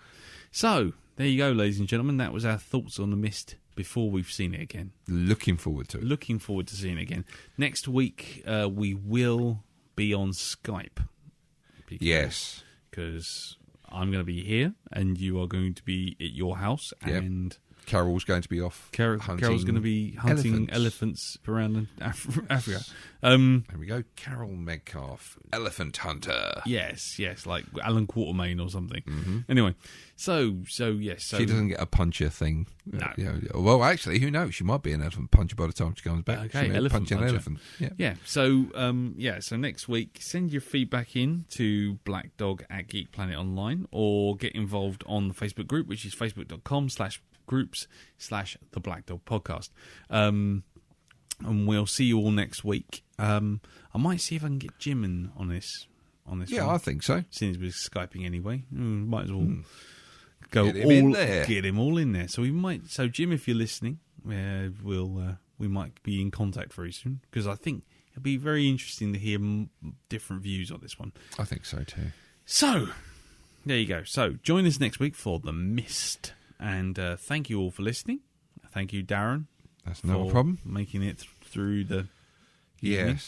[SPEAKER 2] So
[SPEAKER 1] there you go, ladies and gentlemen. That was our thoughts on The Mist before we've seen it again.
[SPEAKER 2] Looking forward to it.
[SPEAKER 1] Looking forward to seeing it again. Next week, we will be on Skype.
[SPEAKER 2] Yes.
[SPEAKER 1] Because I'm going to be here, and you are going to be at your house, and
[SPEAKER 2] Carol's going to be off
[SPEAKER 1] Carol's going to be hunting elephants around Africa.
[SPEAKER 2] There we go. Carol Metcalf, Elephant Hunter.
[SPEAKER 1] Yes, like Alan Quatermain or something. Mm-hmm. Anyway, so yes. So
[SPEAKER 2] she doesn't get a puncher thing.
[SPEAKER 1] No.
[SPEAKER 2] Well, actually, who knows? She might be an elephant puncher by the time she comes back.
[SPEAKER 1] Okay, elephant puncher.
[SPEAKER 2] An elephant. Yeah.
[SPEAKER 1] So so next week, send your feedback in to Blackdog at Geek Planet Online, or get involved on the Facebook group, which is facebook.com/groups/the Blackdog Podcast. And we'll see you all next week. I might see if I can get Jim on this.
[SPEAKER 2] Yeah,
[SPEAKER 1] one.
[SPEAKER 2] I think so.
[SPEAKER 1] Since we're Skyping anyway, might as well go
[SPEAKER 2] get him
[SPEAKER 1] all in there. So we might. So Jim, if you're listening, we might be in contact very soon, because I think it'll be very interesting to hear different views on this one.
[SPEAKER 2] I think so too.
[SPEAKER 1] So there you go. So join us next week for The Mist, and thank you all for listening. Thank you, Darren.
[SPEAKER 2] That's no problem.
[SPEAKER 1] Making it through the
[SPEAKER 2] evening,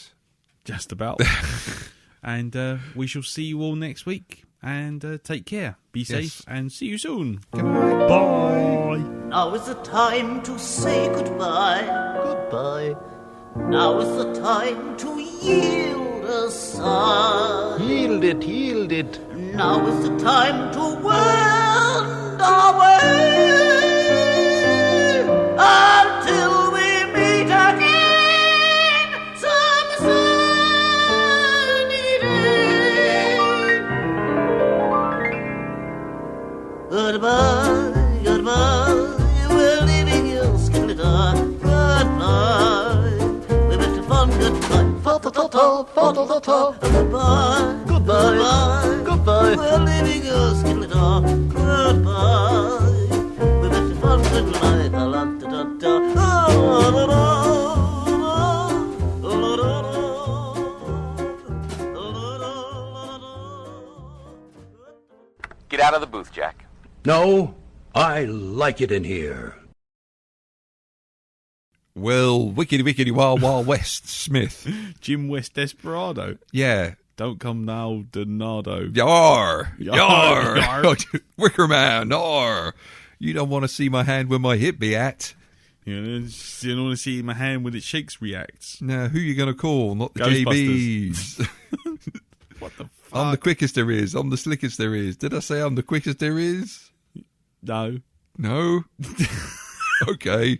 [SPEAKER 1] just about. And we shall see you all next week. And take care. Be safe, and see you soon.
[SPEAKER 2] Goodbye.
[SPEAKER 1] Bye.
[SPEAKER 7] Now is the time to say goodbye. Goodbye. Now is the time to yield a sigh. Yield it. Now is the time to wend our way. Until we meet again some sunny day. Goodbye, we're leaving you, Skeletor. Goodbye, we met a fun good time. Goodbye, we're leaving you, Skeletor. Goodbye.
[SPEAKER 8] booth, Jack.
[SPEAKER 9] No, I like it in here.
[SPEAKER 2] Well, wickety wild wild west, Smith.
[SPEAKER 1] Jim West Desperado.
[SPEAKER 2] Yeah.
[SPEAKER 1] Don't come now, Donado.
[SPEAKER 2] Yar!
[SPEAKER 1] Yar!
[SPEAKER 2] Yar! Wicker Man, yar! You don't want to see my hand where my hip be at.
[SPEAKER 1] You don't want to see my hand when it shakes reacts.
[SPEAKER 2] Now, who you going to call? Not the
[SPEAKER 1] Ghostbusters.
[SPEAKER 2] JBs.
[SPEAKER 1] What the fuck?
[SPEAKER 2] I'm the quickest there is. I'm the slickest there is. Did I say I'm the quickest there is?
[SPEAKER 1] No.
[SPEAKER 2] No? Okay.